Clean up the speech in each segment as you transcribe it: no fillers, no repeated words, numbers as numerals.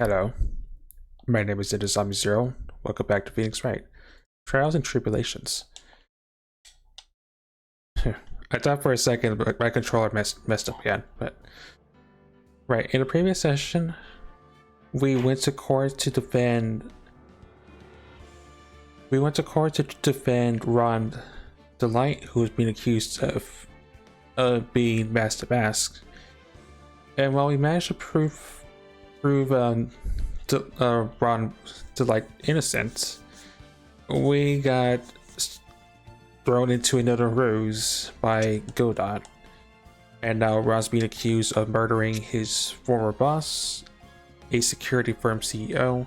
Hello, my name is Zombie Zero. Welcome back to Phoenix Wright. Trials and Tribulations. I thought for a second my controller messed up again, but right, in the previous session we went to court to defend Ron Delight, who was being accused of being Master Mask. And while we managed to prove Ron Delight innocent, we got thrown into another ruse by Godot, and now Ron's being accused of murdering his former boss, a security firm CEO.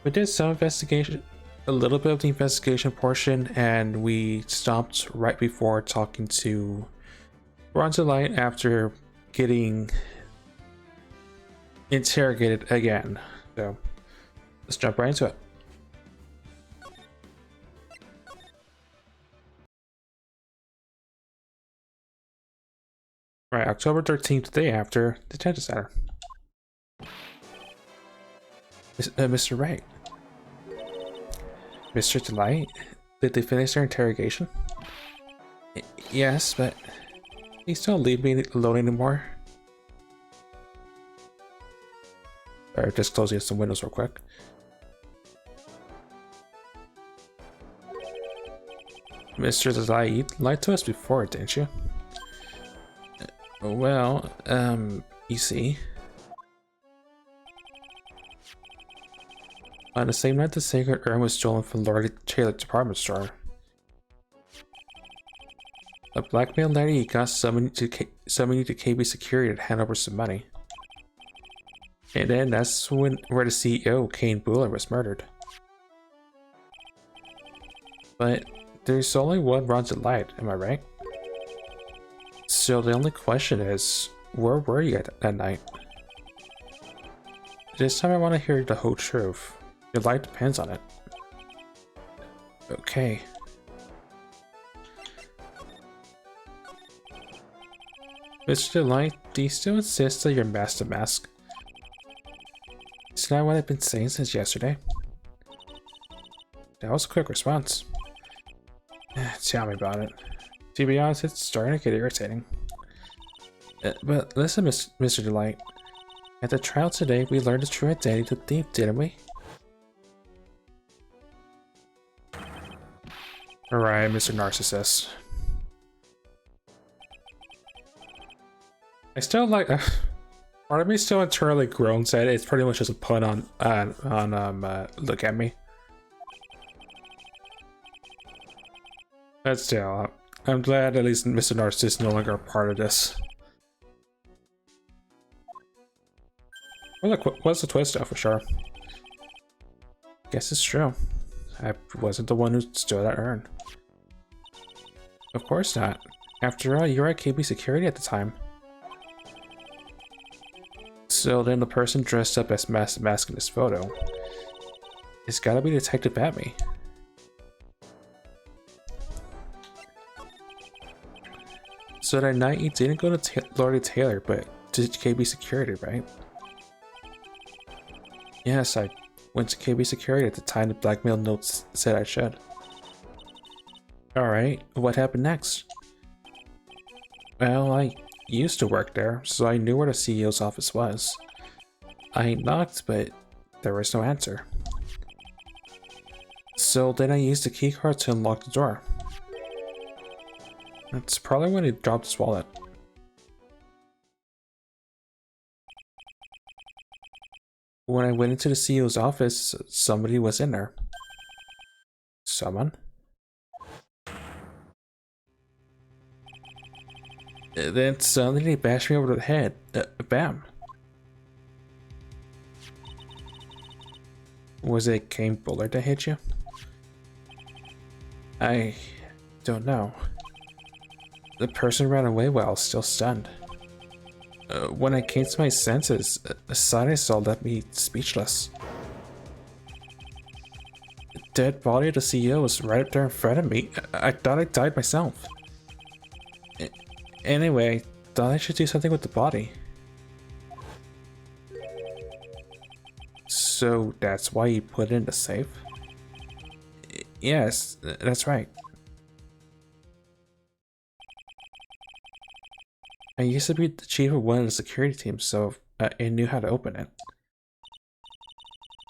We did some investigation, a little bit of the investigation portion, and we stopped right before talking to Ron Delight after getting interrogated again. So let's jump right into it. Right, October 13th, the day after the detention center. Mr. Wright. Mr. Delight, did they finish their interrogation? Yes, but please don't leave me alone anymore. Alright, just closing some windows real quick. Mr. Delight, you lied to us before, didn't you? Well, you see. On the same night the sacred urn was stolen from Lord Taylor department store, a blackmail lady got summoned to KB Security to hand over some money. And then that's where the CEO, Kane Buller, was murdered. But there's only one Ron Delight, am I right? So the only question is, where were you at that night? This time I want to hear the whole truth. Your life depends on it. Okay. Mr. Delight, do you still insist that you're Master Mask? Isn't that what I've been saying since yesterday? That was a quick response. Tell me about it. To be honest, it's starting to get irritating. But listen, Mr. Delight. At the trial today, we learned the true identity of the thief, didn't we? Alright, Mr. Narcissist. I still like... part of me still internally groans at it. It's pretty much just a pun on look at me. But still, I'm glad at least Mr. Narcissist is no longer a part of this. Well, look, what's the twist though, for sure? Guess it's true. I wasn't the one who stole that urn. Of course not. After all, you were at KB Security at the time. So then the person dressed up as Master Mask in this photo, it's gotta be Detective Batman. So that night you didn't go to Lord Taylor, but to KB Security, right? Yes, I went to KB Security at the time the blackmail notes said I should. Alright, what happened next? Well, I used to work there, so I knew where the CEO's office was. I knocked, but there was no answer. So then I used the keycard to unlock the door. That's probably when he dropped his wallet. When I went into the CEO's office, somebody was in there. Someone? Then suddenly they bashed me over the head. Bam. Was it Kane Buller that hit you? I don't know. The person ran away while I was still stunned. When I came to my senses, a sight I saw left me speechless. The dead body of the CEO was right up there in front of me. I thought I died myself. Anyway, I thought I should do something with the body. So that's why you put it in the safe? Yes, that's right. I used to be the chief of one of the security teams, so I knew how to open it.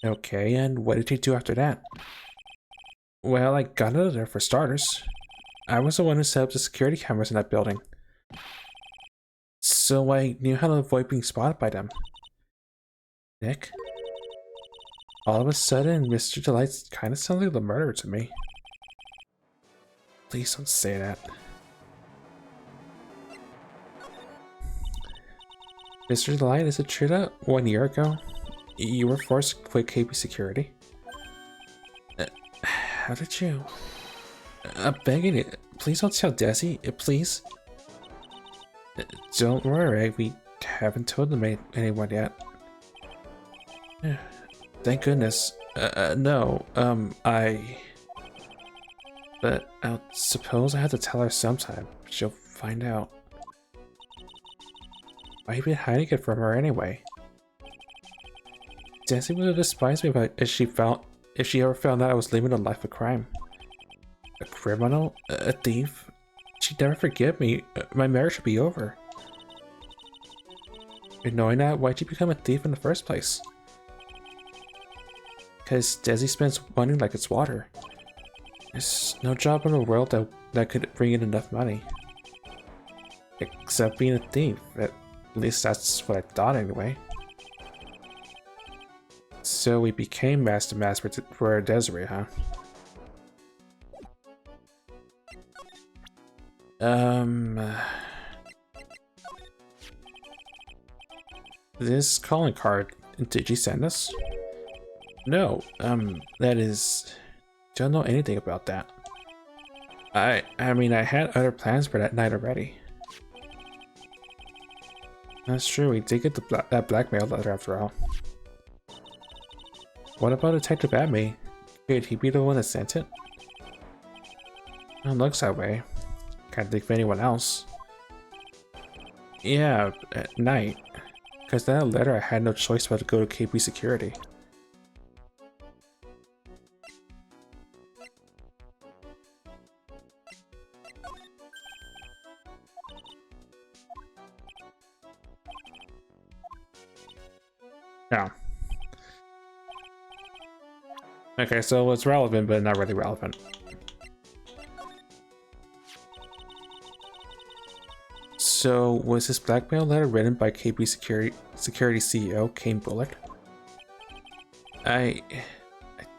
Okay, and what did you do after that? Well, I got out of there for starters. I was the one who set up the security cameras in that building. So I knew how to avoid being spotted by them. Nick? All of a sudden, Mr. Delight kind of sounds like the murderer to me. Please don't say that. Mr. Delight, is it true that 1 year ago, you were forced to quit KP Security? How did you? I'm begging you, please don't tell Desi, please. Don't worry, we haven't told anyone yet. Thank goodness. No, But I suppose I have to tell her sometime. She'll find out. Why have you been hiding it from her anyway? Desi would have despised me if she ever found out I was living a life of crime. A criminal? A thief? She'd never forgive me. My marriage should be over. And knowing that, why'd you become a thief in the first place? Because Desi spends money like it's water. There's no job in the world that could bring in enough money. Except being a thief. At least that's what I thought anyway. So we became Master for Desiree, huh? This calling card, did you send us? No, that is... Don't know anything about that. I mean, I had other plans for that night already. That's true, we did get that blackmail letter after all. What about Detective Abney? Could he be the one that sent it? It looks that way. Can't think of anyone else. Yeah, at night. Because that letter I had no choice but to go to KP Security. Yeah. Okay, so it's relevant, but not really relevant. So, was this blackmail letter written by KP Security CEO, Kane Bullard? I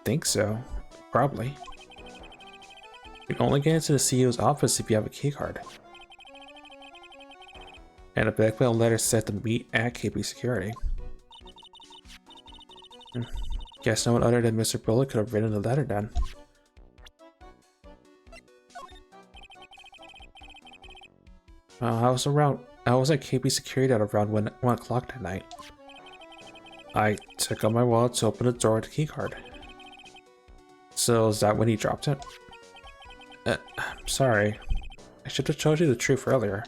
think so. Probably. You can only get into the CEO's office if you have a keycard. And a blackmail letter said to meet at KP Security. Guess no one other than Mr. Bullard could have written the letter then. I was at KP Security at around 1 o'clock that night. I took out my wallet to open the door with the keycard. So is that when he dropped it? I'm sorry. I should have told you the truth earlier.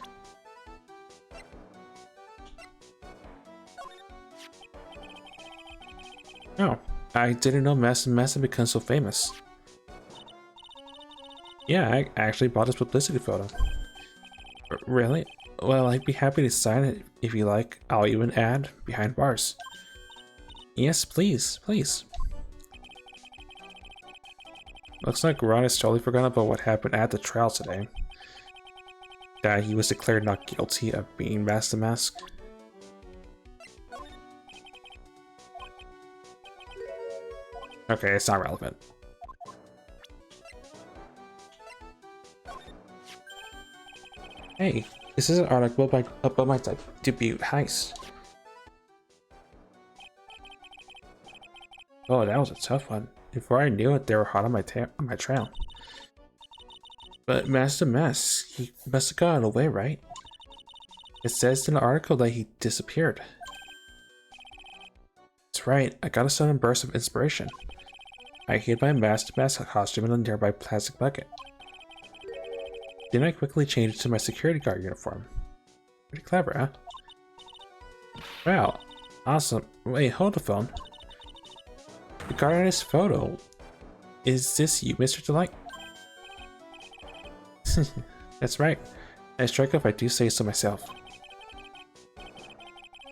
Oh, I didn't know Master had become so famous. Yeah, I actually bought his publicity photo. Really? Well, I'd be happy to sign it if you like. I'll even add behind bars. Yes, please, please. Looks like Ron has totally forgotten about what happened at the trial today. That he was declared not guilty of being Master Mask. Okay, it's not relevant. Hey, this is an article about my debut heist. Oh, that was a tough one. Before I knew it, they were hot on my trail. But Master Mask, he must have gotten away, right? It says in the article that he disappeared. That's right, I got a sudden burst of inspiration. I hid my Master Mask costume in a nearby plastic bucket. Then I quickly changed to my security guard uniform. Pretty clever, huh? Wow, Awesome. Wait, hold the phone. Regarding this photo, is this you, Mr. Delight? That's right. Nice trick if I do say so myself.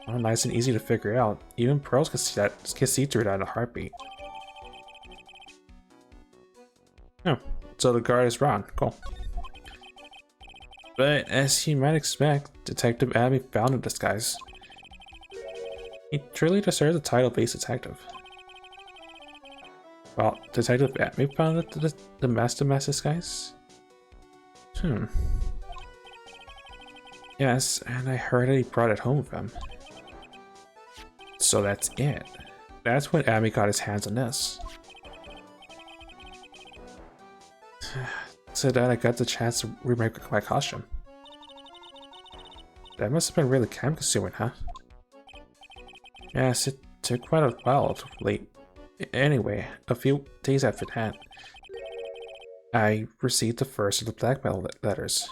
Oh, nice and easy to figure out. Even pros can see through that in a heartbeat. Oh, so the guard is wrong. Cool. But as you might expect, Detective Abby found a disguise. He truly deserves the title of Ace Detective. Well, Detective Abby found the master disguise? Yes, and I heard that he brought it home with him. So that's it. That's when Abby got his hands on this. So that I got the chance to remake my costume. That must have been really time consuming, huh? Yes, it took quite a while to complete. Anyway, a few days after that, I received the first of the blackmail letters.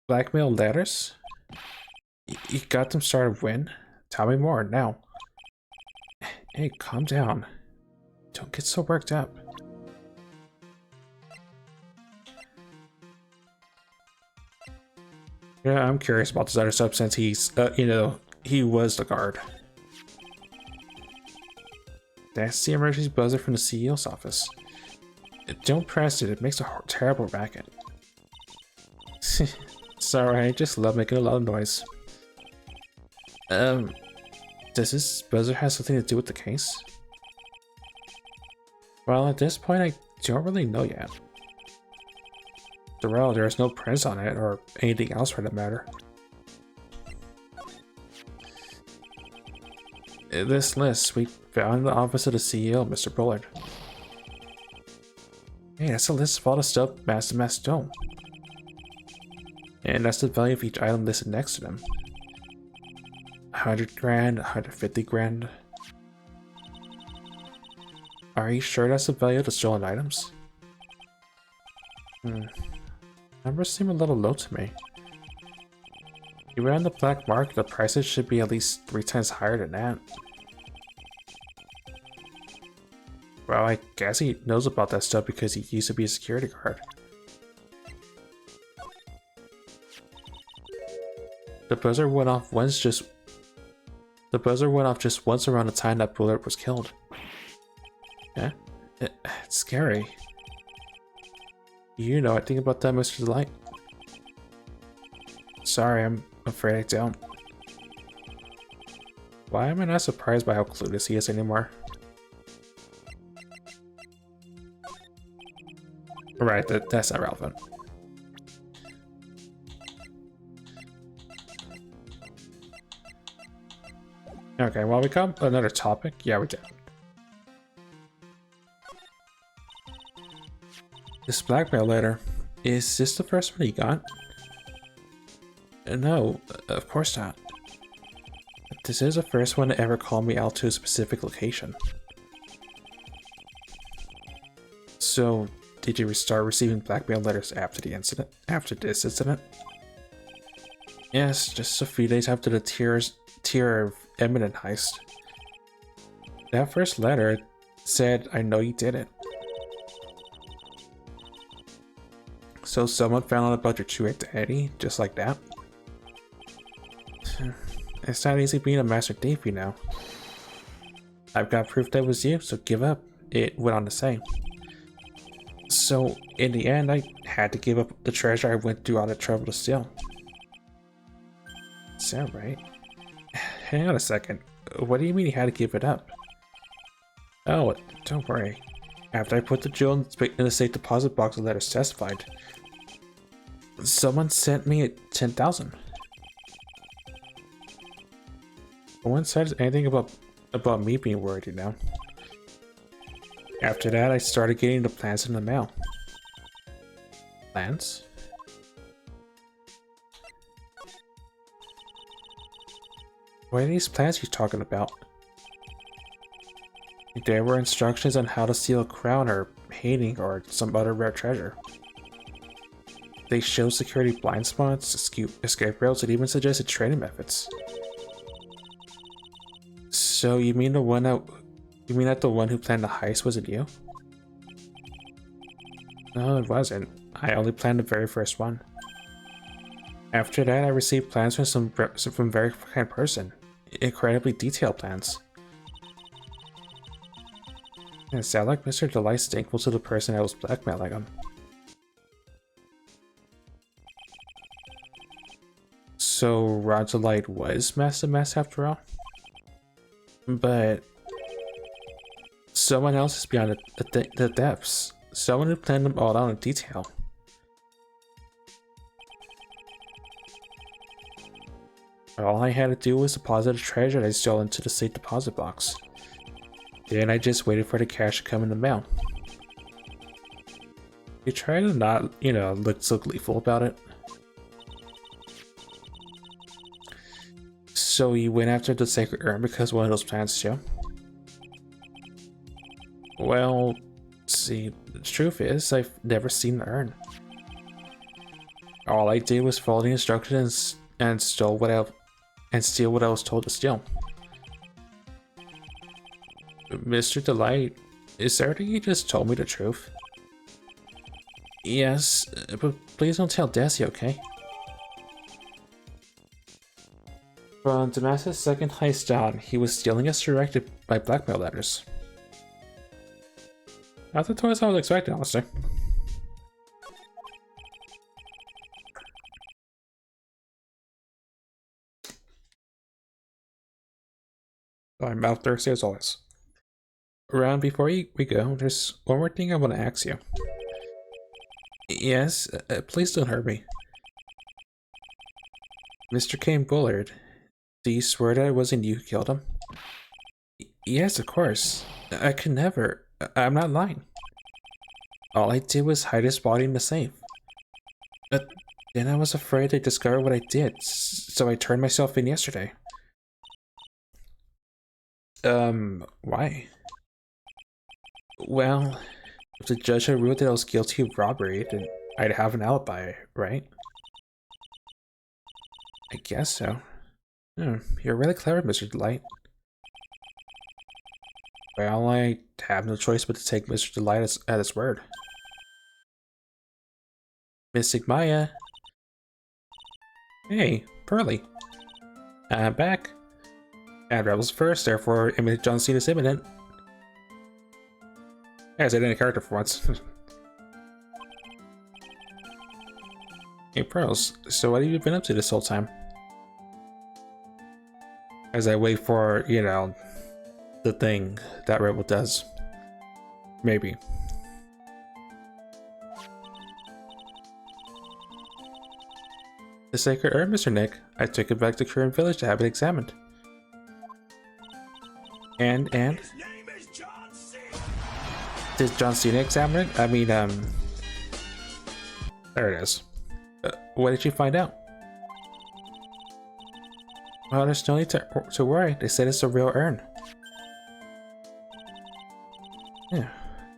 Blackmail letters? You got them started when? Tell me more now. Hey, calm down. Don't get so worked up. Yeah, I'm curious about this other stuff since he's, he was the guard. That's the emergency buzzer from the CEO's office. Don't press it makes a terrible racket. Sorry, I just love making a lot of noise. Does this buzzer have something to do with the case? Well, at this point, I don't really know yet. Well, there's no prints on it, or anything else for that matter. This list we found in the office of the CEO, Mr. Bullard. Hey, that's a list of all the stuff Master stole. And that's the value of each item listed next to them. 100 grand, 150 grand. Are you sure that's the value of the stolen items? Numbers seem a little low to me. Even on the black market, the prices should be at least 3 times higher than that. Well, I guess he knows about that stuff because he used to be a security guard. The buzzer went off just once around the time that Bullard was killed. Yeah? It's scary. You know anything about that, Mr. Delight? Sorry, I'm afraid I don't. Why am I not surprised by how clueless he is anymore? Right, that's not relevant. Okay, well, we got another topic. Yeah, we did. This blackmail letter. Is this the first one you got? No, of course not. This is the first one to ever call me out to a specific location. So, did you start receiving blackmail letters after the incident? After this incident? Yes, just a few days after the tier of imminent heist. That first letter said, "I know you did it." So someone found out about your true identity, just like that? It's not easy being a master thief, you know. I've got proof that was you, so give up, it went on to say. So, in the end, I had to give up the treasure I went through all the trouble to steal. Is that right? Hang on a second. What do you mean you had to give it up? Oh, don't worry. After I put the jewel in the safe deposit box, the letters testified. Someone sent me 10,000. No one said anything about me being worried, you know. After that, I started getting the plans in the mail. Plans? What are these plans you're talking about? There were instructions on how to steal a crown or painting or some other rare treasure. They showed security blind spots, escape rails, and even suggested training methods. So you mean that the one who planned the heist wasn't you? No, it wasn't. I only planned the very first one. After that, I received plans from very kind person. Incredibly detailed plans. It sounded like Mr. Delight's thankful to the person that was blackmailing him. So Ron Delight was Master Mess after all? But someone else is beyond the depths. Someone who planned them all out in detail. All I had to do was deposit a treasure I stole into the safe deposit box. Then I just waited for the cash to come in the mail. You try to not, look so gleeful about it. So you went after the sacred urn because one of those plans too? Well, see, the truth is, I've never seen the urn. All I did was follow the instructions and steal what I was told to steal. Mr. Delight, is there that you just told me the truth? Yes, but please don't tell Desi, okay? From Damas's second heist on, he was stealing as directed by blackmail letters. Not the toys I was expecting, honestly. I'm mouth thirsty as always. Around before we go, there's one more thing I want to ask you. Yes, please don't hurt me. Mr. Kane Bullard, do you swear that it wasn't you who killed him? Yes, of course. I could never. I'm not lying. All I did was hide his body in the safe. But then I was afraid they'd discover what I did, so I turned myself in yesterday. Why? Well, if the judge had ruled that I was guilty of robbery, then I'd have an alibi, right? I guess so. You're really clever, Mr. Delight. Well, I have no choice but to take Mr. Delight at his word. Mystic Maya. Hey, Pearly. I'm back. And Rebels first, therefore John Cena's imminent. As I did a character for once. Hey Pearls, so what have you been up to this whole time? As I wait for, the thing that Rebel does. Maybe. The sacred urn, Mr. Nick. I took it back to Current Village to have it examined. And? His name is John Cena. Did John Cena examine it? I mean, there it is. What did you find out? Well, there's no need to worry. They said it's a real urn. Yeah,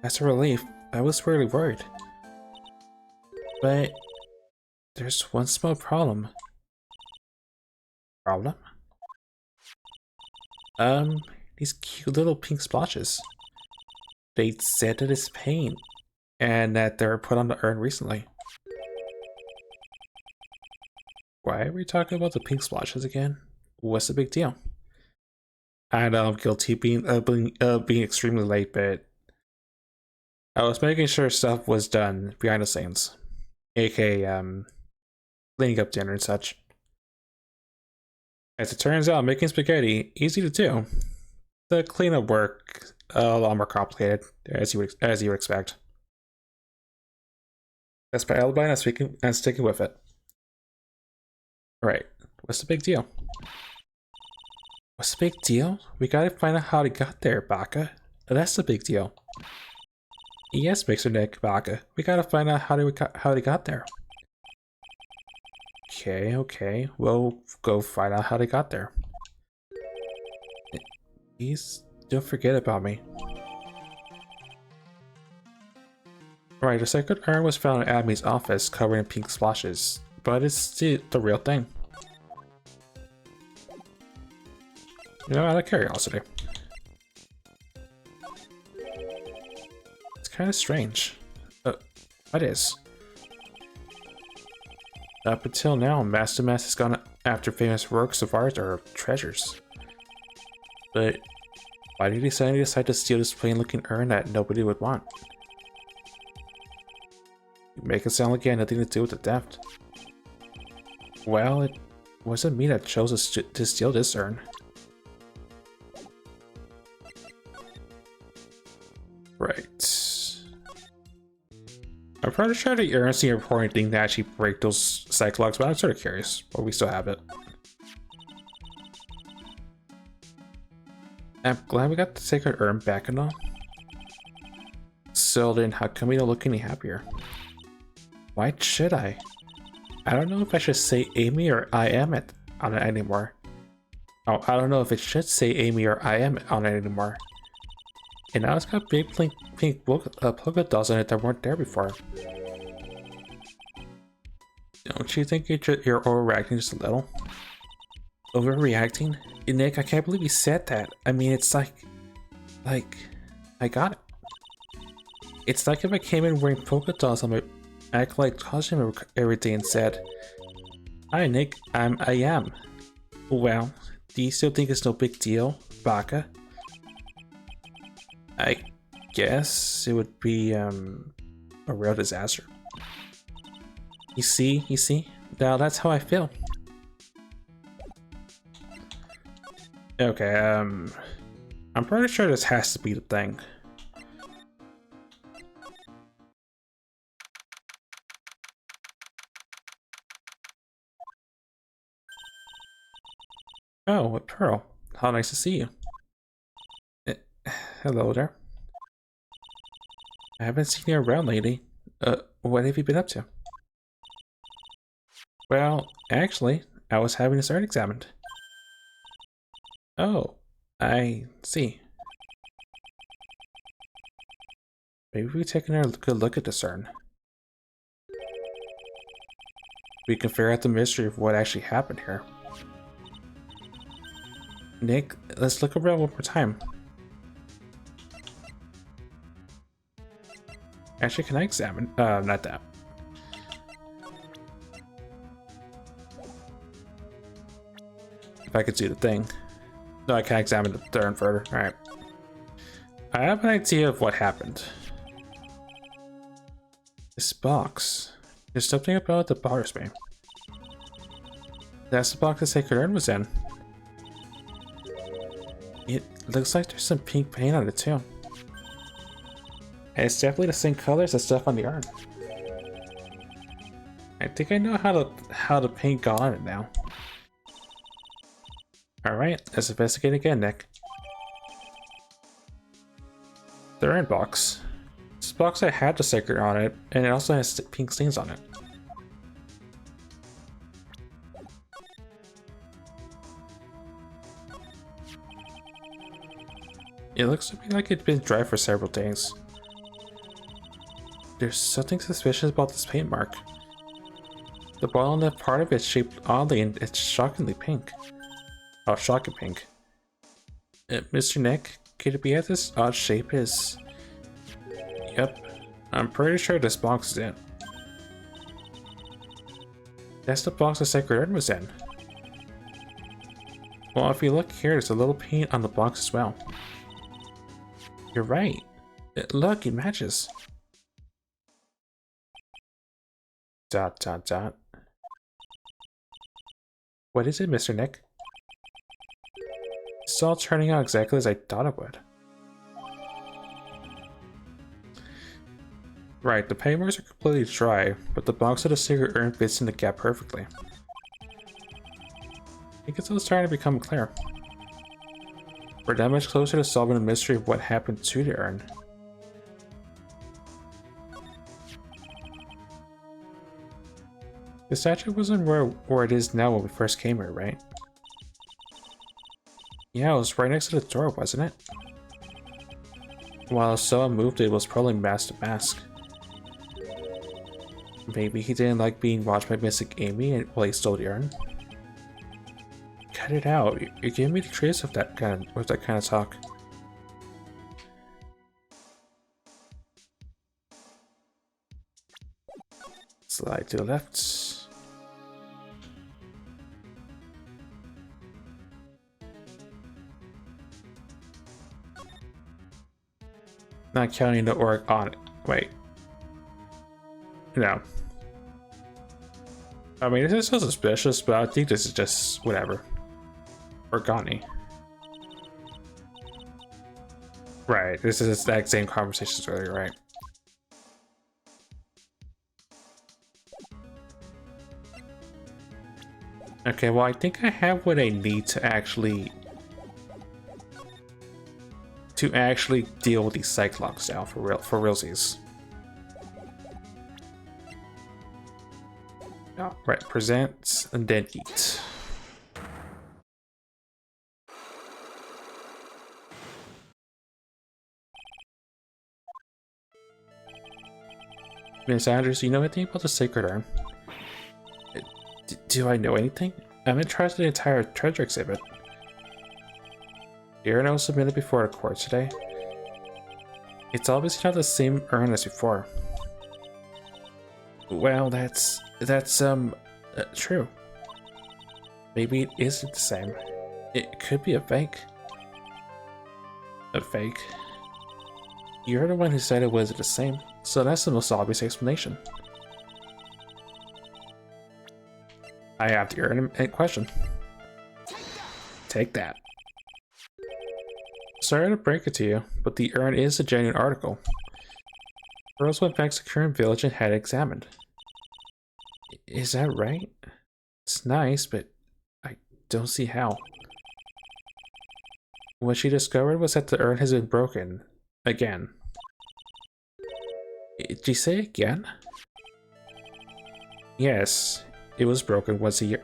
that's a relief. I was really worried. But there's one small problem. Problem? These cute little pink splotches. They said that it's paint, and that they were put on the urn recently. Why are we talking about the pink splotches again? What's the big deal? I know I'm guilty being extremely late, but I was making sure stuff was done behind the scenes, aka cleaning up dinner and such. As it turns out, making spaghetti easy to do. The cleanup work a lot more complicated, as you would expect. That's my alibi, and I'm sticking with it. Right, what's the big deal? What's the big deal? We gotta find out how they got there, Baka. That's the big deal. Yes, Mixer Nick, Baka. We gotta find out how they got there. Okay. We'll go find out how they got there. Please don't forget about me. Right, the sacred urn was found in Abby's office covered in pink splashes, but it's the real thing. You know, out of curiosity. It's kind of strange. What is? Up until now, Master Mass has gone after famous works of art or treasures. But why did he suddenly decide to steal this plain-looking urn that nobody would want? You make it sound like it had nothing to do with the theft. Well, it wasn't me that chose to steal this urn. Right. I'm pretty sure the urns the important thing to actually break those cyclogs, but I'm sort of curious. But we still have it. I'm glad we got the sacred urn back and all. So then, how come we don't look any happier? Why should I? I don't know if I should say Amy or I am on it anymore. Oh, I don't know if it should say Amy or I am on it anymore. And now it's got big pink polka dots on it that weren't there before. Don't you think you're overreacting just a little? Overreacting? Nick, I can't believe you said that. I mean, it's like, I got it. It's like if I came in wearing polka dots on my acolyte costume every day and said, "Hi Nick, I am." Well, do you still think it's no big deal, Baka? I guess it would be a real disaster. You see? Now that's how I feel. Okay, I'm pretty sure this has to be the thing. Oh, a Pearl. How nice to see you. Hello there. I haven't seen you around lately. What have you been up to? Well, actually, I was having this art examined. Oh, I see. Maybe we take a good look at this urn. We can figure out the mystery of what actually happened here. Nick, let's look around one more time. Actually, can I examine? Not that. If I could see the thing. No, I can't examine the urn further. Alright. I have an idea of what happened. This box. There's something about it that bothers me. That's the box the sacred urn was in. It looks like there's some pink paint on it too. And it's definitely the same color as the stuff on the urn. I think I know how the paint got on it now. Alright, let's investigate again, Nick. The urn box. This box had the sacred on it, and it also has pink stains on it. It looks to me like it's been dry for several days. There's something suspicious about this paint mark. The bottom left part of it is shaped oddly and it's shockingly pink. Oh, shocking pink. Mr. Nick, could it be that this odd shape is... Yep, I'm pretty sure this box is it. That's the box the sacred urn was in. Well, if you look here, there's a little paint on the box as well. You're right. Look, it matches. ... What is it, Mr. Nick? It's all turning out exactly as I thought it would. Right, the paint marks are completely dry, but the box of the sacred urn fits in the gap perfectly. I think it's all starting to become clear. We're that much closer to solving the mystery of what happened to the urn. The statue wasn't where it is now when we first came here, right? Yeah, it was right next to the door, wasn't it? While someone moved it, was probably mask to mask. Maybe he didn't like being watched by Mystic Amy while he stole the urn. cut it out. You give me the trace of that kind of talk. Slide to the left. Not counting the orc on it. Wait. No. I mean, this is so suspicious, but I think this is just whatever. Organi. Right, this is the exact same conversation as earlier, right? Okay, well, I think I have what I need to actually deal with these Cyclops now for realsies. Oh, right, present and then eat. Miss Andrews, you know anything about the Sacred Urn? Do I know anything? I'm in charge of the entire treasure exhibit. The urn was submitted before the court today. It's obviously not the same urn as before. Well, that's true. Maybe it isn't the same. It could be a fake. A fake. You're the one who said it wasn't the same, so that's the most obvious explanation. I have the urn in question. Take that. Sorry to break it to you, but the urn is a genuine article. Girls went back to the current village and had it examined. Is that right? It's nice, but I don't see how. What she discovered was that the urn has been broken. Again. Did you say again? Yes, it was broken it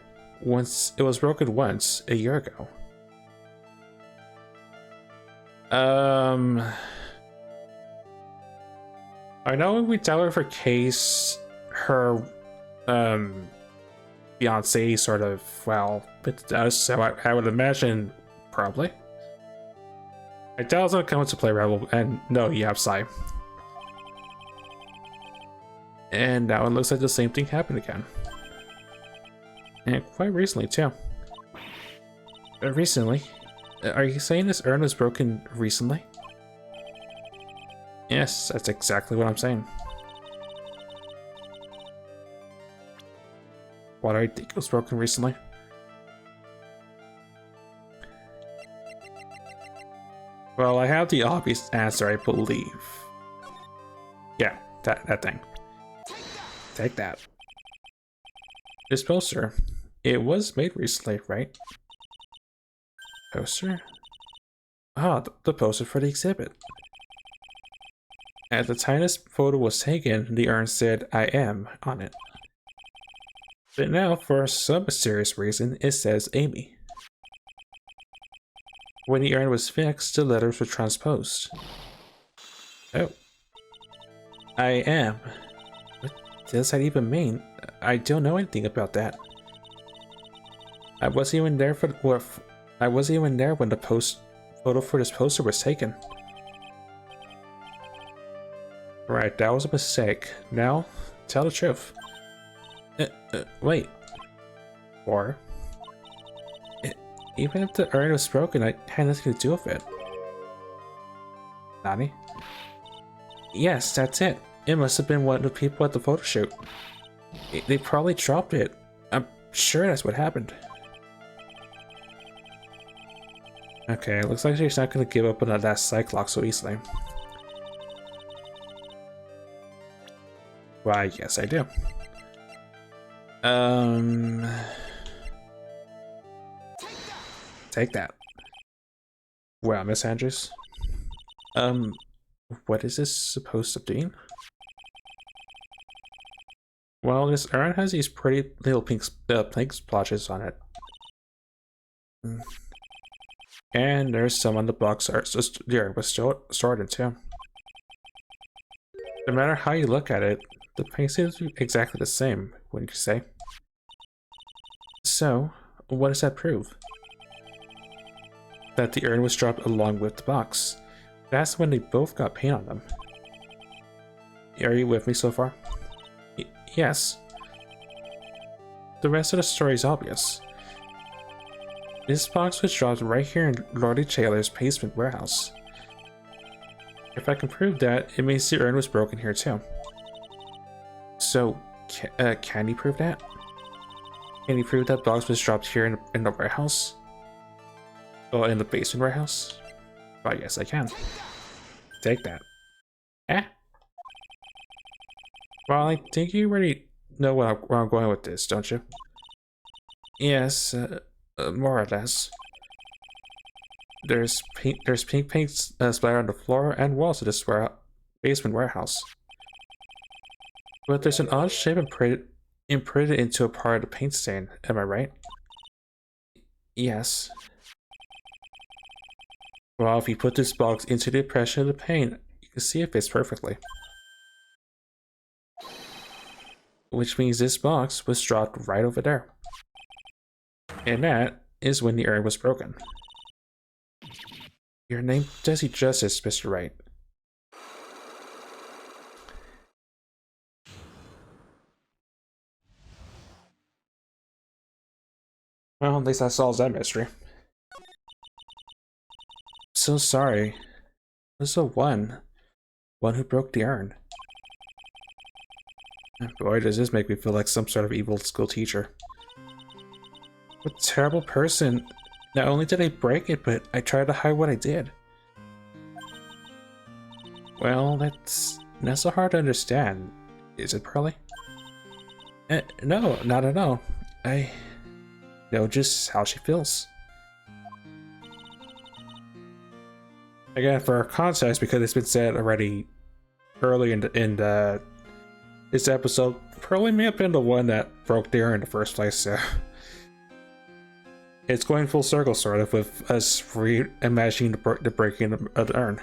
was broken once a year ago. I know when we tell her for case her fiance sort of, well, it does, so I would imagine probably. I doubt it's gonna come into play, Rebel, and no, you have Sai. And now it looks like the same thing happened again. And quite recently, too. Recently? Are you saying this urn was broken recently? Yes, that's exactly what I'm saying. Why do I think it was broken recently? Well, I have the obvious answer, I believe. Yeah, that thing. Take that. This poster, it was made recently, right? Poster? Ah, the poster for the exhibit. At the time this photo was taken, the urn said "I am" on it. But now, for some mysterious reason, it says Amy. When the urn was fixed, the letters were transposed. Oh. I am. What does that even mean? I don't know anything about that. I wasn't even there when the photo for this poster was taken. Right, that was a mistake. Now, tell the truth. Wait. Or, even if the urn was broken, I had nothing to do with it. Nani? Yes, that's it. It must have been one of the people at the photo shoot. They probably dropped it. I'm sure that's what happened. Okay, looks like she's not going to give up on that Cyclops so easily. Why, yes I do. Take that. Well, Miss Andrews. What is this supposed to be? Well, this urn has these pretty little pink splotches on it. And there's some on the box art the urn was stored in too. No matter how you look at it, the paint seems to be exactly the same, wouldn't you say? So, what does that prove? that the urn was dropped along with the box. That's when they both got paint on them. Are you with me so far? Yes. The rest of the story is obvious. This box was dropped right here in Lordy Taylor's basement warehouse. If I can prove that, it means the urn was broken here too. So, can you prove that? Can you prove that box was dropped here in the warehouse? Or in the basement warehouse? Well, yes, I can. Take that. Eh? Well, I think you already know where I'm going with this, don't you? Yes, more or less. There's pink paint splattered on the floor and walls of this basement warehouse. But there's an odd shape imprinted into a part of the paint stain, am I right? Yes. Well, if you put this box into the impression of the paint, you can see it fits perfectly. Which means this box was dropped right over there. And that is when the urn was broken. Your name does you justice, Mr. Wright. Well, at least that solves that mystery. So sorry. It was the one who broke the urn. Boy, does this make me feel like some sort of evil school teacher. What a terrible person. Not only did I break it, but I tried to hide what I did. Well, that's not so hard to understand, is it, Pearly? No, not at all. I know just how she feels. Again, for context, because it's been said already early in this episode, Pearly may have been the one that broke the urn in the first place, so it's going full circle, sort of, with us reimagining the breaking of the urn.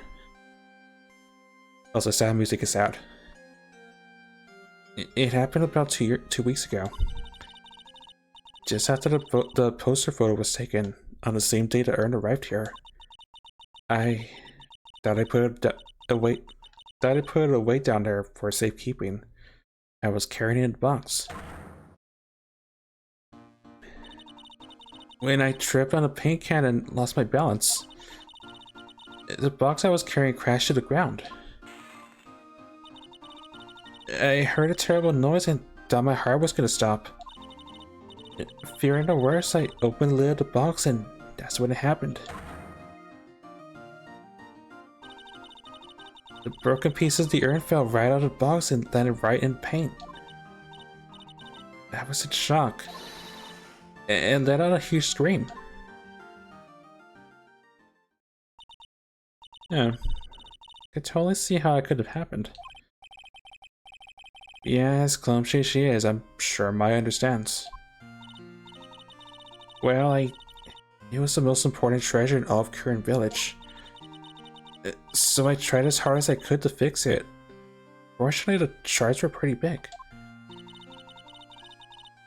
Also, sound music is out. It happened about 2 weeks ago. Just after the poster photo was taken, on the same day the urn arrived here. I thought I put it away down there for safekeeping. I was carrying it in the box. When I tripped on a paint can and lost my balance, the box I was carrying crashed to the ground. I heard a terrible noise and thought my heart was gonna stop. Fearing the worst, I opened the lid of the box and that's when it happened. The broken pieces of the urn fell right out of the box and landed right in paint. I was in shock and let out a huge scream. Yeah, I could totally see how it could have happened. Yeah, as clumsy as she is, I'm sure Maya understands. Well, it was the most important treasure in all of Current Village. So I tried as hard as I could to fix it. Fortunately, the shards were pretty big.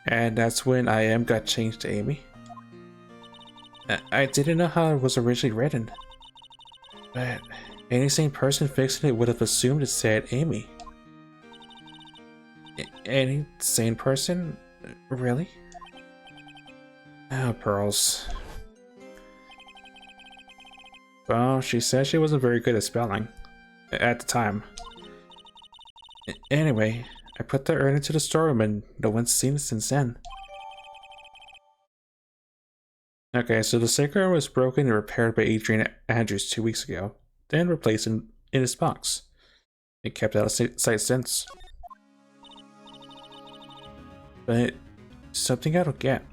And that's when IM got changed to Amy. I didn't know how it was originally written. But any sane person fixing it would have assumed it said Amy. Any sane person? Really? Oh, Pearls. Well, she said she wasn't very good at spelling. At the time. Anyway, I put the urn into the storeroom and no one's seen it since then. Okay, so the sacred urn was broken and repaired by Adrian Andrews 2 weeks ago, then replaced in his box. It kept out of sight since. But something I don't get.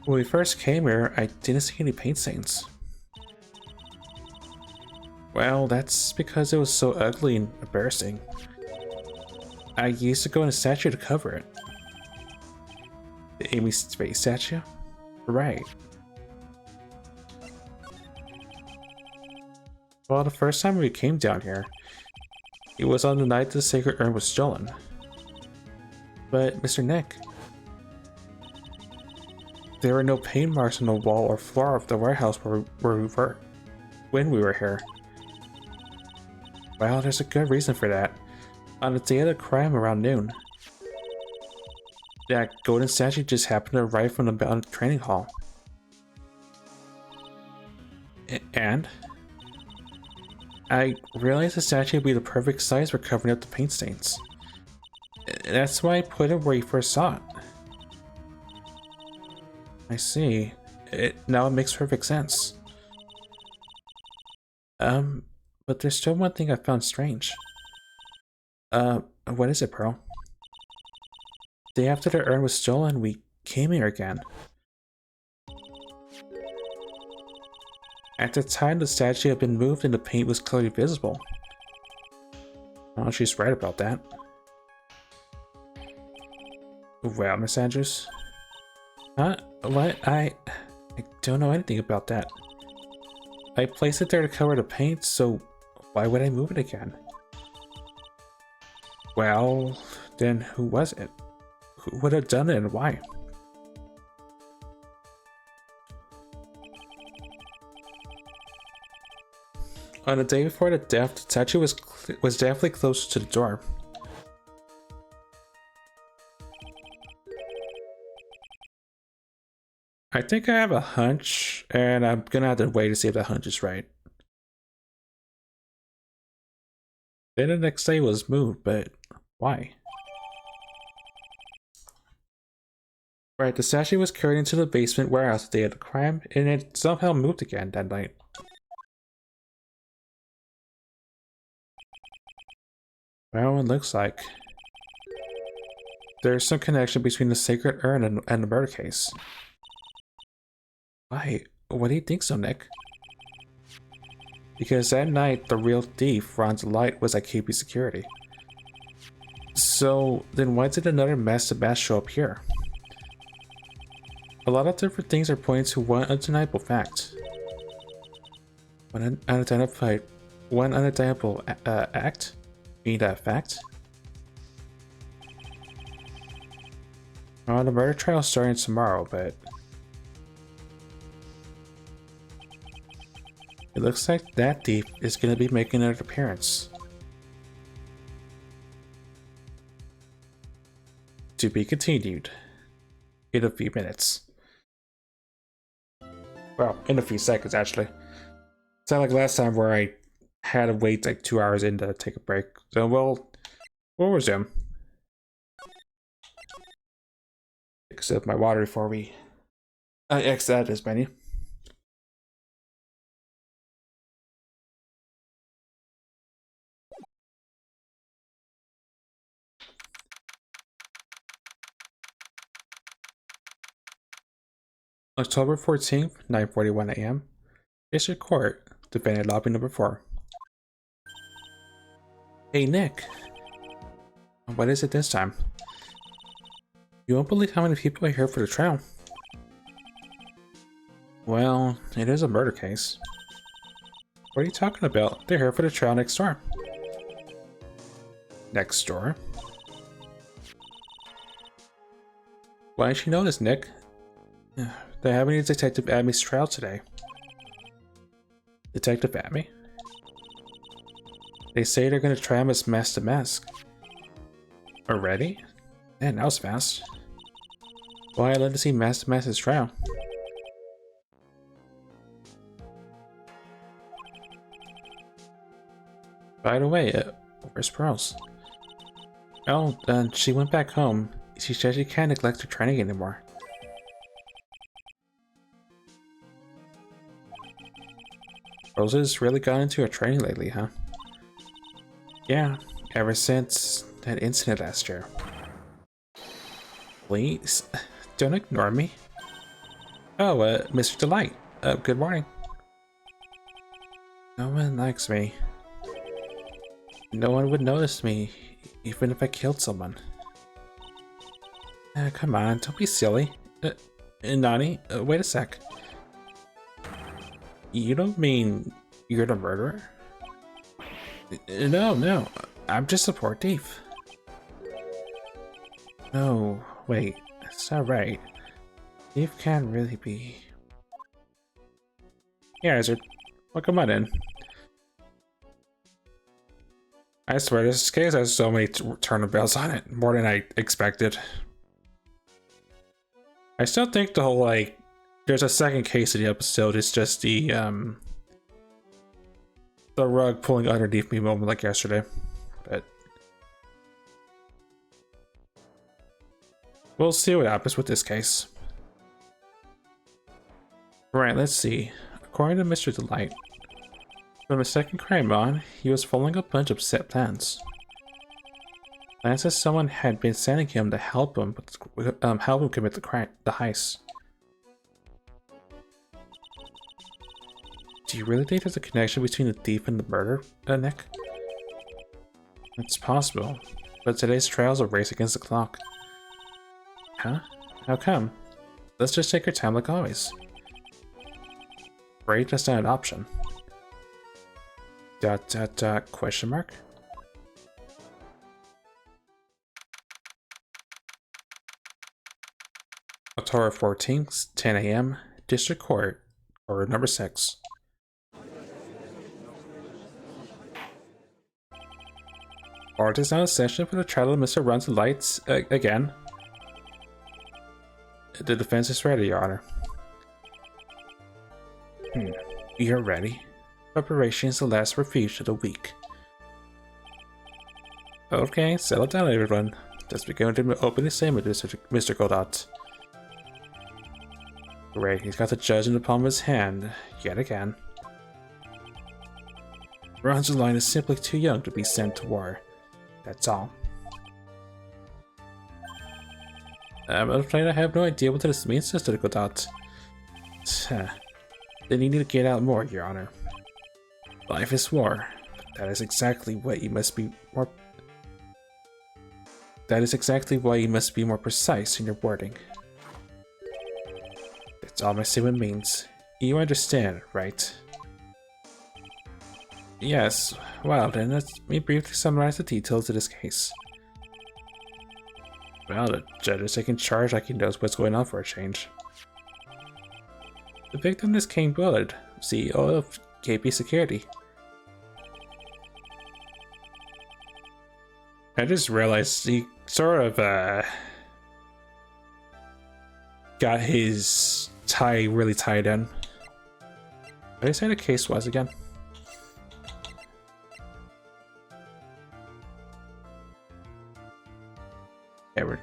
When we first came here, I didn't see any paint stains. Well, that's because it was so ugly and embarrassing. I used to go in a statue to cover it. The Amy Space statue? Right. Well, the first time we came down here, it was on the night the sacred urn was stolen. But, Mr. Nick, There were no paint marks on the wall or floor of the warehouse where we were when we were here. Well, there's a good reason for that. On the day of the crime around noon, that golden statue just happened to arrive from the mountain training hall. And I realized the statue would be the perfect size for covering up the paint stains. That's why I put it where you first saw it. I see. Now it makes perfect sense. But there's still one thing I found strange. What is it, Pearl? The day after the urn was stolen, we came here again. At the time, the statue had been moved and the paint was clearly visible. Oh, she's right about that. Well, Miss Andrews? Huh? What? I don't know anything about that. I placed it there to cover the paint, so why would I move it again? Well, then who was it? Who would have done it and why? On the day before the death, the statue was definitely closer to the door. I think I have a hunch, and I'm gonna have to wait to see if that hunch is right. Then the next day was moved, but why? Right, the statue was carried into the basement warehouse the day of the crime, and it somehow moved again that night. Well, it looks like there's some connection between the sacred urn and the murder case. Why? What do you think so, Nick? Because that night, the real thief, Ron's Light, was at KP Security. So, then why did another masked mask show up here? A lot of different things are pointing to one undeniable fact. One undeniable act? Mean that fact? Well, the murder trial is starting tomorrow, but it looks like that thief is going to be making an appearance. To be continued in a few minutes. Well, in a few seconds, actually. It's not like last time where I had to wait like 2 hours in to take a break. So we'll resume. Except my water before we exit this menu. October 14th, 9:41 a.m. District Court, defendant lobby number 4. Hey Nick, what is it this time? You won't believe how many people are here for the trial. Well, it is a murder case. What are you talking about? They're here for the trial next door. Next door? Why didn't you notice, Nick? They're having a Detective Amy's trial today. Detective Amy? They say they're gonna try him as mask to mask. Already? Man, that was fast. Why, I'd love to see mask to mask's trial. By the way, where's Pearls? Oh, she went back home. She said she can't neglect her training anymore. Rosa's really got into her training lately, huh? Yeah, ever since that incident last year. Please, don't ignore me. Oh, Mr. Delight. Good morning. No one likes me. No one would notice me, even if I killed someone. Come on, don't be silly. Nani, wait a sec. You don't mean you're the murderer? No, I'm just a poor thief. No, wait, that's not right. Thief can't really be. Yeah, Hazard. Well, come on in. I swear, this case has so many turnabout's on it, more than I expected. I still think the whole, like, there's a second case of the episode, it's just the rug pulling underneath me moment like yesterday. But we'll see what happens with this case. Right, let's see. According to Mr. Delight, from the second crime on, he was following a bunch of set plans. Plans that someone had been sending him to help him commit the heist. Do you really think there's a connection between the thief and the murder, Nick? It's possible, but today's trial's a race against the clock. Huh? How come? Let's just take our time like always. Right, that's not an option. ... question mark? October 14th, 10 a.m., District Court, or number 6. Court is now in session for the trial of Mr. Runs the Lights again. The defense is ready, Your Honor. You're ready. Preparations will last refuge of the week. Okay, settle down, everyone. Let's begin with the opening statement, Mr. Godot. Great, he's got the judge in the palm of his hand, yet again. Rongeline is simply too young to be sent to war. That's all. I'm afraid I have no idea what this means, Mr. Godot. Then you need to get out more, Your Honor. Life is war. That is exactly what you must be more. That is exactly why you must be more precise in your wording. That's all my statement means. You understand, right? Yes. Well, then let me briefly summarize the details of this case. Well, the judge is taking charge like he knows what's going on for a change. The victim is King Bullard, CEO of KP Security. I just realized he sort of got his tie really tied in. What did I say the case was again? Edward.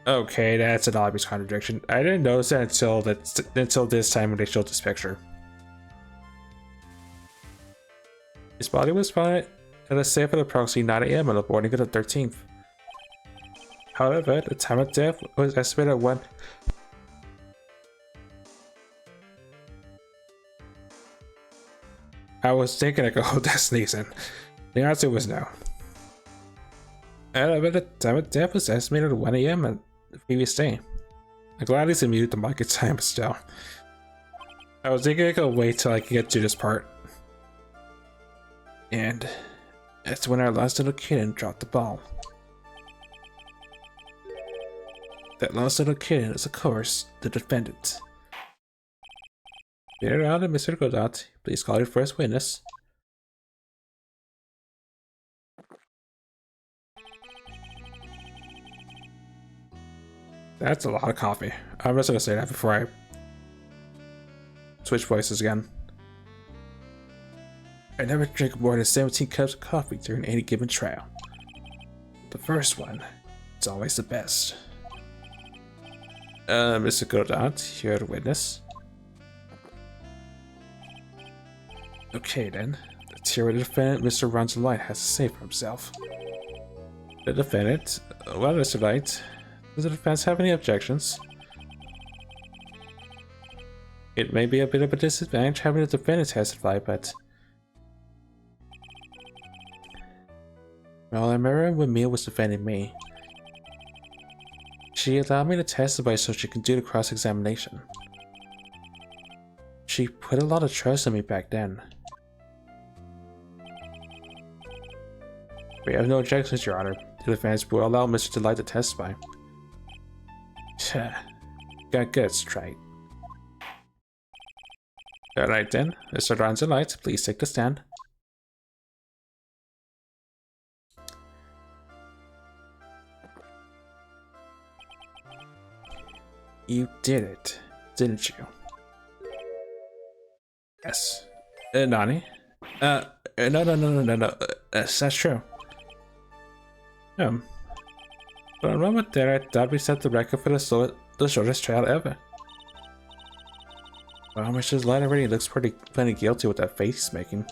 Okay, that's an obvious contradiction. I didn't notice that until this time when they showed this picture. His body was found at a safe at approximately 9 a.m. on the morning of the 13th. However, the time of death was estimated at 1. I was thinking I could hold that sneezing. The answer was no. However, the time of death was estimated at 1 a.m. on the previous day. I'm glad he's muted the market time still. I was thinking I could wait till I could get to this part. And that's when our last little kitten dropped the ball. That last little kitten is, of course, the defendant. Your Honor, Mr. Godot, please call your first witness. That's a lot of coffee. I'm just gonna say that before I switch voices again. I never drink more than 17 cups of coffee during any given trial. The first one, it's always the best. Mr. Godot, you're the witness. Okay then, let's hear what the defendant, Mr. Runs the Light, has to say for himself. The defendant, well, Mr. Light, does the defense have any objections? It may be a bit of a disadvantage having the defendant testify, but... Well, I remember when Mia was defending me. She allowed me to testify so she could do the cross-examination. She put a lot of trust in me back then. We have no objections, Your Honor. The defense will allow Mr. Delight to testify. Got guts, right? Alright then, Mr. Ron's Light, please take the stand. You did it, didn't you? Yes. Nani? No. That's true. For a moment there, I thought we set the record for the shortest trial ever. Wow, Mr. Light already looks plenty guilty with that face he's making.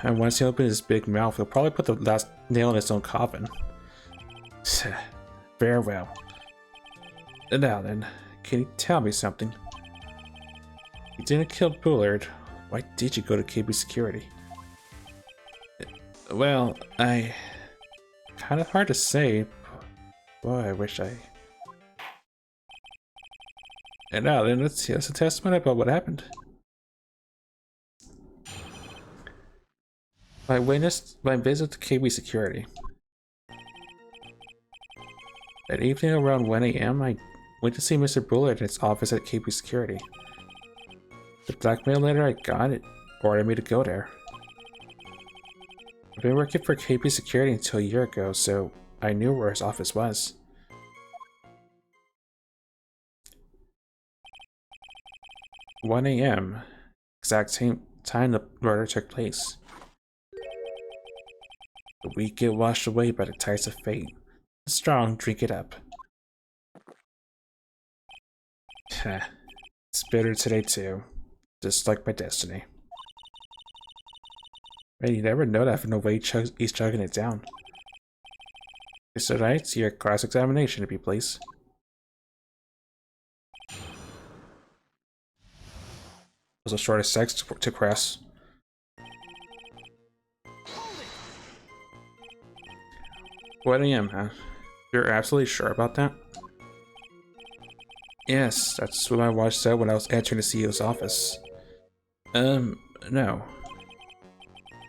And once he opens his big mouth, he'll probably put the last nail in his own coffin. Very well. Now then, can you tell me something? You didn't kill Bullard. Why did you go to KB Security? Well, kind of hard to say. Boy, I wish I... And now then, let's see. That's a testimony about what happened. I witnessed my visit to KB Security. That evening around 1 AM, I went to see Mr. Bullard in his office at KB Security. The blackmail letter I got it ordered me to go there. I've been working for KB Security until a year ago, so I knew where his office was. "1 AM, exact same time the murder took place. The weak get washed away by the tides of fate. The strong drink it up." It's bitter today too, just like my destiny. Man, you never know that from the way he's chugging it down. It's alright, your cross-examination, if you please. Was the shortest sex to cross. "1 AM, huh? You're absolutely sure about that?" "Yes, that's what my watch said when I was entering the CEO's office." No.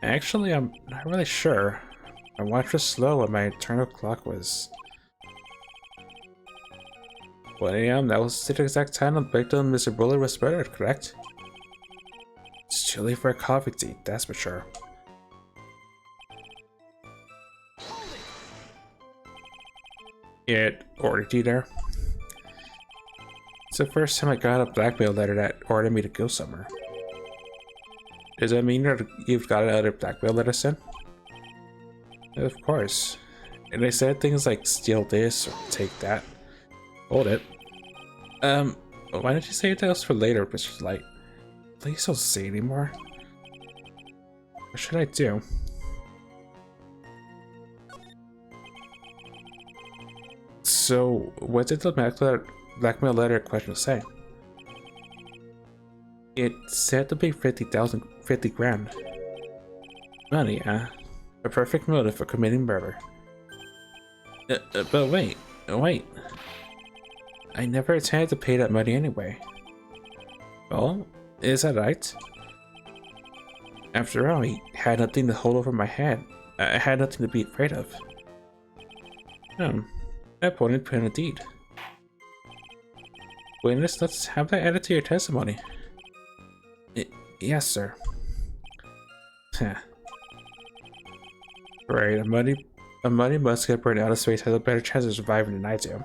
Actually, I'm not really sure. My watch was slow and my internal clock was... 1 AM, that was the exact time the victim, Mr. Bullard, was murdered, correct? It's too late for a coffee date, that's for sure. It ordered you there? It's the first time I got a blackmail letter that ordered me to go somewhere. Does that mean that you've got another blackmail letter sent? Of course. And they said things like steal this or take that. Hold it. Why didn't you say that was for later, Mr. Light? Please don't say anymore. What should I do? So, what did the blackmail letter question say? It said to pay 50 grand. Money, huh? A perfect motive for committing murder. But wait. I never intended to pay that money anyway. Well, is that right? After all, he had nothing to hold over my head. I had nothing to be afraid of. That pointed to a deed. Witness, let's have that added to your testimony. Yes, sir. Right, a muddy musket burned out of space has a better chance of surviving than I do.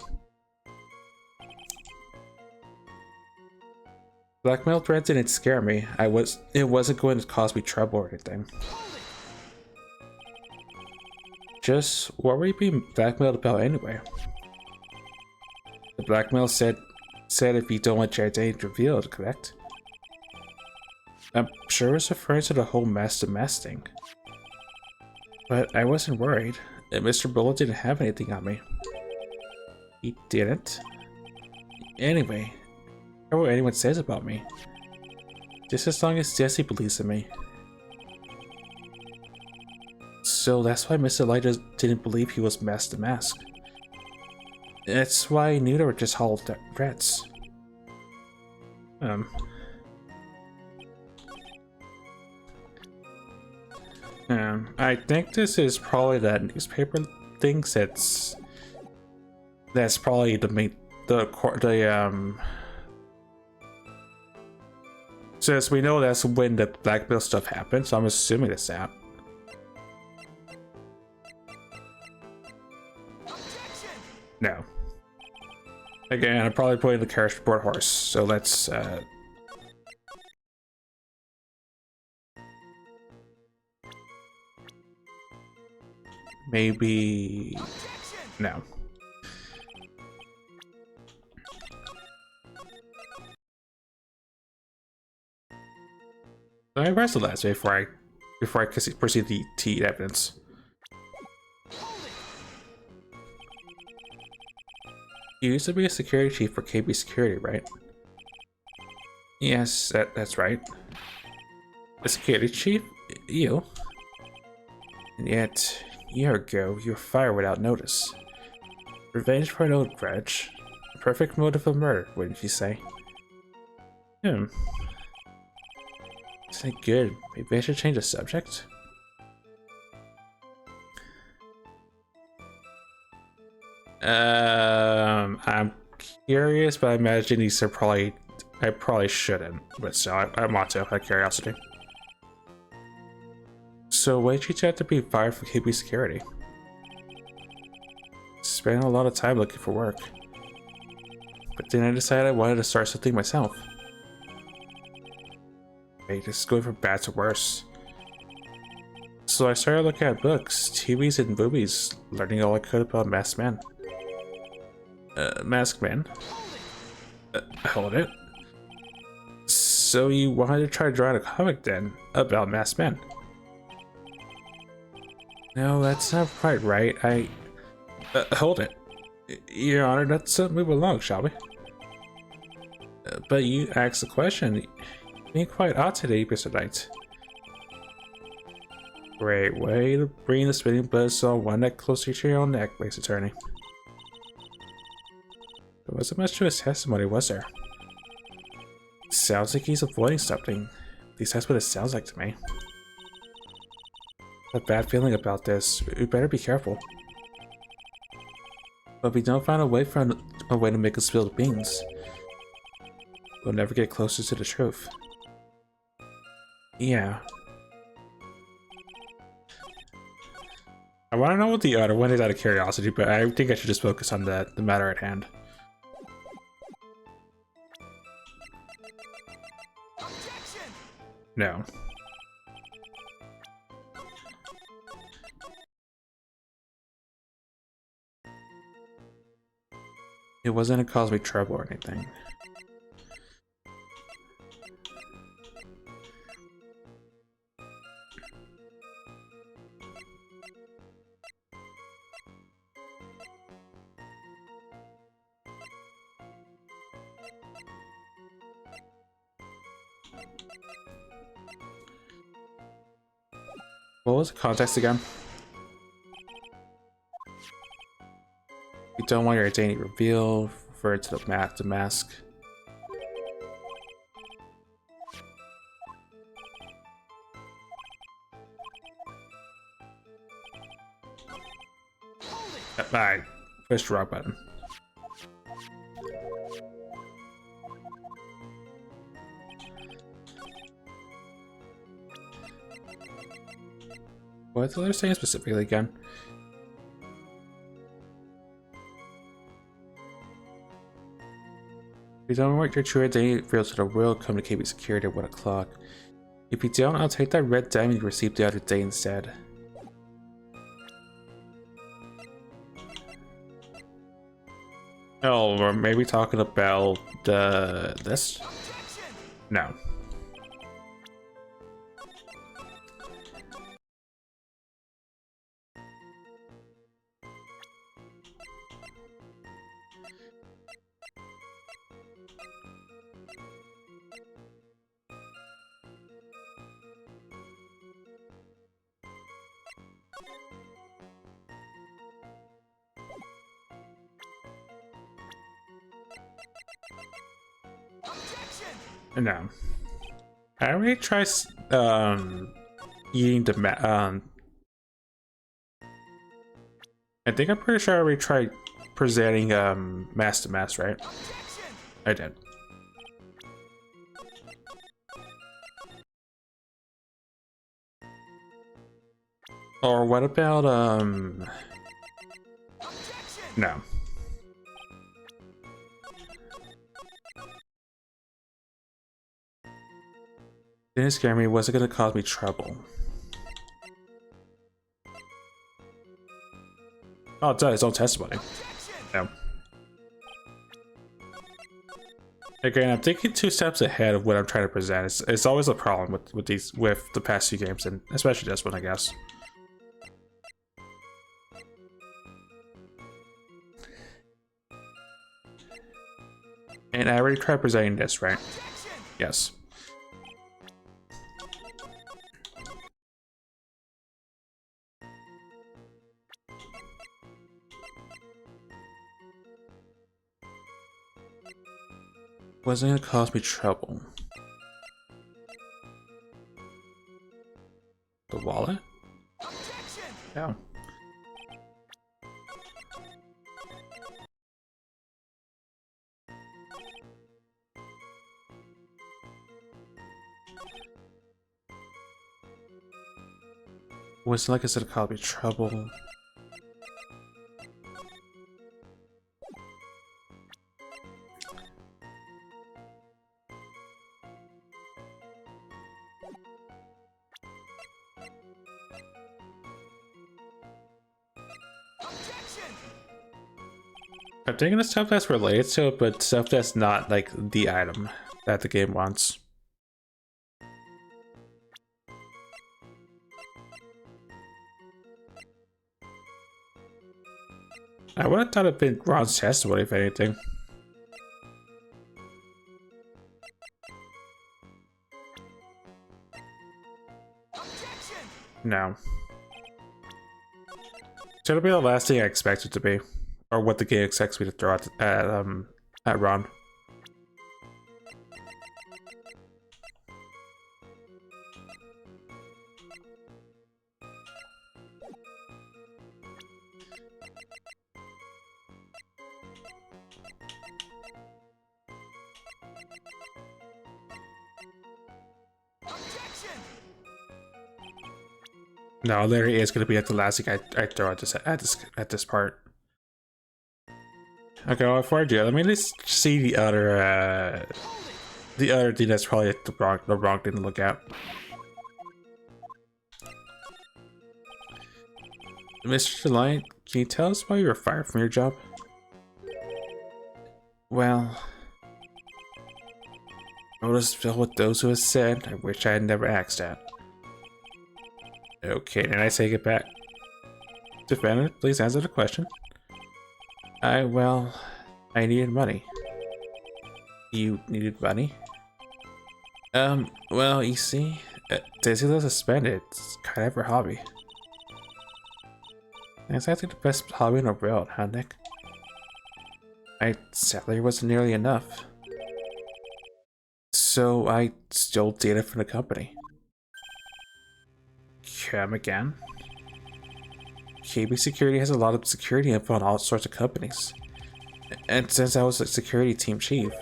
Blackmail threat didn't scare me. It wasn't going to cause me trouble or anything. Just what were you being blackmailed about anyway? The blackmail said if you don't want your identity revealed, correct? I'm sure it's referring to the whole master mask thing. But I wasn't worried. Mr. Bullard didn't have anything on me. He didn't? Anyway, I care what anyone says about me. Just as long as Jesse believes in me. So that's why Mr. Light didn't believe he was Master Mask. That's why I knew they were just hollow threats. I think this is probably that newspaper thing that's probably the since we know that's when the blackmail stuff happened, so I'm assuming it's that. No. Again, I'm probably putting the carriage before horse, so let's maybe no. Let me rest the last before I proceed to eat evidence. You used to be a security chief for KB Security, right? Yes, that's right. A security chief? You? And yet, a year ago, you were fired without notice. Revenge for an old grudge. A perfect motive of murder, wouldn't you say? Isn't it good? Maybe I should change the subject? I'm curious, but I imagine these are I probably shouldn't, but still, I want to, out of curiosity. So why did you have to be fired from KB Security? Spent a lot of time looking for work. But then I decided I wanted to start something myself. Hey, this is going from bad to worse. So I started looking at books, TVs, and movies, learning all I could about Masked Man. Masked Man? Hold it. So you wanted to try drawing a comic then, about Masked Man? No, that's not quite right. Hold it. Your Honor, let's move along, shall we? But you asked the question. Being quite odd today, Mr. Knight. Great way to bring the spinning buzzsaw one neck closer to your own neck, Mace Attorney. There wasn't much to his testimony, was there? Sounds like he's avoiding something. At least that's what it sounds like to me. A bad feeling about this. We better be careful. But if we don't find a way to make us spill the beans, we'll never get closer to the truth. Yeah. I want to know what the other one is out of curiosity, but I think I should just focus on the matter at hand. No. It wasn't to cause me trouble or anything. What was the context again? You don't want your identity revealed, refer to the mask. I pushed the wrong button. What's the other saying specifically again? If you don't want your true identity revealed to the world, come to KB Security at 1 o'clock. If you don't, I'll take that red diamond you received the other day instead. Oh, or maybe talking about this? No. No. I already tried eating the I think I'm pretty sure I already tried presenting mass to mass, right? I did. Or what about no. Didn't scare me, was it gonna cause me trouble? Oh, it's his own testimony. No. Again, I'm thinking 2 steps ahead of what I'm trying to present. It's always a problem with the past few games, and especially this one, I guess. And I already tried presenting this, right? Yes. Wasn't gonna cause me trouble. The wallet? Yeah. Wasn't like I said, cause me trouble. I'm taking the stuff that's related to it, but stuff that's not like the item that the game wants. I would have thought it'd been Ron's testimony, if anything. No. So it'll be the last thing I expect it to be. Or what the game expects me to throw at Ron. No, literally is going to be at the last thing I throw at this part. Okay, well, before I do, let me just see the other thing that's probably the wrong thing to look at. Mr. Light, can you tell us why you were fired from your job? Well, I was filled with those who have said, I wish I had never asked that. Okay, then I take it back. Defendant, please answer the question. Well, I needed money. You needed money? Well, you see, Daisy was suspended. It's kind of her hobby. That's actually the best hobby in the world, huh, Nick? My salary wasn't nearly enough. So I stole data from the company. Come again? KB Security has a lot of security info on all sorts of companies. And since I was a security team chief,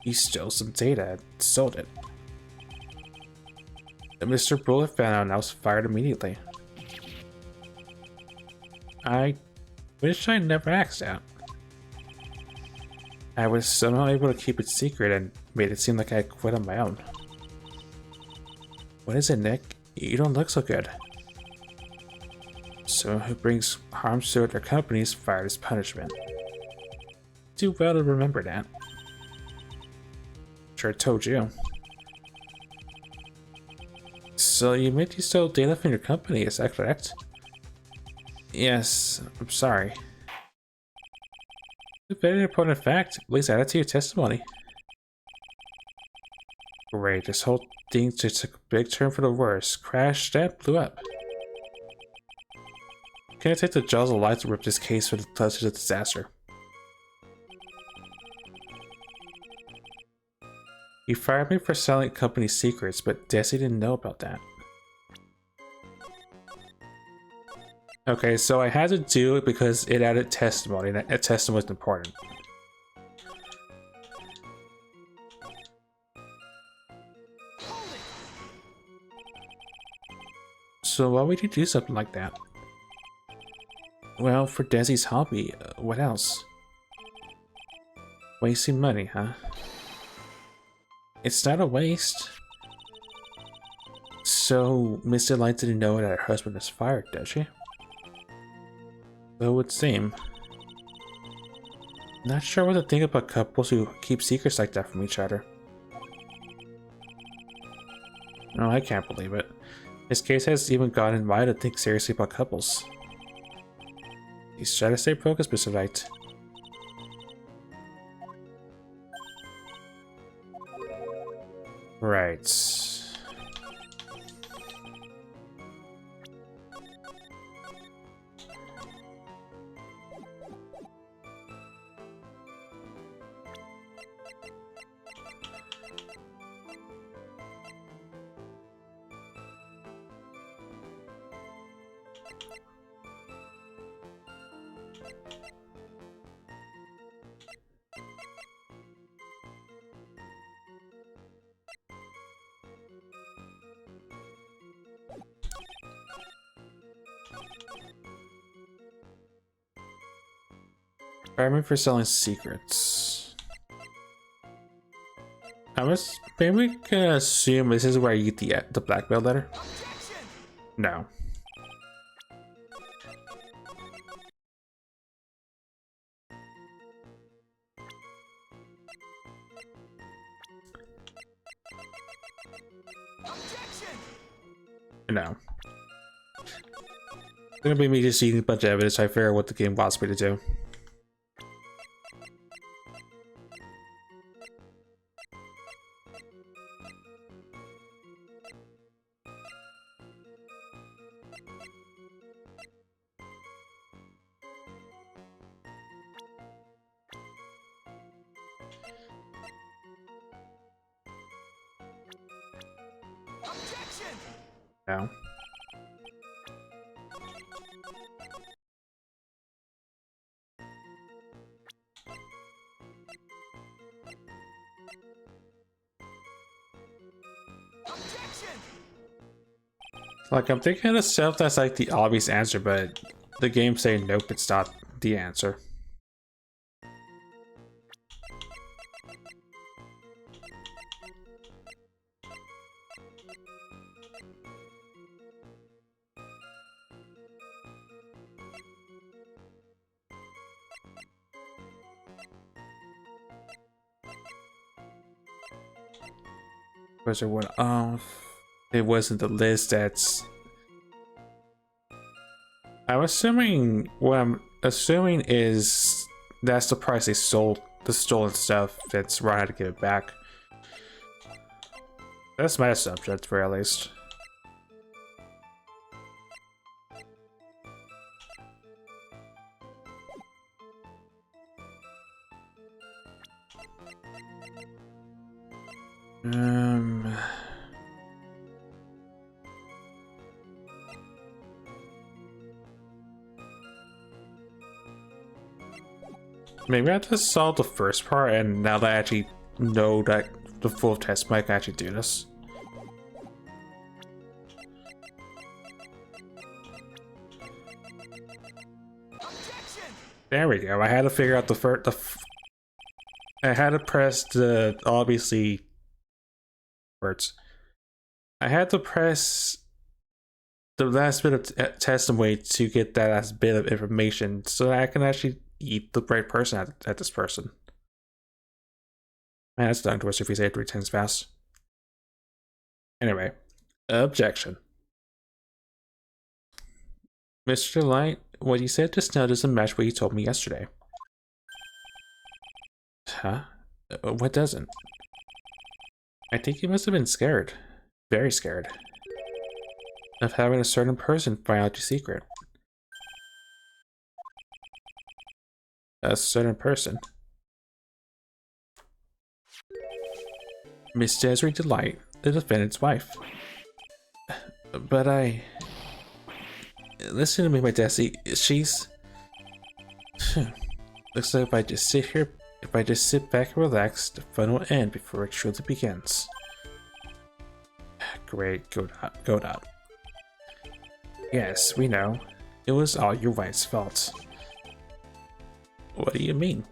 you stole some data and sold it. And Mr. Bullet found out and I was fired immediately. I wish I never asked that. I was somehow able to keep it secret and made it seem like I quit on my own. What is it, Nick? You don't look so good. Someone who brings harm to their company is fired as punishment. Do well to remember that. Sure told you. So you admit you stole data from your company, is that correct? Yes, I'm sorry. A very important fact, please add it to your testimony. Great, this whole thing just took a big turn for the worse. Crashed and blew up. Can I take the jaws of life to rip this case for the touch of the disaster? You fired me for selling company secrets, but Desi didn't know about that. Okay, so I had to do it because it added testimony, and that testimony was important. So why would you do something like that? Well, for Desi's hobby, what else? Wasting money, huh? It's not a waste. So, Miss Delight didn't know that her husband was fired, does she? So it would seem. Not sure what to think about couples who keep secrets like that from each other. No, I can't believe it. This case has even gotten invited to think seriously about couples. He's trying to stay focused, Mr. Wright. Right. Environment for selling secrets. Maybe we can assume this is where you get the blackmail letter. No. No. It's gonna be me just seeing a bunch of evidence. I figure out what the game wants me to do. No. Like, I'm thinking of stuff that's like the obvious answer, but the game's saying nope, it's not the answer. Was there one off? It wasn't the list. I'm assuming what I'm assuming is that's the price they sold the stolen stuff. That's Ron had to give it back. That's my assumption, at the very least. Maybe I have to solve the first part, and now that I actually know that the full test might actually do this. There we go. I had to figure out the first. I had to press the obviously words. I had to press the last bit of testimony to get that last bit of information, so that I can actually eat the right person at this person. Man, that's done to us if we say it 3 times fast. Anyway, objection. Mr. Light, what you said just now doesn't match what you told me yesterday. Huh? What doesn't? I think you must have been scared. Very scared. Of having a certain person find out your secret. A certain person. Miss Desiree Delight, the defendant's wife. But Listen to me, my Desi. She's... Looks like if I just sit back and relax, the fun will end before it truly begins. Great, go dot. Yes, we know. It was all your wife's fault. What do you mean?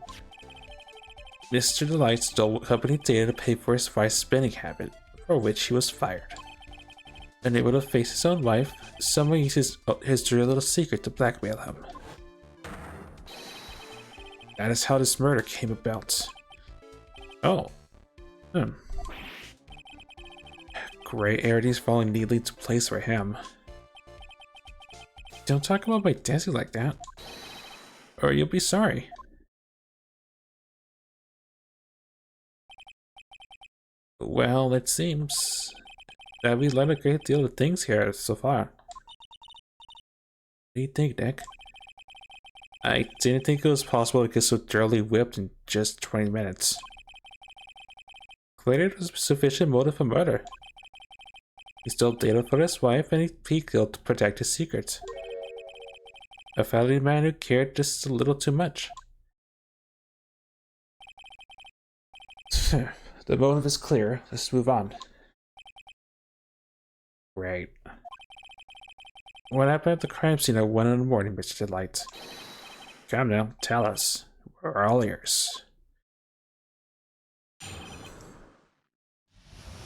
Mr. Delight stole company data to pay for his wife's spending habit, for which he was fired. Unable to face his own wife, someone used his dirty little secret to blackmail him. That is how this murder came about. Oh. Gray areas falling neatly into place for him. Don't talk about my dancing like that, or you'll be sorry. Well, it seems that we learned a great deal of things here so far. What do you think, Nick? I didn't think it was possible to get so thoroughly whipped in just 20 minutes. Clearly, there was sufficient motive for murder. He stole data for his wife and he killed to protect his secrets. A family man who cared just a little too much. The motive is clear. Let's move on. Great. What happened at the crime scene at 1 in the morning, Mr. Delight? Come now, tell us. We're all ears.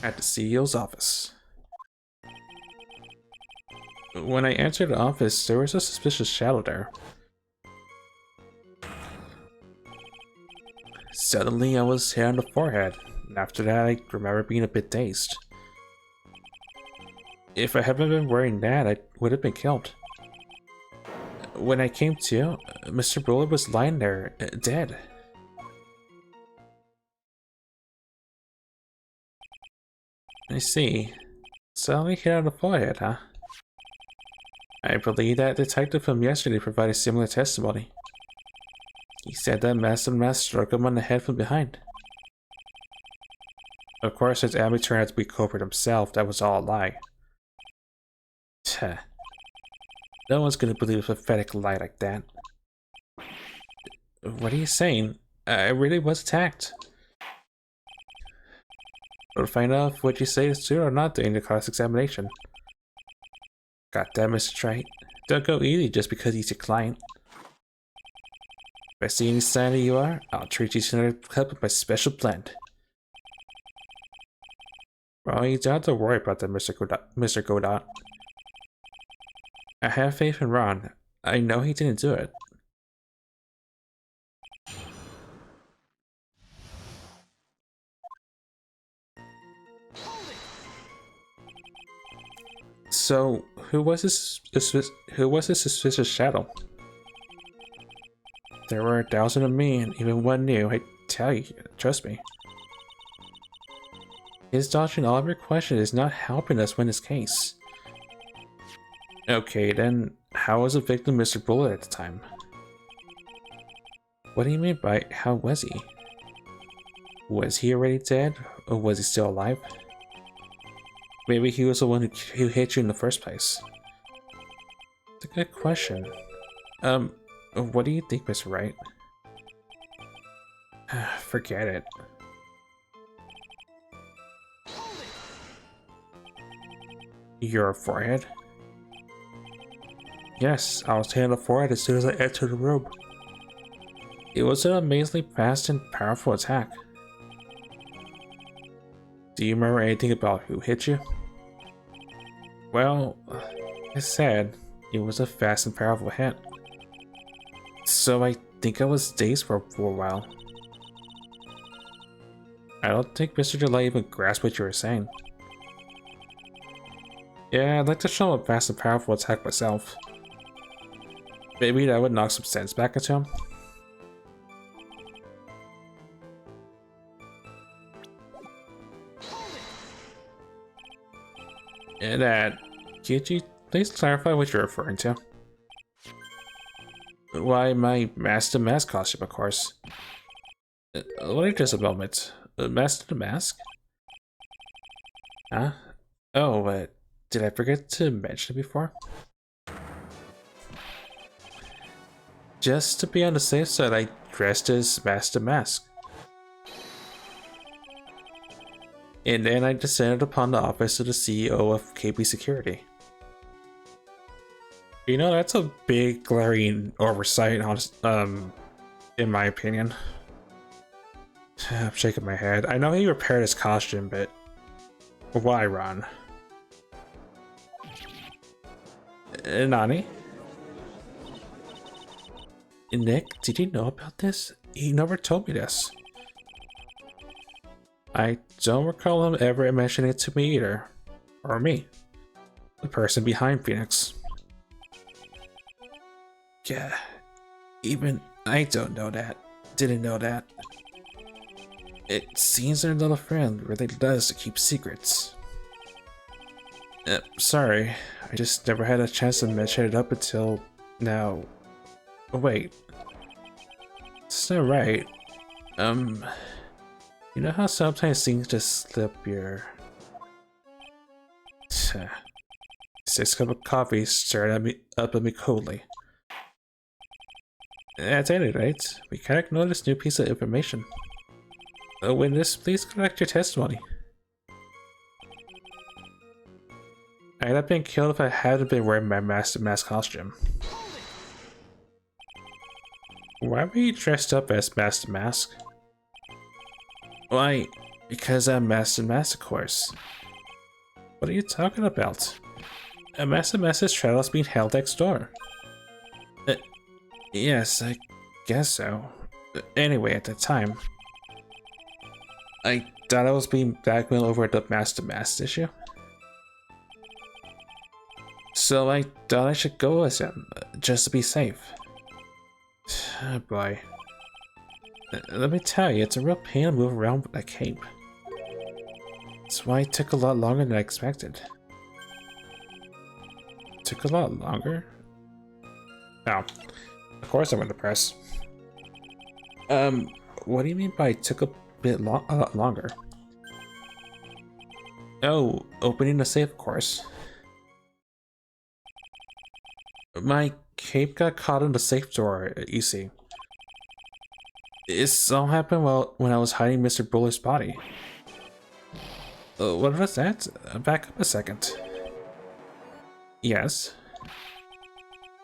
At the CEO's office. When I entered the office, there was a suspicious shadow there. Suddenly, I was hit on the forehead, and after that, I remember being a bit dazed. If I hadn't been wearing that, I would have been killed. When I came to, Mr. Bullard was lying there, dead. I see. Suddenly hit on the forehead, huh? I believe that detective from yesterday provided similar testimony. He said that Master Mask struck him on the head from behind. Of course, since Abby turned out to be culprit himself, that was all a lie. Tch. No one's gonna believe a pathetic lie like that. What are you saying? I really was attacked. We'll find out if what you say is true or not during the cross-examination. Goddamn, Mr. Wright. Don't go easy just because he's your client. If I see any sign that you are, I'll treat you to another cup of my special blend. Well, you don't have to worry about that, Mr. Godot. I have faith in Ron. I know he didn't do it. So, who was this suspicious shadow? There were 1,000 of me, and even one knew. I tell you, trust me. His dodging all of your questions is not helping us win this case. Okay, then how was the victim Mr. Bullet at the time? What do you mean by how was he? Was he already dead, or was he still alive? Maybe he was the one who hit you in the first place. It's a good question. What do you think, Mr. Wright? Forget it. Your forehead? Yes, I was hit on the forehead as soon as I entered the room. It was an amazingly fast and powerful attack. Do you remember anything about who hit you? Well, I said, it was a fast and powerful hit. So I think I was dazed for a while. I don't think Mr. Delay even grasped what you were saying. Yeah, I'd like to show him a fast and powerful attack myself. Maybe that would knock some sense back into him. And could you please clarify what you're referring to? Why, my Master Mask costume, of course. Wait just a moment. Master Mask? Huh? Oh, did I forget to mention it before? just to be on the safe side, I dressed as Master Mask. And then I descended upon the office of the CEO of KB Security. You know, that's a big glaring oversight, in my opinion. I'm shaking my head. I know he repaired his costume, but why run? Nani? Nick, did you know about this? He never told me this. I don't recall him ever mentioning it to me either. Or me. The person behind Phoenix. Yeah, even I don't know that. Didn't know that. It seems their little friend really does to keep secrets. Sorry, I just never had a chance to mention it up until now. Oh, wait. It's not right. You know how sometimes things just slip your... 6 cup of coffee stared up at me coldly. At any rate, we can't ignore this new piece of information. Witness, please correct your testimony. I'd have been killed if I hadn't been wearing my Master Mask costume. Why were you dressed up as Master Mask? Why, because I'm Master Mask, of course. What are you talking about? A Master Mask's trial is being held next door. Yes, I guess so. Anyway, at the time, I thought I was being blackmailed over the Master Mask issue. So I thought I should go with him, just to be safe. Oh boy. Let me tell you, it's a real pain to move around with that cape. That's why it took a lot longer than I expected. Took a lot longer? Oh. Of course I'm in the press. What do you mean by took a lot longer? Oh, opening the safe, of course. My cape got caught in the safe door, you see. This all happened when I was hiding Mr. Buller's body. What was that? Back up a second. Yes?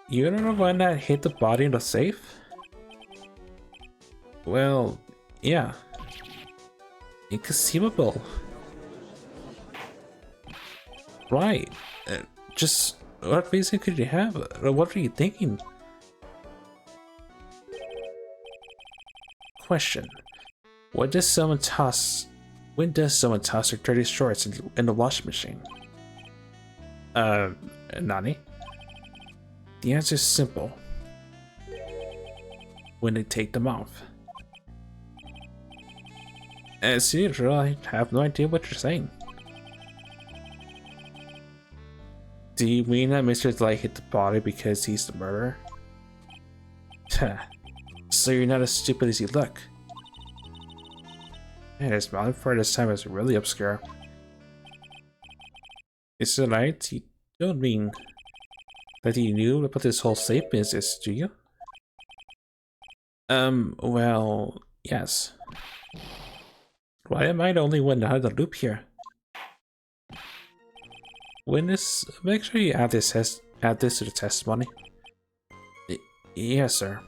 You don't know when that hit the body in the safe? Well, yeah. Inconceivable. Right. Just what reason could you have? What are you thinking? Question. When does someone toss their dirty shorts in the washing machine? Nani? The answer is simple. When they take them off. As usual, I have no idea what you're saying. Do you mean that Mr. Light hit the body because he's the murderer? So you're not as stupid as you look. Man, his motive for this time is really obscure. Mr. Light, you don't mean that he knew about this whole safe business, do you? Well, yes. Why am I the only one out of the loop here? Witness, make sure you add this to the testimony. Yes, sir.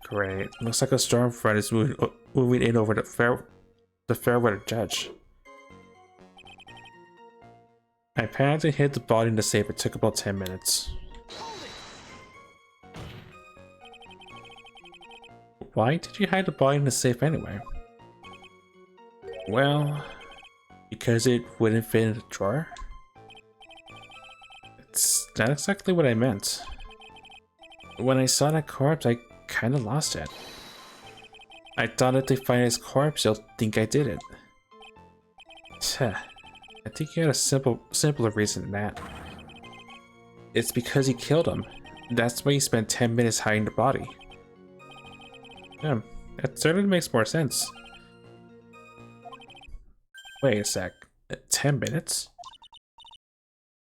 Great. Looks like a storm front is moving in over the fair weather judge. I panicked and hid the body in the safe. It took about 10 minutes. Why did you hide the body in the safe anyway? Well, because it wouldn't fit in the drawer. It's not exactly what I meant. When I saw that corpse, I kinda lost it. I thought if they find his corpse, they'll think I did it. I think you had a simpler reason than that. It's because he killed him. That's why he spent 10 minutes hiding the body. Yeah, that certainly makes more sense. Wait a sec. 10 minutes?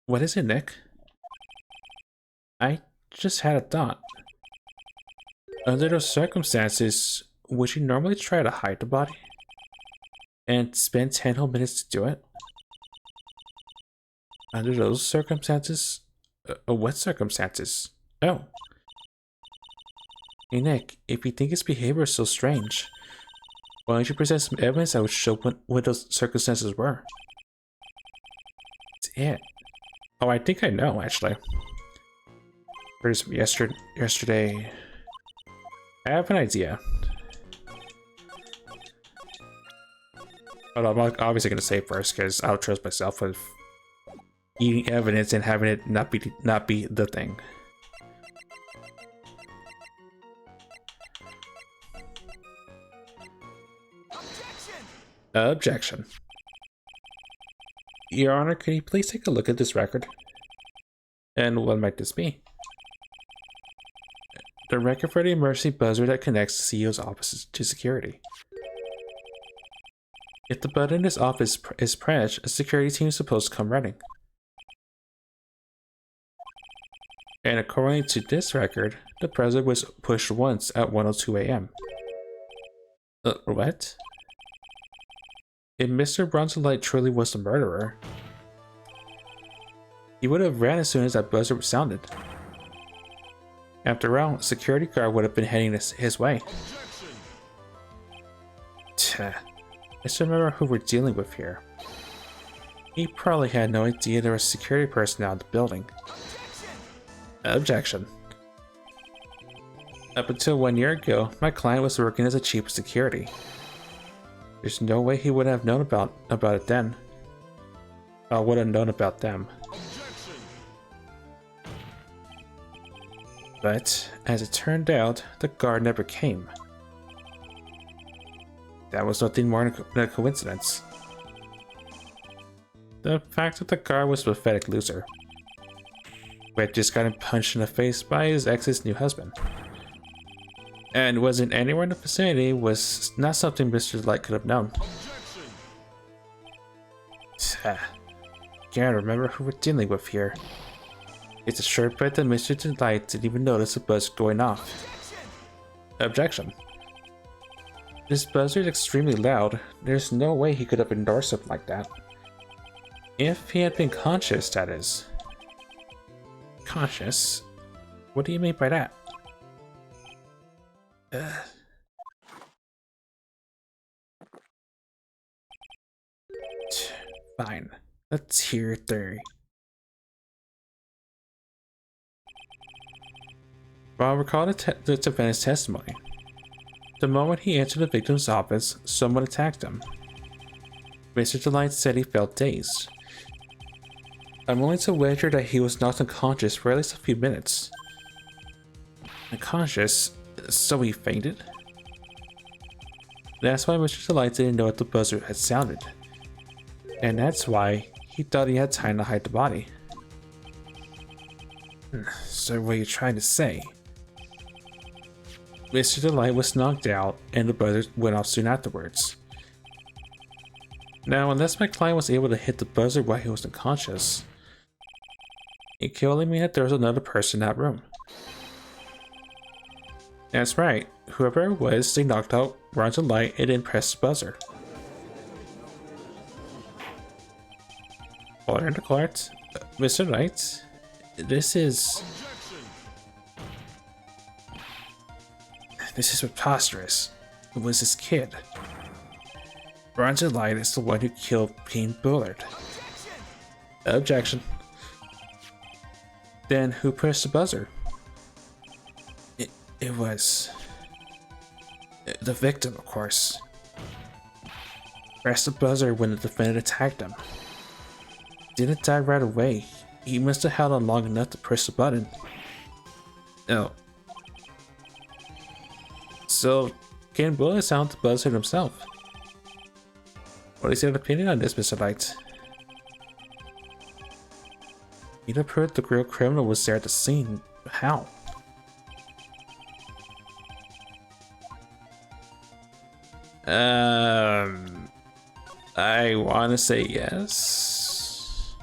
What is it, Nick? I just had a thought. Under those circumstances, would you normally try to hide the body? And spend 10 whole minutes to do it? Under those circumstances? What circumstances? Oh. Hey Nick, if you think his behavior is so strange, why don't you present some evidence that would show what those circumstances were? That's it. Oh, I think I know, actually. There's yesterday. I have an idea. But I'm obviously gonna say first because I don't trust myself with eating evidence and having it not be the thing. Objection. Your Honor, could you please take a look at this record? And what might this be? The record for the emergency buzzer that connects the CEO's office to security. If the button is off is pressed, a security team is supposed to come running. And according to this record, the buzzer was pushed once at 1:02 a.m. What? If Mr. Bronzelite truly was the murderer, he would have ran as soon as that buzzer sounded. After all, a security guard would have been heading his way. Let's remember who we're dealing with here. He probably had no idea there was security personnel in the building. Objection. Up until 1 year ago, my client was working as a chief of security. There's no way he would have known about it then. Would have known about them. But, as it turned out, the guard never came. That was nothing more than a coincidence. The fact that the guard was a pathetic loser, who had just gotten punched in the face by his ex's new husband, and wasn't anywhere in the vicinity, was not something Mr. Light could have known. Gotta remember who we're dealing with here. It's a sure bet that Mr. Delight didn't even notice the buzz going off. Objection. This buzzer is extremely loud. There's no way he could have ignored something like that. If he had been conscious, that is. Conscious? What do you mean by that? Fine. Let's hear your theory. While recalling the defendant's testimony, the moment he entered the victim's office, someone attacked him. Mr. Delight said he felt dazed. I'm willing to wager that he was knocked unconscious for at least a few minutes. Unconscious? So he fainted? That's why Mr. Delight didn't know what the buzzer had sounded. And that's why he thought he had time to hide the body. So what are you trying to say? Mr. Delight was knocked out and the buzzer went off soon afterwards. Now, unless my client was able to hit the buzzer while he was unconscious, it could only mean that there was another person in that room. That's right, whoever it was, they knocked out Ron Delight and then pressed the buzzer. Order in the court. Mr. Knight, this is preposterous. It was this kid. Ron Delight is the one who killed Payne Bullard. Objection. Then who pressed the buzzer? It was the victim, of course. Pressed the buzzer when the defendant attacked him. Didn't die right away. He must have held on long enough to press the button. No. So, Payne Bullard sounded the buzzer himself. What is your opinion on this, Mr. Light? You'd have heard the real criminal was there at the scene. How? I want to say yes.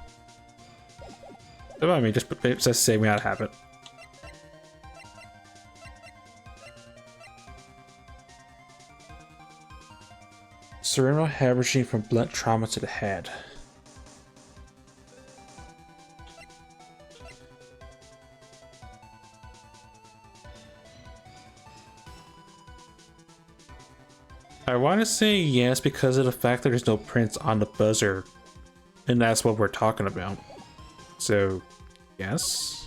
I mean, just say me how to have it. cerebral hemorrhaging from blunt trauma to the head. I want to say yes because of the fact that there's no prints on the buzzer, and that's what we're talking about. So, yes.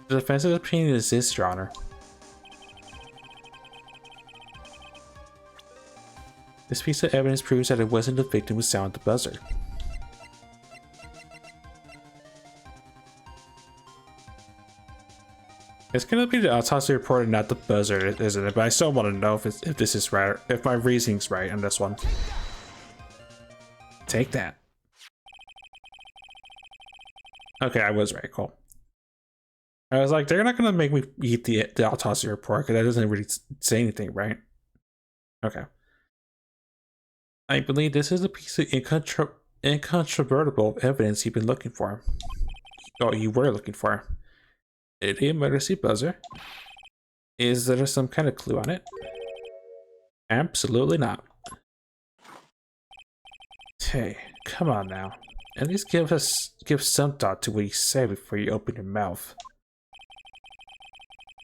The defensive opinion is this, Your Honor. This piece of evidence proves that it wasn't the victim who sounded the buzzer. It's gonna be the autopsy report and not the buzzer, isn't it? But I still want to know if this is right, if my reasoning's right on this one. Take that. Okay, I was right. Cool. I was like, they're not gonna make me eat the autopsy report because that doesn't really say anything, right? Okay. I believe this is a piece of incontrovertible evidence you've been looking for. Oh, you were looking for. Is it an emergency buzzer? Is there some kind of clue on it? Absolutely not. Hey, come on now. At least give some thought to what you say before you open your mouth.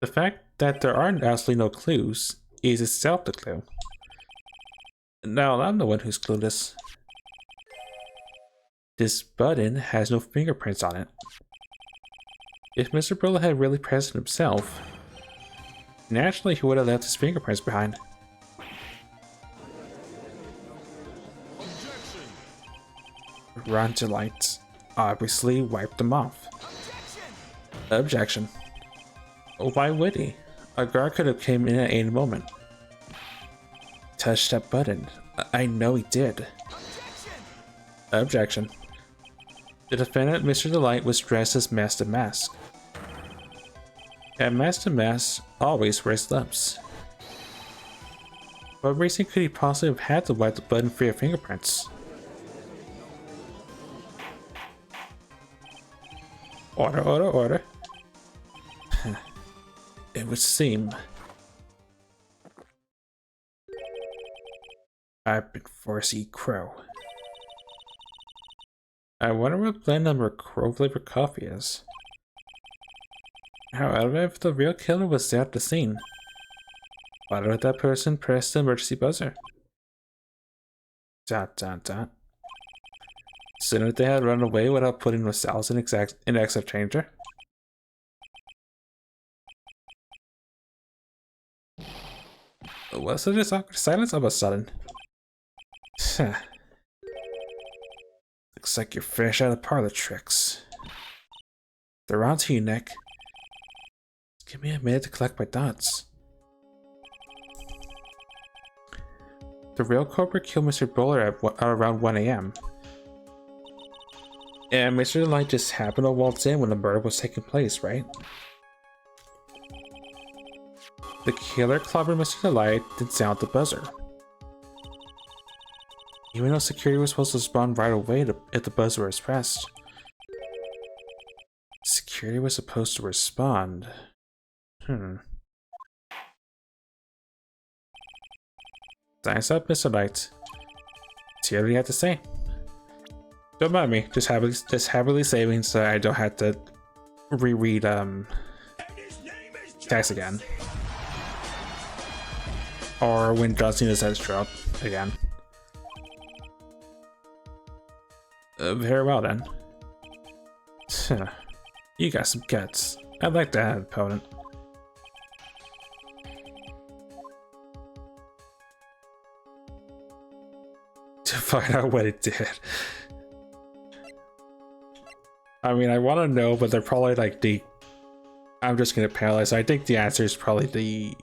The fact that there are absolutely no clues is itself the clue. Now, I'm the one who's clueless. This button has no fingerprints on it. If Mr. Burlow had really pressed it himself, naturally he would have left his fingerprints behind. Rondelite obviously wiped them off. Objection. Why would he? A guard could have came in at any moment. Touch that button. I know he did. Objection. The defendant, Mr. Delight, was dressed as Master Mask. And Master Mask always wears gloves. What reason could he possibly have had to wipe the button free of fingerprints? Order, order, order. It would seem I've been forced to eat crow. I wonder what blend number crow flavored coffee is. However, if the real killer was there at the scene, why did that person press the emergency buzzer? Dot dot dot. Sooner they had run away without putting themselves in excess danger. What's this awkward silence all of a sudden? Looks like you're fresh out of parlor tricks. They're onto you, Nick. Give me a minute to collect my thoughts. The real culprit killed Mr. Bowler at around 1 AM. And Mr. Delight just happened to waltz in when the murder was taking place, right? The killer clobbered Mr. Delight, then sounded the buzzer. Even though security was supposed to respond right away if the buzzer was pressed. Security was supposed to respond. Thanks up, Mr. Light. See what you have to say. Don't mind me, just happily saving so I don't have to reread text again. Or when John Cena's head stroke again. Very well then. You got some guts. I'd like to have an opponent. To find out what it did. I mean, I want to know, but they're probably like I'm just gonna paralyze. I think the answer is probably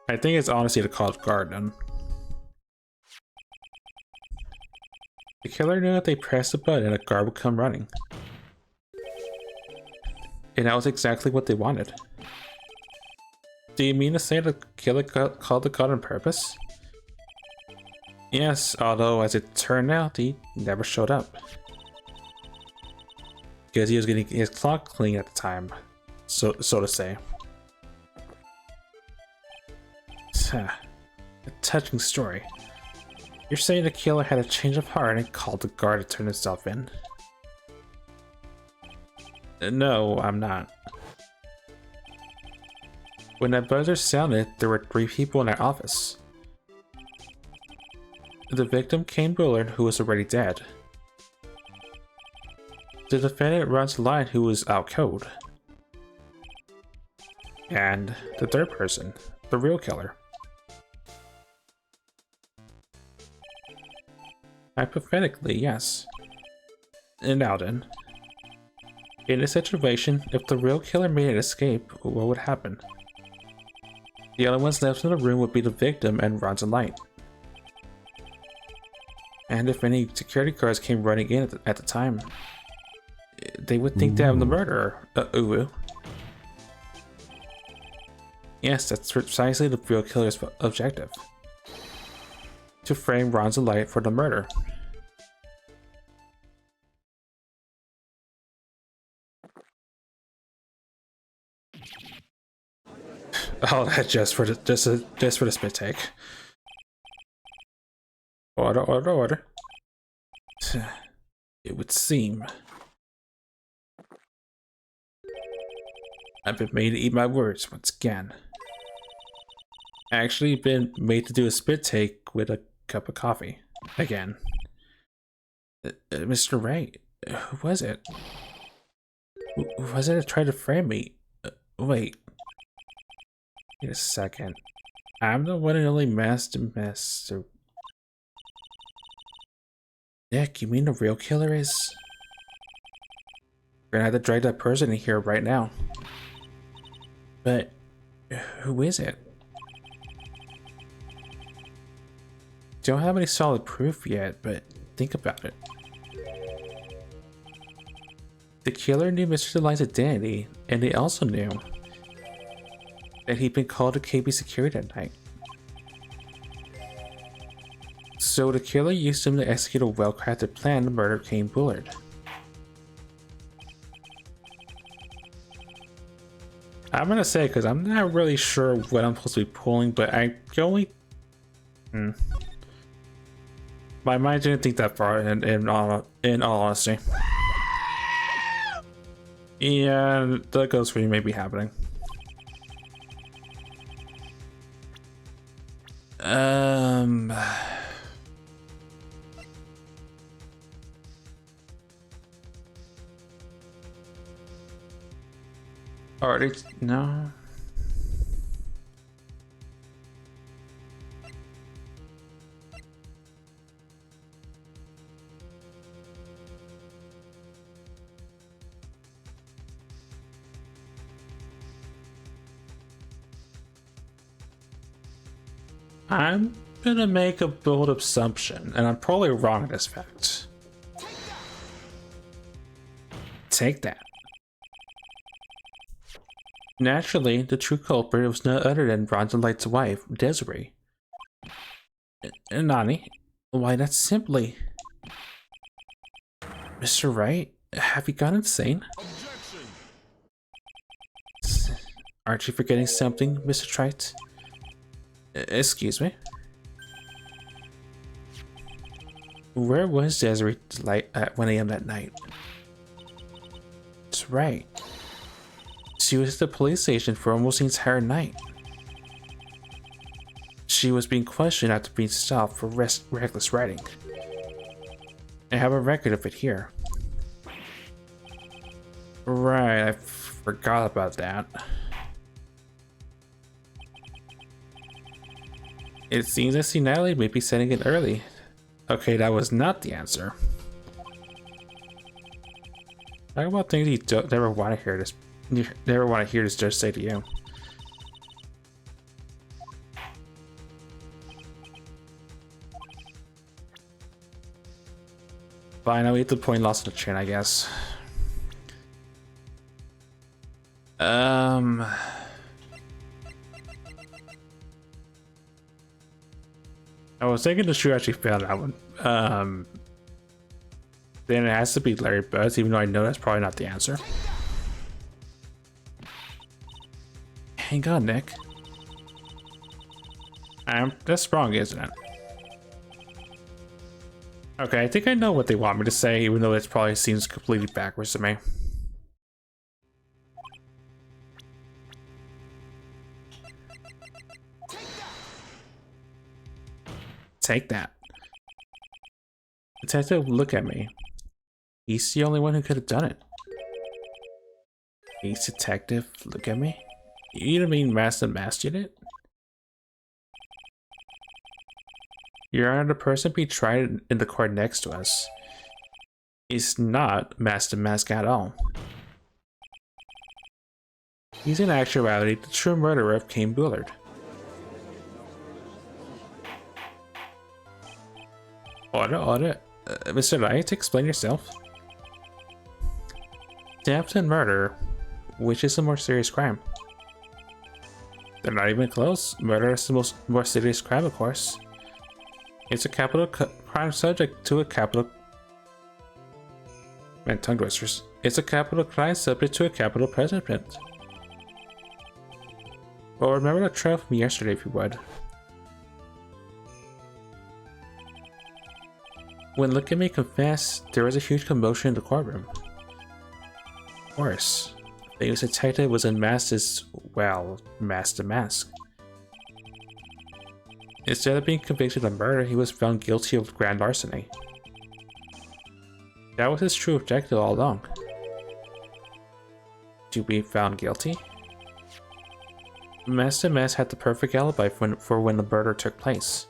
I think it's honestly the College Garden. The killer knew that they pressed the button and a guard would come running. And that was exactly what they wanted. Do you mean to say the killer called the guard on purpose? Yes, although as it turned out, he never showed up. Because he was getting his clock clean at the time, so to say. A touching story. You're saying the killer had a change of heart and called the guard to turn himself in? No, I'm not. When that buzzer sounded, there were 3 people in our office. The victim, Kane Bullard, who was already dead. The defendant, Ron's Lion, who was out cold. And the 3rd person, the real killer. Hypothetically, yes. And now then. In this situation, if the real killer made an escape, what would happen? The only ones left in the room would be the victim and Ron's Light. And if any security guards came running in at the time, they would think that I'm the murderer. Yes, that's precisely the real killer's objective. To frame Ron's Light for the murder. Oh, that's just for the spit take. Order. It would seem I've been made to eat my words once again. Actually been made to do a spit take with a cup of coffee. Again. Mr. Wright, who was it? Who was it that tried to frame me? Wait a second. I'm the one and only master. Nick, you mean the real killer is? We're gonna have to drag that person in here right now. But who is it? Don't have any solid proof yet, but think about it. The killer knew Mr. Deline's identity, and they also knew that he'd been called to KB Security that night. So the killer used him to execute a well-crafted plan to murder Kane Bullard. I'm gonna say, because I'm not really sure what I'm supposed to be pulling, but I can only... My mind didn't think that far, in all honesty. Yeah, that goes for you may be happening. Already, no. I'm gonna make a bold assumption, and I'm probably wrong in this fact. Take that. Naturally, the true culprit was none other than Ron Delight's wife, Desiree. Nani? Why, that's simply... Mr. Wright, have you gone insane? Objection. Aren't you forgetting something, Mr. Trite? Excuse me? Where was Desiree Delight at 1 AM that night? That's right. She was at the police station for almost the entire night. She was being questioned after being stopped for reckless riding. I have a record of it here. Right, I forgot about that. It seems I see Natalie may be setting it early. Okay, that was not the answer. Talk about things you don't never want to hear this. You never want to hear this judge say to you. Fine, I'll eat the point lost in the chain, I guess. I was thinking the shoe actually failed that one. Then it has to be Larry Buzz, even though I know that's probably not the answer. Hang on, Nick. That's wrong, isn't it? Okay, I think I know what they want me to say, even though it probably seems completely backwards to me. Take that. Detective, look at me. He's the only one who could have done it. He's detective, look at me. You don't mean Master did it? Your Honor, the person being tried in the court next to us is not Master Mask at all. He's in actuality the true murderer of Kane Bullard. Order. Mr. Wright, explain yourself. Theft and murder, which is a more serious crime? They're not even close. Murder is the more serious crime, of course. It's a capital crime subject to a capital... Man, tongue twisters. It's a capital crime subject to a capital punishment. Well, remember that trial from yesterday, if you would. When Look at Me confessed, there was a huge commotion in the courtroom. Of course. The famous detective was unmasked as, well, Master Mask. Instead of being convicted of murder, he was found guilty of grand larceny. That was his true objective all along. To be found guilty? Master Mask had the perfect alibi for when the murder took place.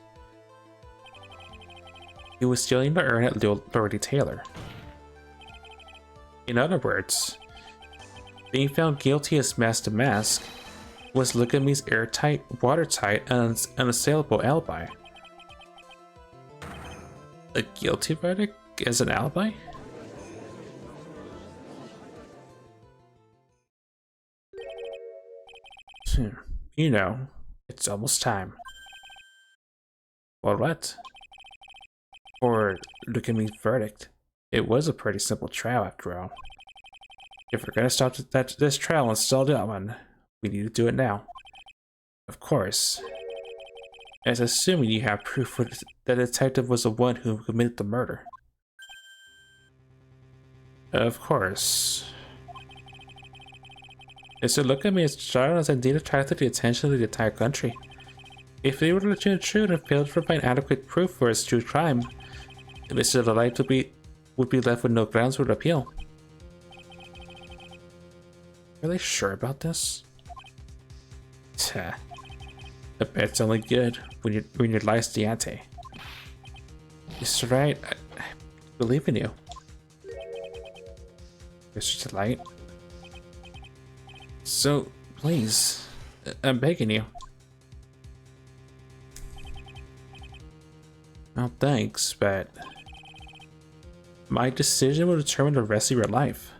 He was stealing the urn at Lordy Taylor. In other words, being found guilty as Master Mask was Look at Me's airtight, watertight, and unassailable alibi. A guilty verdict as an alibi? You know, it's almost time. Well, what? Or Look at Me's verdict. It was a pretty simple trial after all. If we're gonna stop this trial and stall that one, we need to do it now. Of course. As assuming you have proof that the detective was the one who committed the murder. Of course. Mr. Look at Me as trial has indeed attracted the attention of the entire country. If they were legit true and failed to provide adequate proof for his true crime, Mr. Wright would be left with no grounds for appeal. Are they sure about this? I bet it's only good when your life's the ante. Mr. Wright, I believe in you. Mr. Light. So, please, I'm begging you. Well, thanks, but my decision will determine the rest of your life.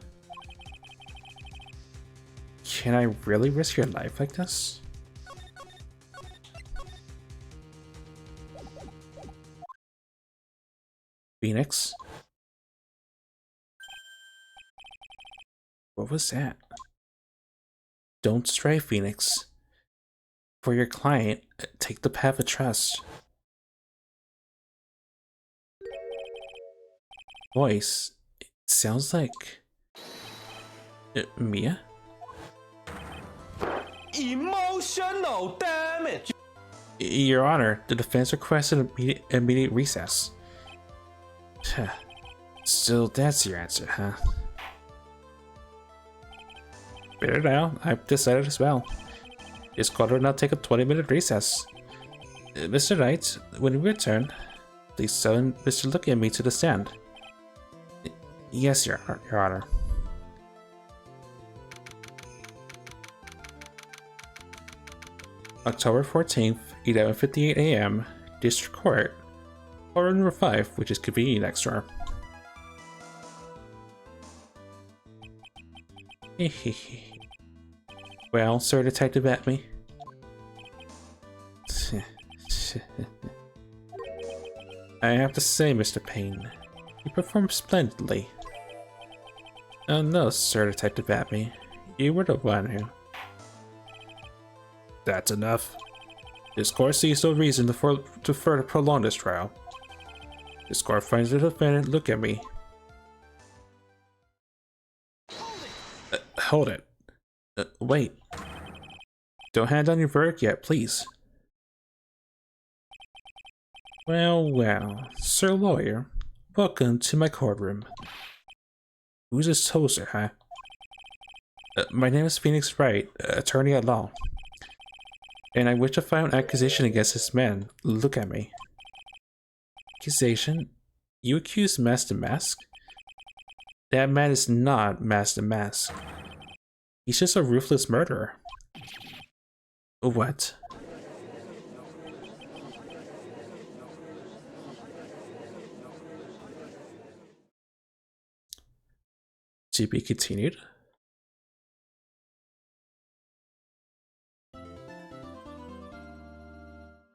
Can I really risk your life like this? Phoenix? What was that? Don't stray, Phoenix. For your client, take the path of trust. Voice, it sounds like... Mia? Emotional damage! Your Honor, the defense requested immediate recess. So that's your answer, huh? Better now, I've decided as well. This court will now take a 20-minute recess. Mr. Wright, when we return, please summon Mr. Look at Me to the stand. Yes, Your Honor. October 14th, 11:58 a.m., District Court, Courtroom number 5, which is convenient next door. Well, Sir Detective Atme. I have to say, Mr. Payne, you performed splendidly. Oh no, Sir Detective Atme, you were the one who... That's enough. This court sees no reason to further prolong this trial. This court finds the defendant. Look at me. Hold it. Wait. Don't hand down your verdict yet, please. Well, well. Sir Lawyer, welcome to my courtroom. Who's this toaster, huh? My name is Phoenix Wright, attorney at law. And I wish to file an accusation against this man. Look at me. Accusation? You accuse Master Mask? That man is not Master Mask. He's just a ruthless murderer. What? To be continued?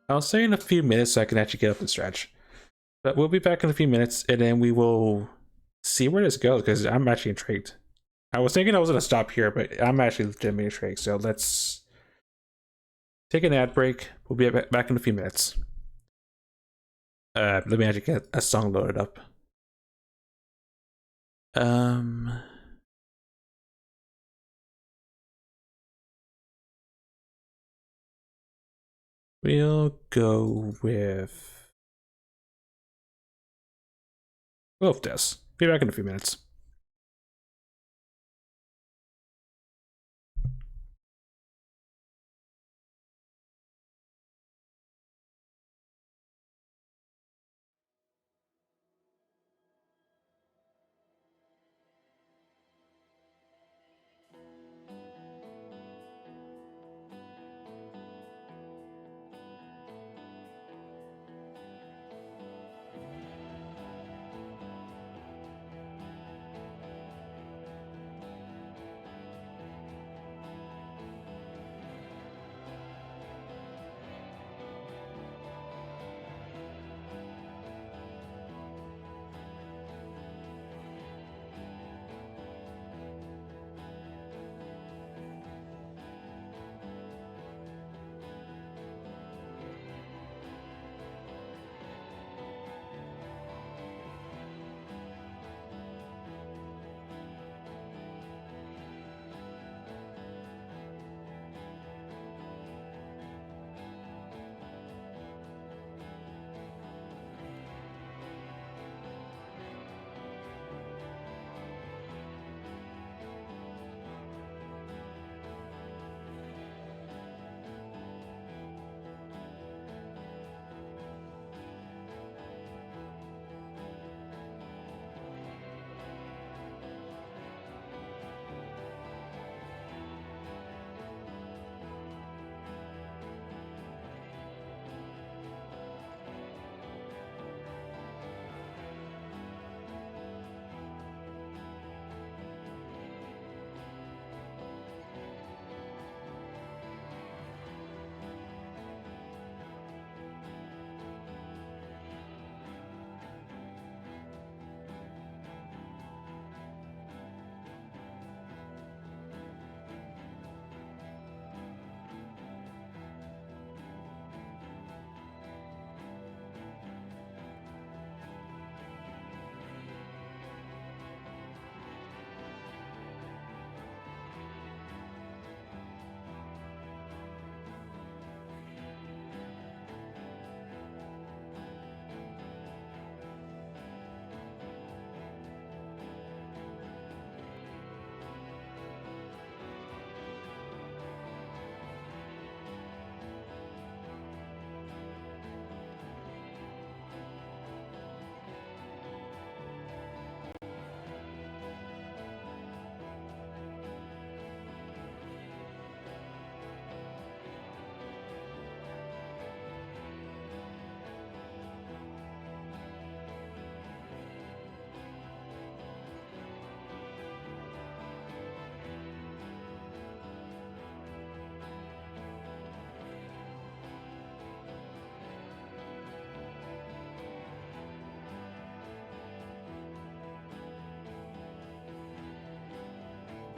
I'll say in a few minutes so I can actually get up and stretch. But we'll be back in a few minutes and then we will see where this goes because I'm actually intrigued. I was thinking I was going to stop here, but I'm actually legitimately intrigued. So let's take an ad break. We'll be back in a few minutes. Let me actually get a song loaded up. We'll go with this. Be back in a few minutes.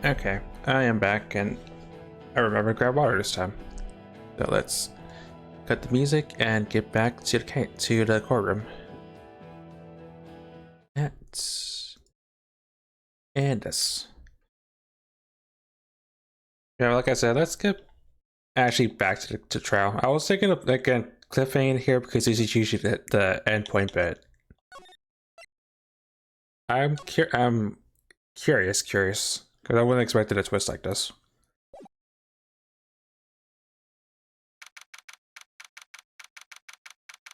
Okay, I am back and I remember to grab water this time. So let's cut the music and get back to the courtroom. And this. Yeah, like I said, let's get actually back to the trial. I was thinking of like a cliffhanger here because this is usually the end point, but I'm curious because I wouldn't expect a twist like this.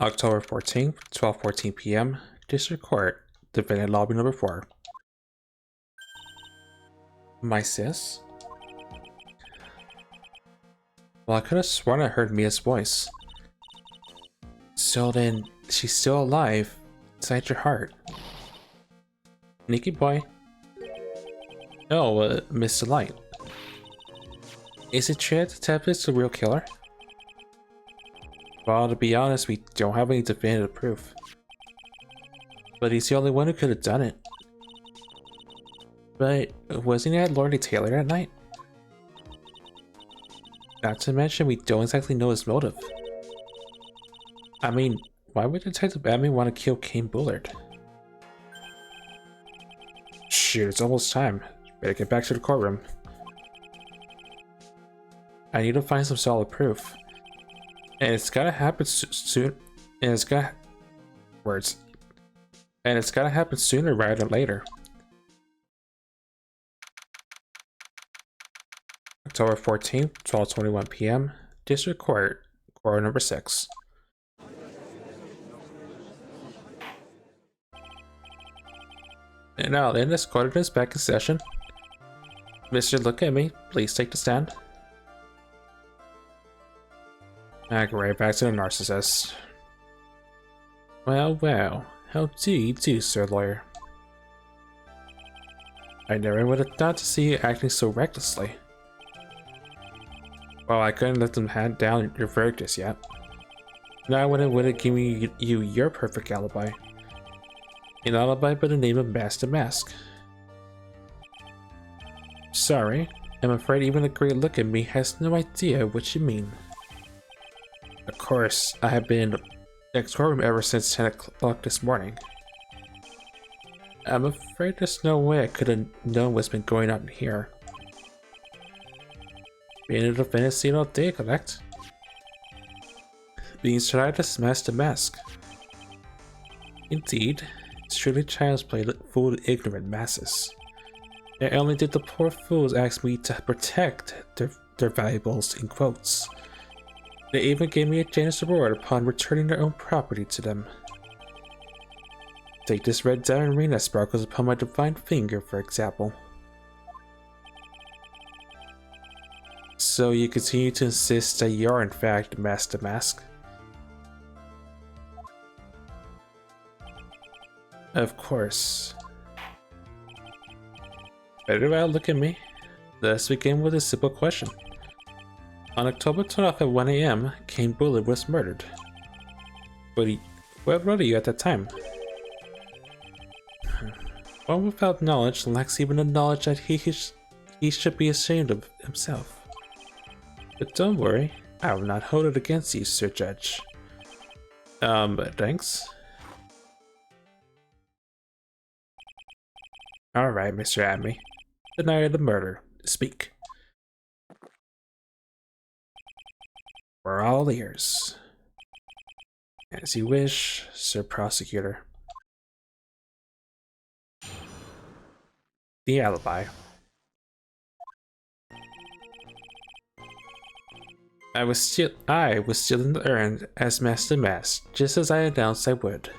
October 14th, 12:14 p.m. District Court, Defendant Lobby number 4. My sis? Well, I could have sworn I heard Mia's voice. So then, she's still alive inside your heart. Sneaky boy. Oh, Mr. Light. Is it true that Tep is the real killer? Well, to be honest, we don't have any definitive proof. But he's the only one who could have done it. But wasn't he at Lordy Taylor that night? Not to mention, we don't exactly know his motive. I mean, why would Detective Abney want to kill Kane Bullard? Shoot, it's almost time. Better get back to the courtroom. I need to find some solid proof. And it's gotta happen soon. And it's gotta... Words. And it's gotta happen sooner rather than later. October 14th, 12:21 p.m. District Court, Court number 6. And now, then, this court is back in session. Mr. Look at me, please take the stand. I go right back to the narcissist. Well, well, how do you do, sir lawyer? I never would have thought to see you acting so recklessly. Well, I couldn't let them hand down your verdict just yet. Now I would have given you your perfect alibi. An alibi by the name of Master Mask. Sorry, I'm afraid even a great look at me has no idea what you mean. Of course, I have been in the courtroom ever since 10 o'clock this morning. I'm afraid there's no way I could have known what's been going on here. Being in the defendant's seat all day, correct? Being tried to smash the mask. Indeed, it's truly child's play that fooled ignorant masses. Not only did the poor fools ask me to protect their valuables in quotes, they even gave me a generous reward upon returning their own property to them. Take this red diamond ring that sparkles upon my divine finger, for example. So you continue to insist that you are in fact Master Mask? Of course. Very well, look at me. Let's begin with a simple question. On October 12th at 1 AM, Kane Bullard was murdered. But where were you at that time? One without knowledge lacks even the knowledge that he should be ashamed of himself. But don't worry, I will not hold it against you, Sir Judge. Thanks. Alright, Mr. Abney. The night of the murder. Speak. We're all ears. As you wish, Sir Prosecutor. The alibi. I was still in the urn as Master Mask, just as I announced I would.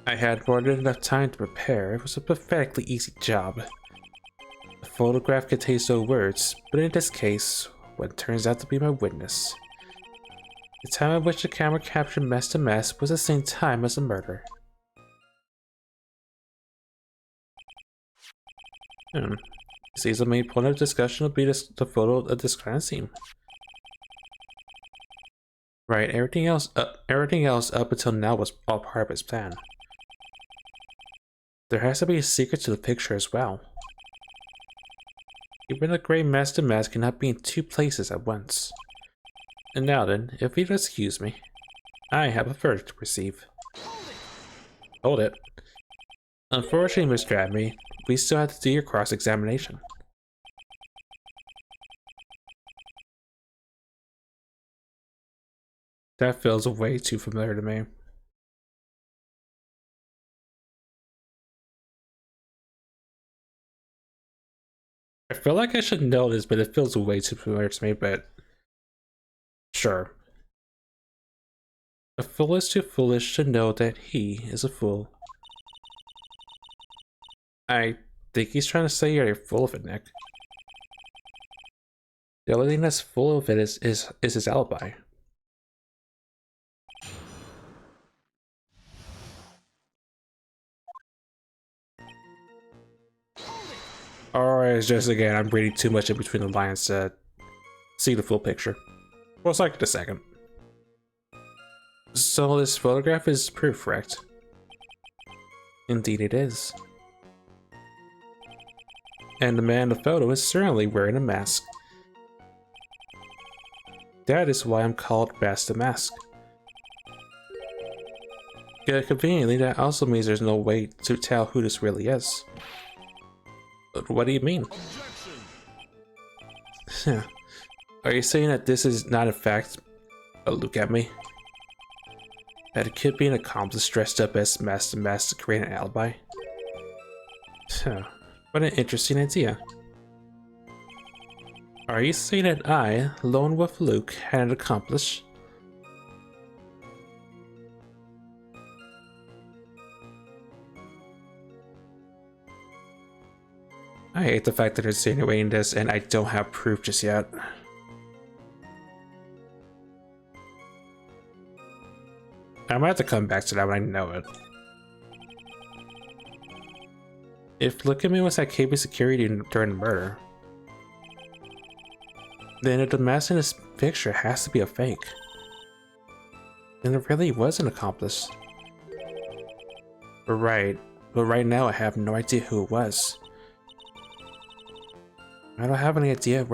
I had more than enough time to prepare. It was a pathetically easy job. The photograph contains no words, but in this case, one turns out to be my witness. The time at which the camera captured Master Mask was the same time as the murder. Seems the main point of discussion will be the photo of this crime scene. Right, everything else up until now was all part of his plan. There has to be a secret to the picture as well. Even a great Master Mask cannot be in two places at once. And now then, if you'd excuse me, I have a verdict to receive. Hold it. Unfortunately, Mr. Adme, we still have to do your cross-examination. That feels way too familiar to me. I feel like I should know this, but it feels way too familiar to me, but sure. A fool is too foolish to know that he is a fool. I think he's trying to say you're full of it, Nick. The only thing that's full of it is his alibi. Or it's just, again, I'm reading too much in between the lines to see the full picture. Well, it's like a second. So this photograph is proof, correct? Indeed it is. And the man in the photo is certainly wearing a mask. That is why I'm called Mask the Mask. Yet conveniently, that also means there's no way to tell who this really is. But what do you mean? Are you saying that this is not in fact a look at me? That it could be an accomplice dressed up as Mask the Mask to create an alibi? What an interesting idea. Are you saying that I, Lone Wolf Luke, had an accomplice? I hate the fact that they're insinuating this and I don't have proof just yet. I might have to come back to that when I know it. If Look at Me was at KB Security during the murder, then the mask in this picture has to be a fake. Then it really was an accomplice. But right now I have no idea who it was. I don't have any idea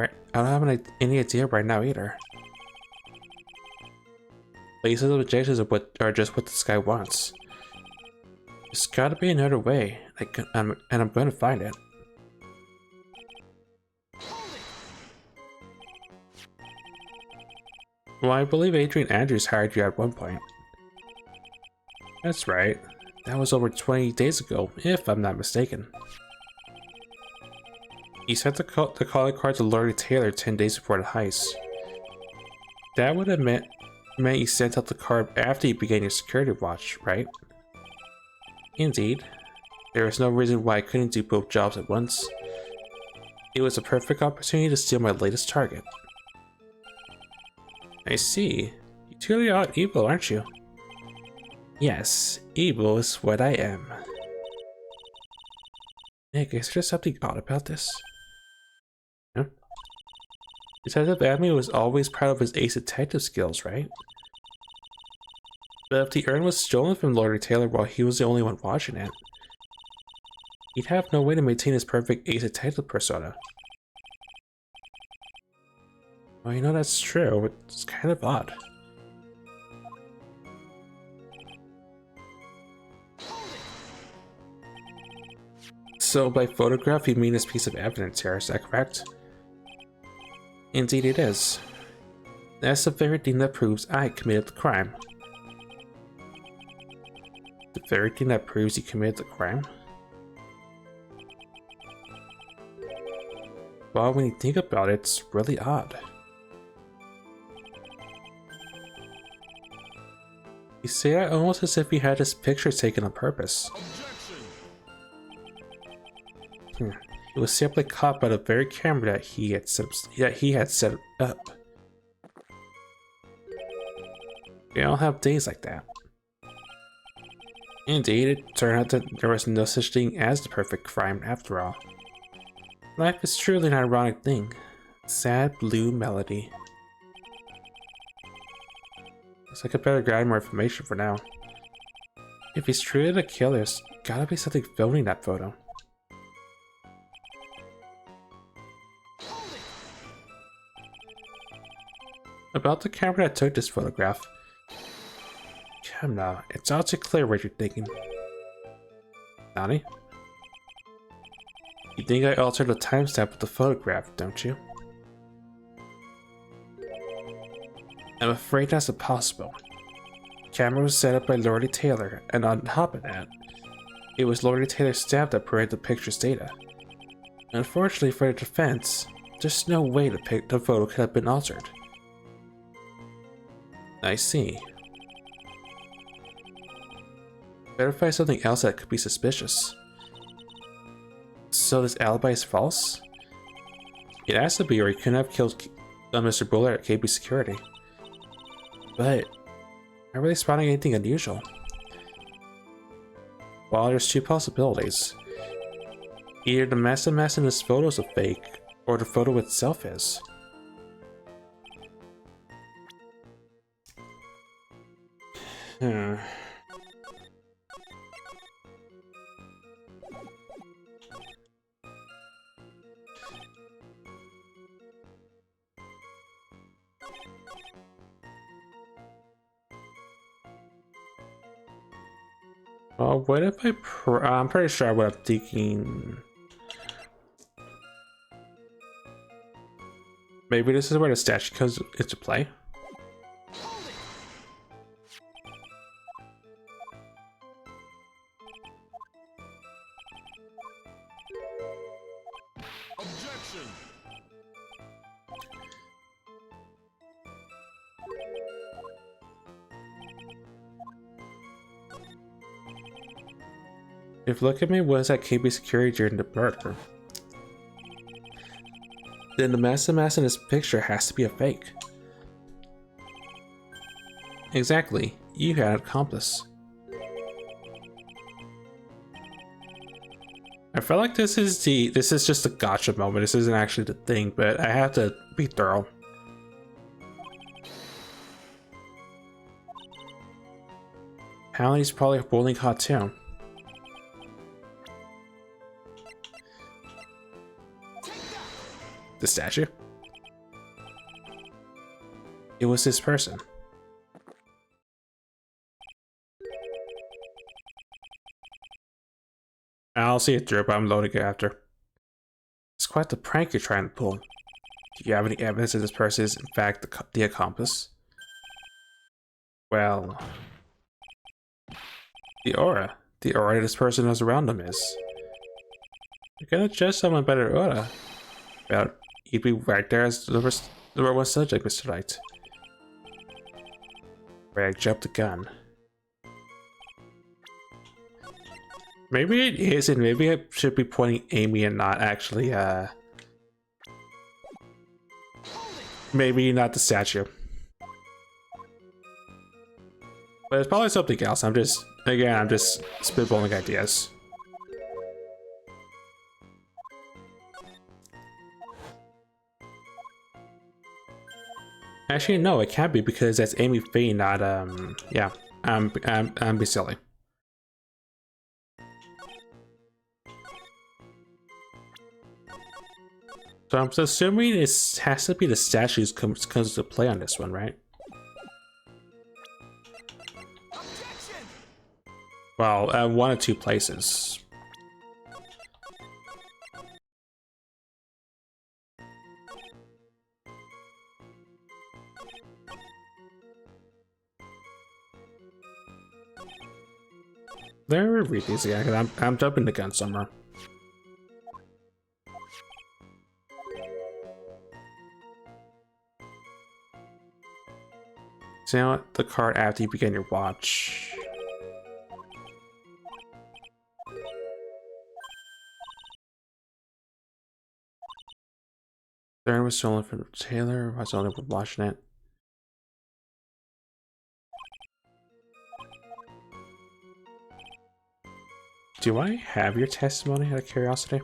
any idea right now either. Lisa's objections are just what this guy wants. There's gotta be another way, and I'm going to find it. Well, I believe Adrian Andrews hired you at one point. That's right. That was over 20 days ago, if I'm not mistaken. He sent the calling card to Lori Taylor 10 days before the heist. That would have meant you sent out the card after you began your security watch, right? Indeed. There is no reason why I couldn't do both jobs at once. It was a perfect opportunity to steal my latest target. I see. You truly are evil, aren't you? Yes, evil is what I am. Nick, is there something odd about this? Huh? Detective Adme was always proud of his ace detective skills, right? But if the urn was stolen from Lord Taylor while he was the only one watching it, he'd have no way to maintain his perfect ace detective persona. Well, you know, that's true. It's kind of odd. So by photograph, you mean this piece of evidence here, is that correct? Indeed it is. That's the very thing that proves I committed the crime. The very thing that proves you committed the crime? Well, when you think about it, it's really odd. You say that almost as if he had this picture taken on purpose. It was simply caught by the very camera that he had set up. We all have days like that. Indeed, it turned out that there was no such thing as the perfect crime after all. Life is truly an ironic thing. Sad blue melody. Looks like I better grab more information for now. If he's truly the killer, there's gotta be something filming that photo. About the camera that took this photograph. Come now, it's all too clear what you're thinking. Nani? You think I altered the timestamp of the photograph, don't you? I'm afraid that's impossible. The camera was set up by Lordy Taylor, and on top of that, it was Lordy Taylor's stamp that provided the picture's data. Unfortunately for the defense, there's no way the photo could have been altered. I see. Better find something else that could be suspicious. So this alibi is false? It has to be, or he couldn't have killed Mr. Buller at KB Security. But I'm not really spotting anything unusual. Well, there's two possibilities. Either the mess in this photo is a fake, or the photo itself is. Well, what if I'm pretty sure what I'm thinking. Maybe this is where the statue comes into play. Objection. If Look at Me was at KB Security during the murder, then the mass in this picture has to be a fake. Exactly, you had an accomplice. I feel like this is just a gotcha moment. This isn't actually the thing, but I have to be thorough. Hallie's probably boiling hot too. The statue? It was this person. I'll see it through, but I'm loading it after. It's quite the prank you're trying to pull. Do you have any evidence that this person is in fact the accomplice? Well, the aura this person has around them is. You're gonna judge someone by their aura. Well, you'd be right there as the number one subject, Mr. Wright. Rag jumped the gun. Maybe it is, and maybe I should be pointing Amy and not actually, maybe not the statue. But it's probably something else. I'm just spitballing ideas. Actually, no, it can't be because that's Amy Fee, not, yeah, I'm be silly. So I'm assuming it has to be the statues comes to play on this one, right? Objection. Well, one of two places. Let me read these again, because I'm jumping the gun somewhere. So now the card after you begin your watch. Third was stolen from Taylor. I was only watching it. Do I have your testimony out of curiosity?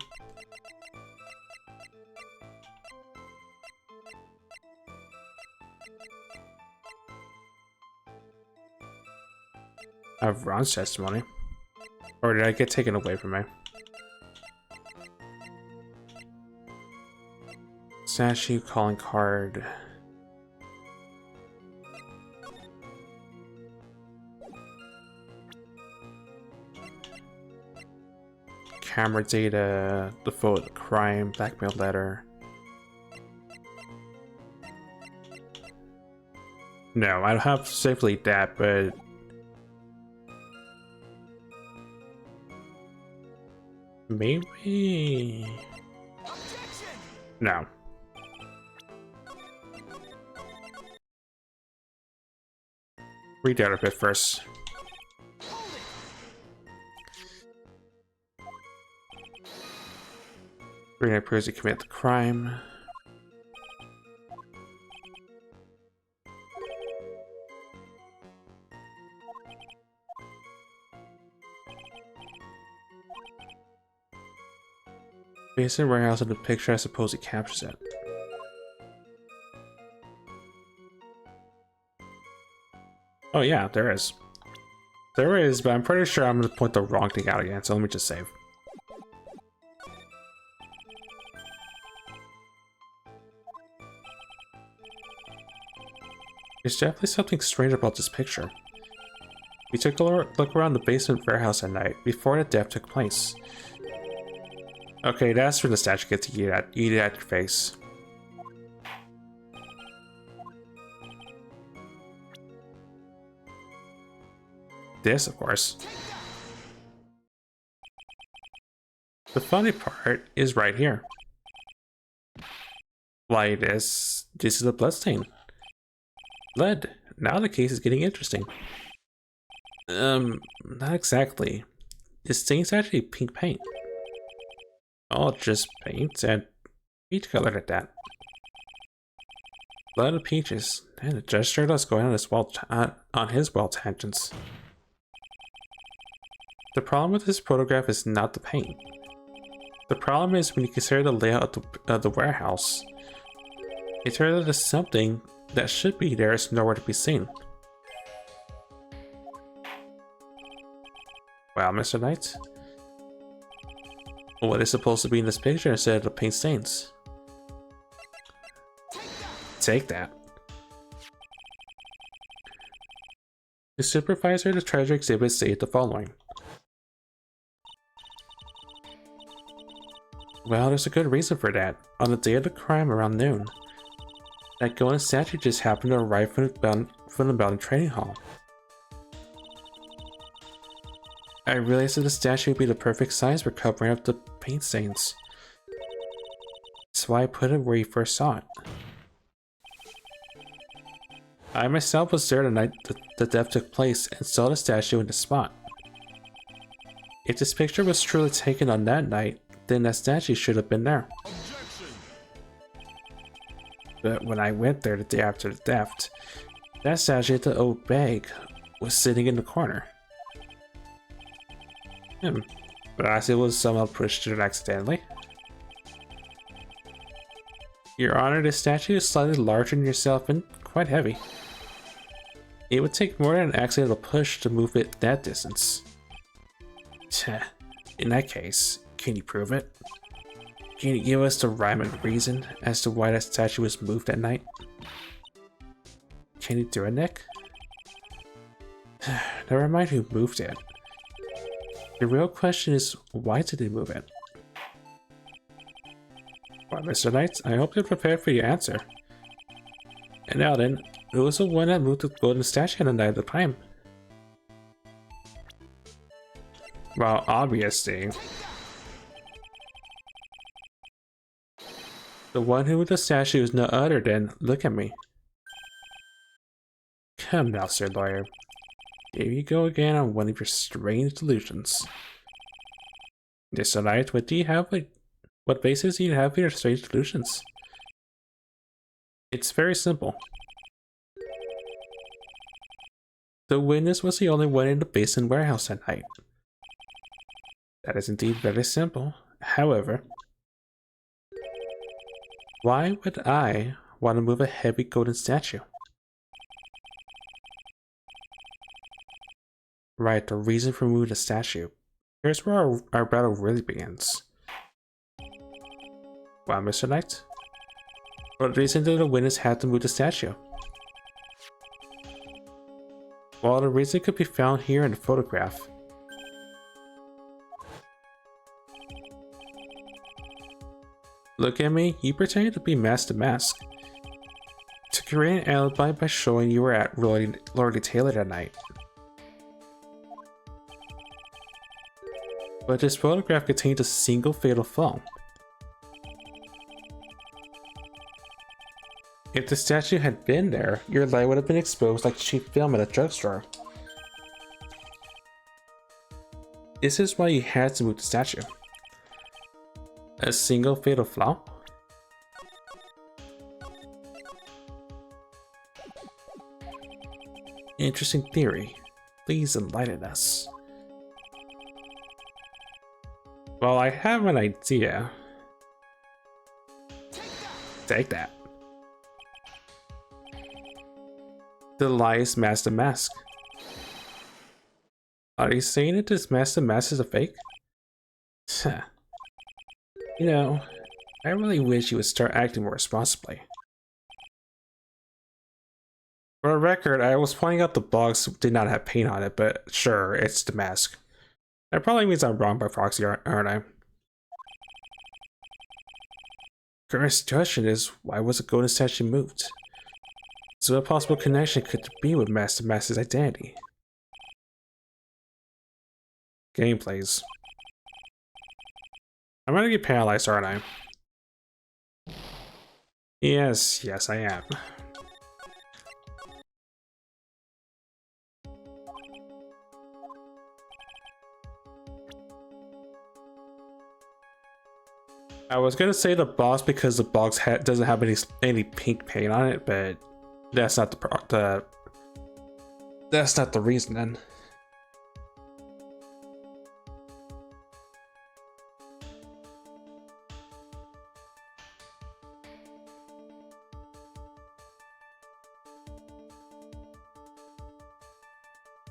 I have Ron's testimony. Or did I get taken away from me? Statue calling card. camera data, the photo crime, blackmail letter. No, I don't have safely that, but maybe no. Read the other bit first. Rena proves he committed the crime. Basement warehouse in the picture, I suppose he captures it. Oh yeah, there is. There is, but I'm pretty sure I'm gonna point the wrong thing out again, so let me just save. There's definitely something strange about this picture. We took a look around the basement warehouse at night, before the death took place. Okay, that's where the statue gets to eat it at your face. This, of course. The funny part is right here. Why this is a bloodstain. Blood. Now the case is getting interesting. Not exactly. This stain's actually pink paint. Oh, just paint and peach colored at that. Blood of peaches. And the judge sure does go on his wild tangents. The problem with this photograph is not the paint. The problem is when you consider the layout of the warehouse. It turns out that something that should be there is nowhere to be seen. Wow, Mr. Knight. What is supposed to be in this picture instead of the paint stains? Take that. The supervisor of the treasure exhibit stated the following. Well, there's a good reason for that. On the day of the crime around noon, that golden statue just happened to arrive from the Mountain Training Hall. I realized that the statue would be the perfect size for covering up the paint stains. That's why I put it where you first saw it. I myself was there the night the death took place and saw the statue in the spot. If this picture was truly taken on that night, then that statue should have been there. Objection. But when I went there the day after the theft, that statue with the old bag was sitting in the corner. Perhaps it was somehow pushed to it accidentally. Your Honor, this statue is slightly larger than yourself and quite heavy. It would take more than an accidental push to move it that distance. In that case, can you prove it? Can you give us the rhyme and reason as to why that statue was moved at night? Can you do it, Nick? Never mind who moved it. The real question is, why did they move it? Well, Mr. Knight, I hope you're prepared for your answer. And now then, who was the one that moved the golden statue on the night of the crime? Well, obviously, the one who moved the statue is no other than, look at me. Come now, Sir Lawyer. Here you go again on one of your strange delusions. Mr. Knight, what basis do you have for your strange delusions? It's very simple. The witness was the only one in the basement warehouse that night. That is indeed very simple. However, why would I want to move a heavy golden statue? Right, the reason for moving the statue. Here's where our battle really begins. Wow, Mr. Knight. What reason did the witness have to move the statue? Well, the reason could be found here in the photograph. Look at me, you pretended to be mask to mask. To create an alibi by showing you were at Lordy Taylor that night. But this photograph contained a single fatal flaw. If the statue had been there, your lie would have been exposed like cheap film at a drugstore. This is why you had to move the statue. A single fatal flaw? Interesting theory. Please enlighten us. Well, I have an idea. Take that. The lie is mask to mask. Are you saying that this mask to mask is a fake? You know, I really wish you would start acting more responsibly. For the record, I was pointing out the box did not have paint on it, but sure, it's the mask. That probably means I'm wrong by proxy, aren't I? Current question is, why was the golden statue moved? So what possible connection could there be with Master Master's identity? Gameplays. I'm gonna get paralyzed, aren't I? Yes, I am. I was gonna say the box because the box doesn't have any pink paint on it, but that's not that's not the reason then.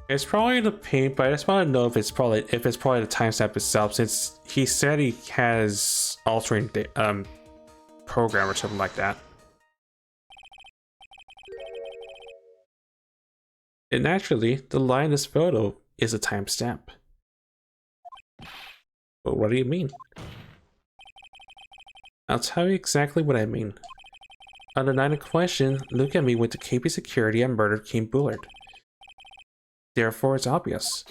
It's probably the paint, but I just want to know if it's probably the timestamp itself, since he said he has altering program or something like that. And naturally, the line in this photo is a timestamp. But what do you mean? I'll tell you exactly what I mean. On the night in question, look at me with the KP security and murdered King Bullard. Therefore, it's obvious.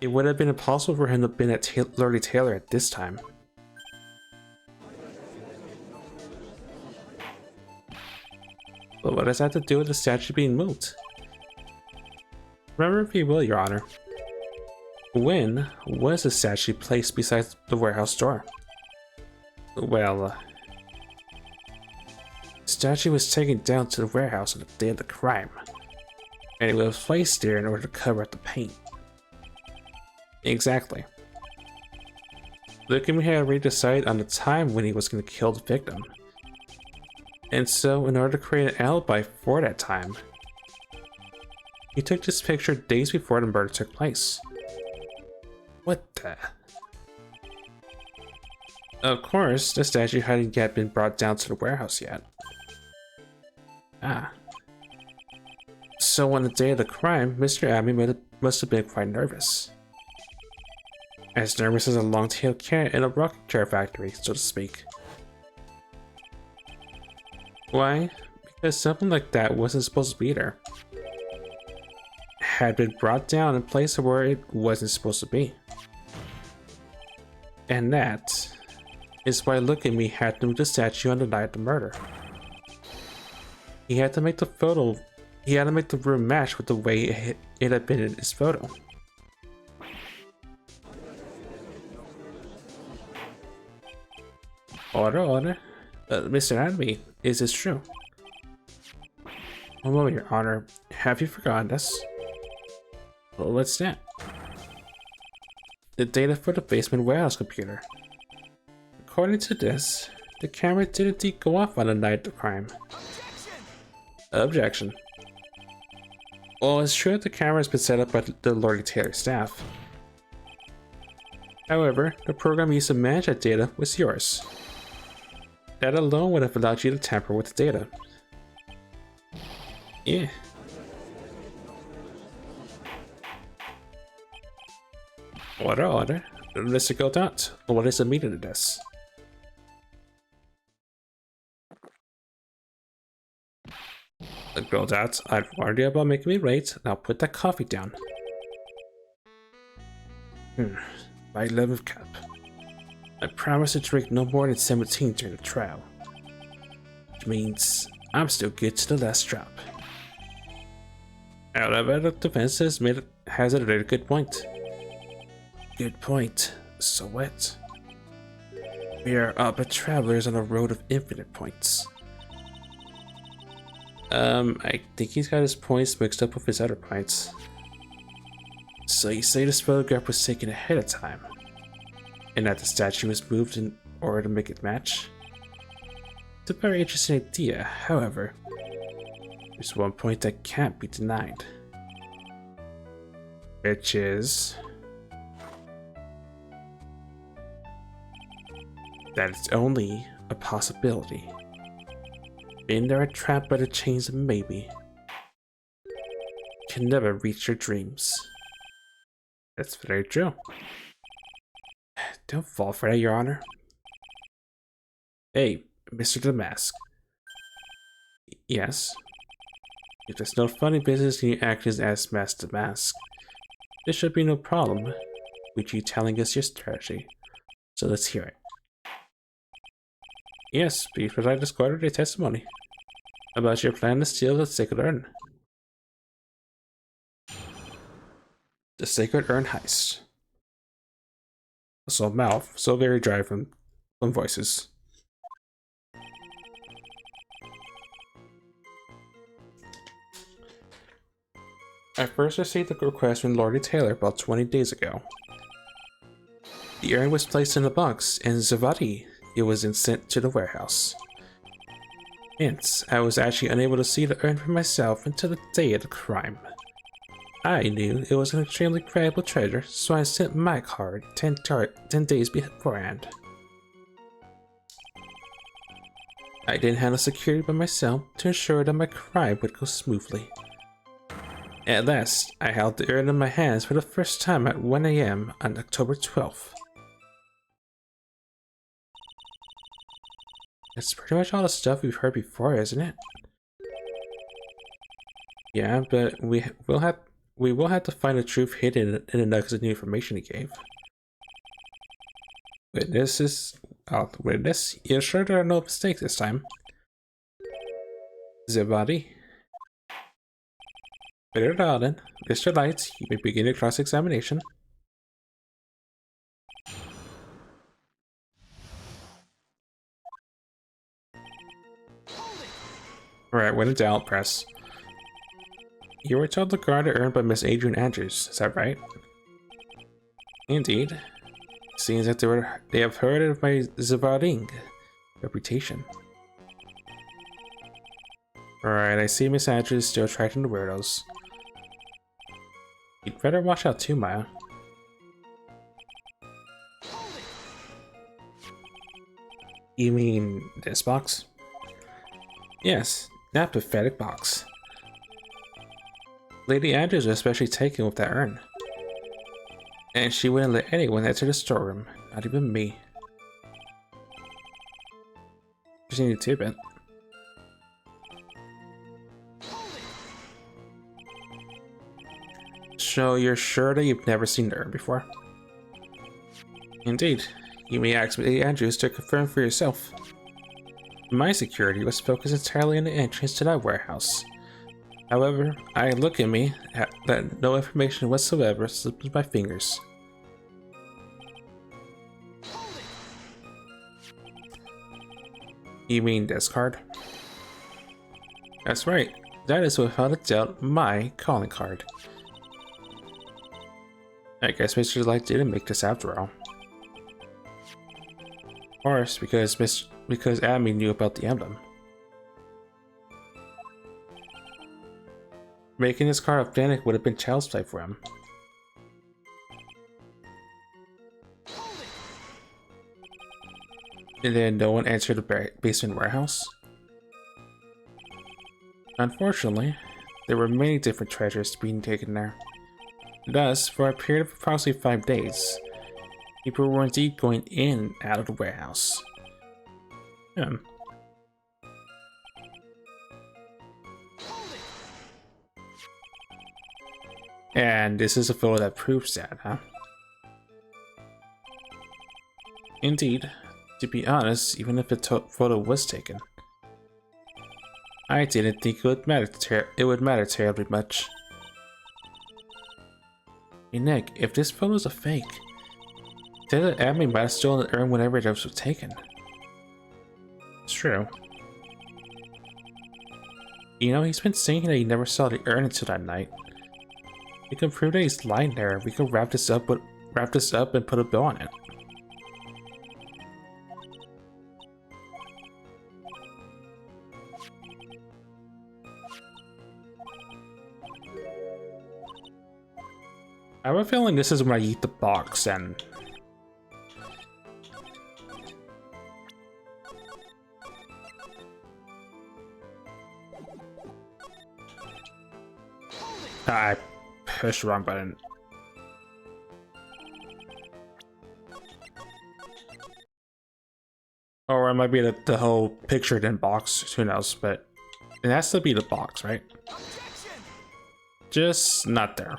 It would have been impossible for him to have been at Lordy Taylor at this time. But what does that have to do with the statue being moved? Remember, if you will, Your Honor. When was the statue placed beside the warehouse door? Well, the statue was taken down to the warehouse on the day of the crime. And it was placed there in order to cover up the paint. Exactly. Looking had already decided on the time when he was going to kill the victim. And so, in order to create an alibi for that time, he took this picture days before the murder took place. What the? Of course, the statue hadn't yet been brought down to the warehouse yet. Ah. So on the day of the crime, Mr. Abbey must have been quite nervous. As nervous as a long-tailed cat in a rocking chair factory, so to speak. Why? Because something like that wasn't supposed to be there. Had been brought down and placed where it wasn't supposed to be. And that is why Look at Me had to move the statue on the night of the murder. He had to make the photo. He had to make the room match with the way it had been in his photo. Order. Mr. Adby, is this true? Hello, Your Honor. Have you forgotten us? Well, what's that? The data for the basement warehouse computer. According to this, the camera didn't go off on the night of the crime. Objection. Well, it's true that the camera has been set up by the Lordy Taylor staff. However, the program used to manage that data was yours. That alone would have allowed you to tamper with the data. Yeah. Order. Mr. Godot, what is the meaning of this? Girl, that I've warned you about making me wait. Now put that coffee down. My 11th cup. I promise to drink no more than 17 during the trial. Which means I'm still good to the last drop. However, defense has a really good point. Good point. So what? We are but travelers on a road of infinite points. I think he's got his points mixed up with his other points. So you say this photograph was taken ahead of time, and that the statue was moved in order to make it match? It's a very interesting idea, however. There's one point that can't be denied. Which is that it's only a possibility. Being there trapped by the chains of maybe can never reach your dreams. That's very true. Don't fall for that, Your Honor. Hey, Mr. Damask. Yes? If there's no funny business in your actions as Master Damask, there should be no problem with you telling us your strategy. So let's hear it. Yes, please provide the squad with your testimony about your plan to steal the Sacred Urn. The Sacred Urn heist. So mouth, so very dry from voices. I first received the request from Lordy Taylor about 20 days ago. The urn was placed in a box, and Zavadi, it was then sent to the warehouse. Hence, I was actually unable to see the urn for myself until the day of the crime. I knew it was an extremely valuable treasure, so I sent my card 10 days beforehand. I then handled security by myself to ensure that my crime would go smoothly. At last, I held the urn in my hands for the first time at 1 AM on October 12th. That's pretty much all the stuff we've heard before, isn't it? Yeah, but we will have to find the truth hidden in the nuggets of new information he gave. Witness, you're sure there are no mistakes this time? Zavadi? Very well then. Mr. Light, you may begin your cross-examination. Alright, when in doubt, press. You were told to guard the urn by Miss Adrian Andrews, is that right? Indeed. It seems that they have heard of my Zavading reputation. Alright, I see Miss Andrews still attracting the weirdos. You'd better watch out too, Maya. You mean this box? Yes, that pathetic box. Lady Andrews was especially taken with that urn. And she wouldn't let anyone enter the storeroom, not even me. Interesting tidbit. So you're sure that you've never seen the urn before? Indeed. You may ask Lady Andrews to confirm for yourself. My security was focused entirely on the entrance to that warehouse. However, look at me, that no information whatsoever slipped through my fingers. You mean this card? That's right. That is without a doubt my calling card. I guess Mr. Light didn't make this after all. Of course, because Amy knew about the emblem. Making this card authentic would have been child's play for him. And then no one entered the basement warehouse? Unfortunately, there were many different treasures being taken there. Thus, for a period of approximately 5 days, people were indeed going in and out of the warehouse. And this is a photo that proves that, huh? Indeed. To be honest, even if the photo was taken, I didn't think it would matter terribly much. Hey Nick, if this photo's a fake, Taylor admin might have stolen the urn whenever it was taken. It's true. You know, he's been saying that he never saw the urn until that night. We can prove that he's lying there. We can wrap this up and put a bow on it. I have a feeling this is when I eat the box and... I pushed the wrong button. Or it might be the whole pictured in box, who knows, but it has to be the box, right? Objection! Just not there.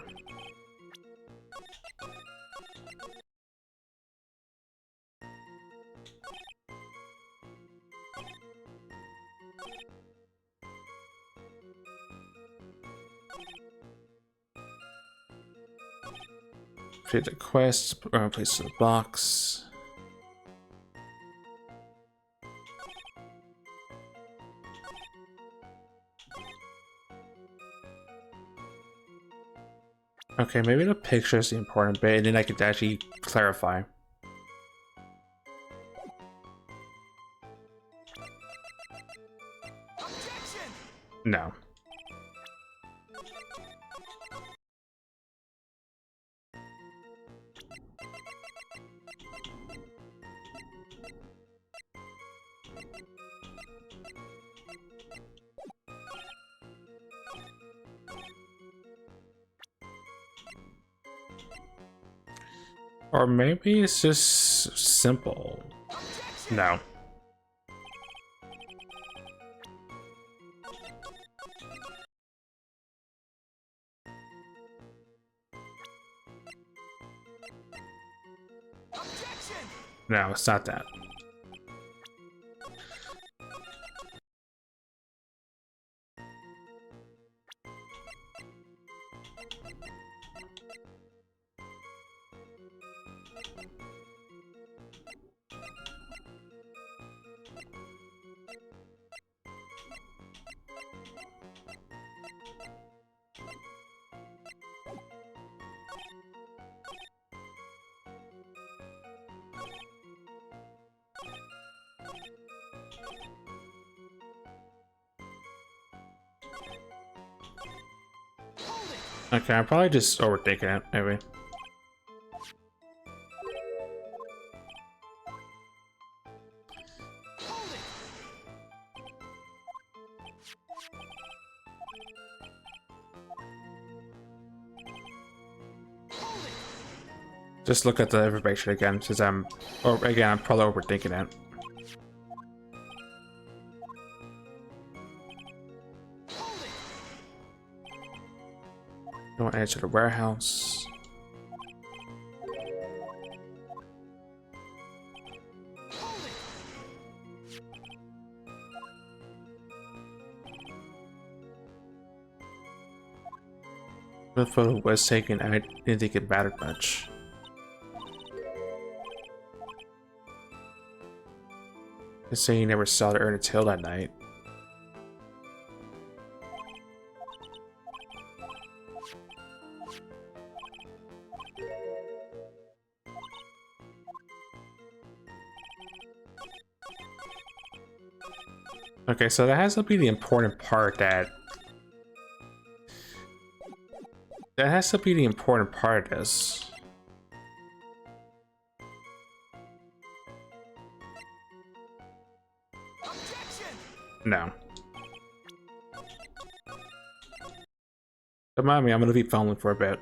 Create the quest, place in the box. Okay, maybe the picture is the important bit, and then I could actually clarify. Objection! No. Or maybe it's just simple. Objection! No. Objection! No, it's not that. Okay, I'm probably just overthinking it, maybe. Just look at the information again, since I'm probably overthinking it. Don't enter the warehouse. The photo was taken, I didn't think it mattered much. They say you never saw the urn until that night. Okay, so that has to be the important part that has to be the important part of this. Objection! No. Don't mind me, I'm gonna be fumbling for a bit.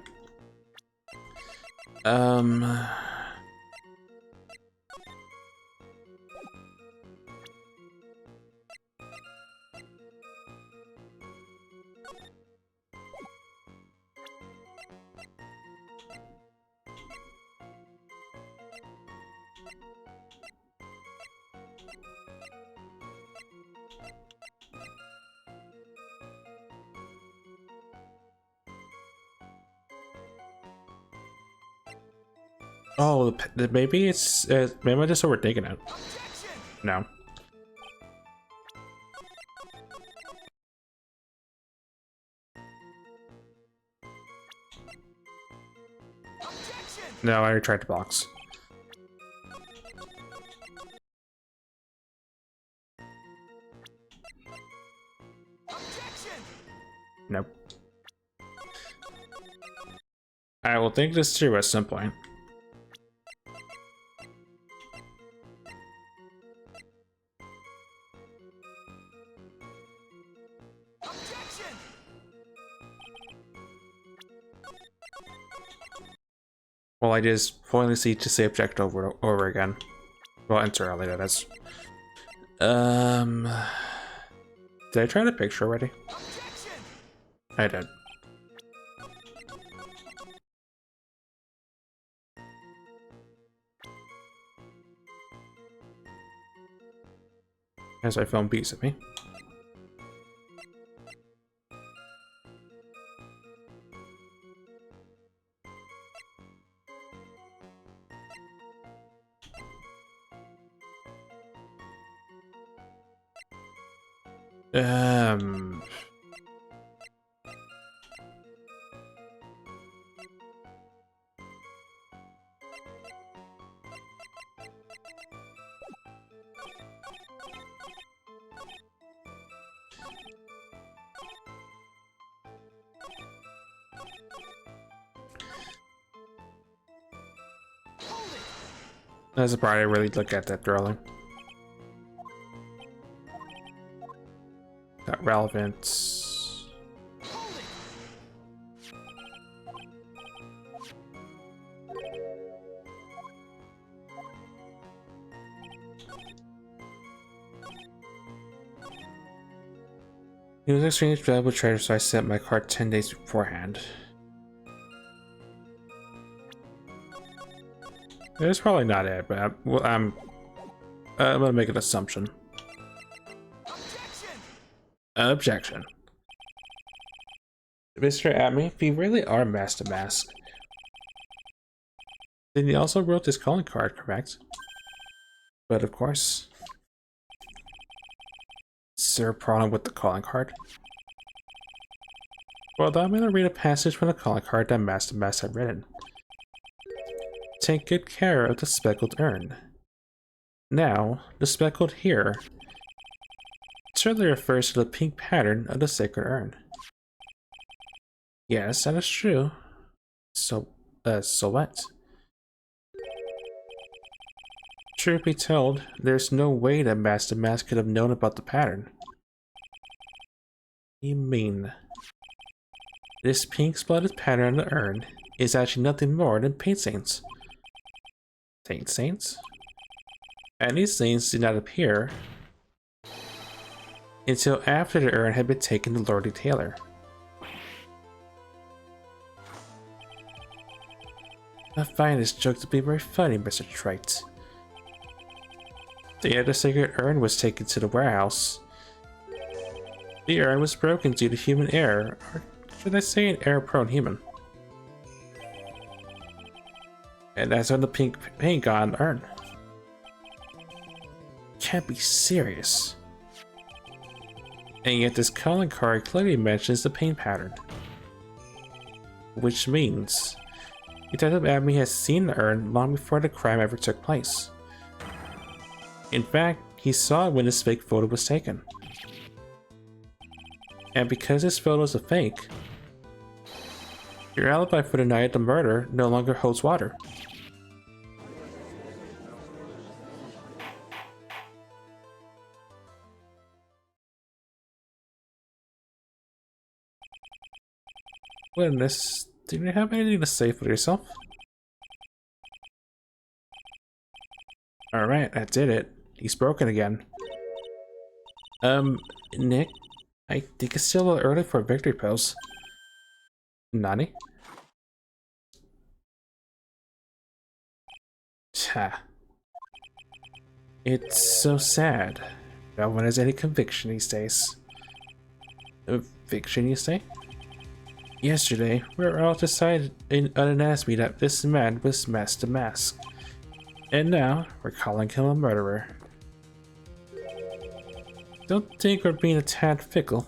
Oh, maybe it's maybe I'm just overthinking it. Objection! No. Objection! No, I already tried to box. Objection! Nope. I will think this through at some point. Objection! Well, I just pointlessly to say object over again. Well, enter early, that is. Did I try the picture already? Objection! I did. As I film beats at me. Um. Hold it! That's probably really look at that drawing. Got relevance. Hold it! It was exchanged valuable treasure, so I sent my card 10 days beforehand. It's probably not it, but I'm gonna make an assumption. Objection! An objection. Mr. Atme, we really are master mask. Then he also wrote this calling card, correct? But of course, is there a problem with the calling card? Well, then I'm gonna read a passage from the calling card that Master Mask had written. Take good care of the speckled urn. Now, the speckled here certainly refers to the pink pattern of the sacred urn. Yes, that is true. So what? Truth be told, there's no way that Master Mask could have known about the pattern. You mean? This pink spotted pattern on the urn is actually nothing more than paint stains. Paint stains? And these stains did not appear until after the urn had been taken to Lord Taylor. I find this joke to be very funny, Mr. Wright. The day the sacred urn was taken to the warehouse, the urn was broken due to human error, or should I say an error-prone human. And that's when the pink paint got on the urn. Can't be serious. And yet this calling card clearly mentions the paint pattern. Which means Detective Abney has seen the urn long before the crime ever took place. In fact, he saw it when this fake photo was taken. And because this photo is a fake, your alibi for the night of the murder no longer holds water. Witness, do you have anything to say for yourself? Alright, I did it. He's broken again. Nick, I think it's still a little early for a victory pose. Nani? Ha. It's so sad. No one has any conviction these days. Conviction, you say? Yesterday, we were all decided unanimously that this man was Master Mask. And now, we're calling him a murderer. Don't think we're being a tad fickle.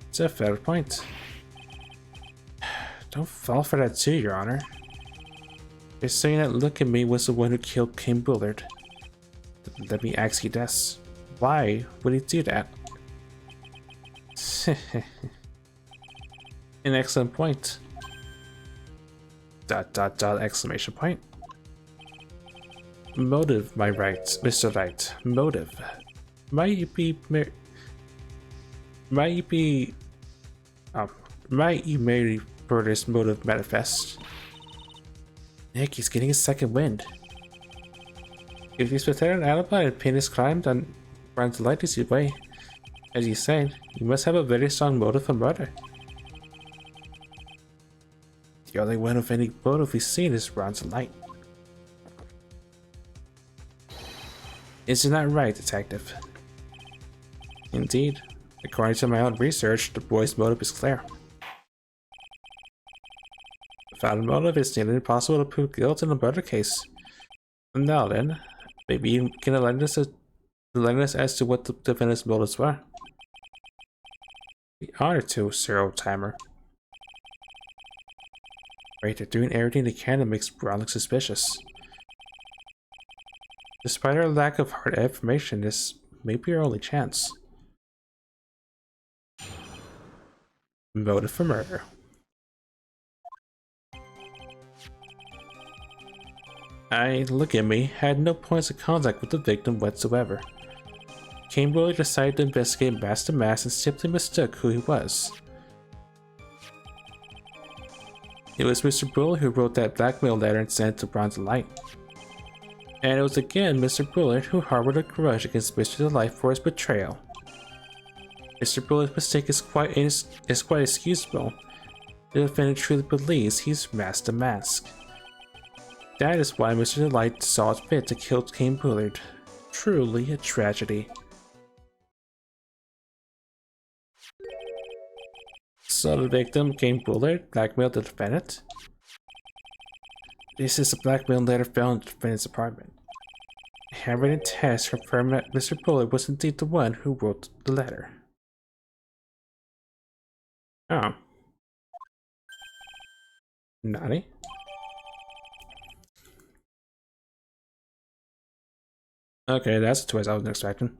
It's a fair point. Don't fall for that too, Your Honor. You're saying that Look at Me was the one who killed King Bullard. Let me ask you this. Why would he do that? An excellent point. ... exclamation point. Motive, my right, Mr. Wright. Motive. Might you merely murder's motive manifest? Nick, he's getting a second wind. If he's prepared an alibi and pin his crime, then runs the light is your way. As you said, you must have a very strong motive for murder. The only one of any motive we've seen is Ron's light. Isn't that right, Detective? Indeed. According to my own research, the boy's motive is clear. Without a motive, it's nearly impossible to prove guilt in a murder case. Now then, maybe you can enlighten us as to what the defendant's motives were. Be honored to, Sir Old-Timer. Right, they're doing everything they can to make Brown look suspicious. Despite our lack of hard information, this may be our only chance. Motive for murder. Look at Me, had no points of contact with the victim whatsoever. King Bullard decided to investigate Master Mask and simply mistook who he was. It was Mr. Bullard who wrote that blackmail letter and sent it to Bronze Light. And it was again Mr. Bullard who harbored a grudge against Mr. Delight for his betrayal. Mr. Bullard's mistake is quite excusable. The defendant truly believes he's Master Mask. That is why Mr. Delight saw it fit to kill King Bullard. Truly a tragedy. So the victim, King Bullard, blackmailed the defendant. This is a blackmail letter found in the defendant's apartment. Handwritten tests confirm that Mr. Bullard was indeed the one who wrote the letter. Oh. Naughty. Okay, that's a twist I wasn't expecting.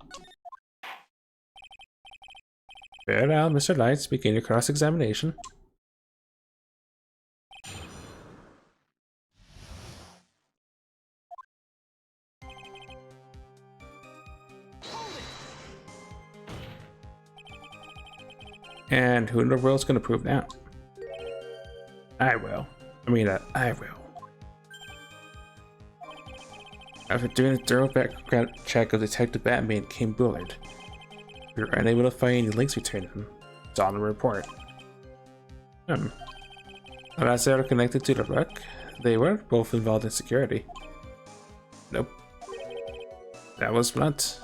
Fair now, Mr. Lights, begin your cross-examination. And who in the world's gonna prove that? I will. I will. After doing a thorough background check of Detective Batman and King Bullard, we were unable to find any links between them. It's on the report. Unless they were connected to the wreck, they were both involved in security. Nope. That was blunt.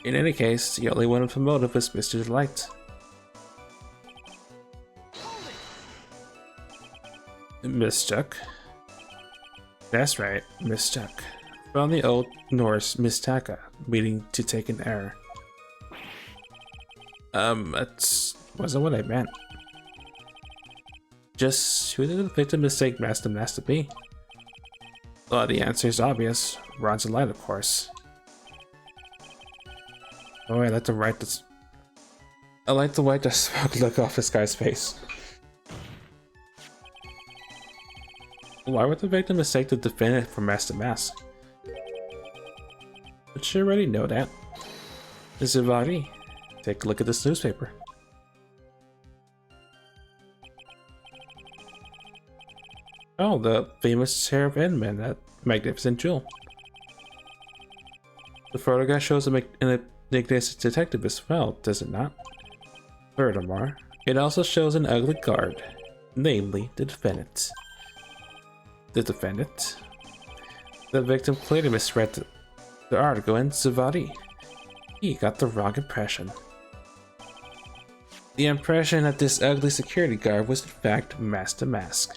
In any case, the only one with a motive was Mr. Delight. Miss Chuck. That's right, Miss Chuck. From the Old Norse Mistaka, meaning to take an error. That wasn't what I meant. Just who did the victim mistake Master Mask to be? Well, the answer is obvious. Ron's Light, of course. Oh, I like to wipe the smoke look off this guy's face. Why would the victim mistake the defendant for Master Mask? But you already know that. Zivari, take a look at this newspaper. Oh, the famous Sheriff Inman, that magnificent jewel. The photograph shows a magnificent detective as well, does it not? Furthermore, it also shows an ugly guard, namely the defendant. The defendant? The victim clearly misread the article in Zavadi. He got the wrong impression. The impression that this ugly security guard was in fact Mask to Mask.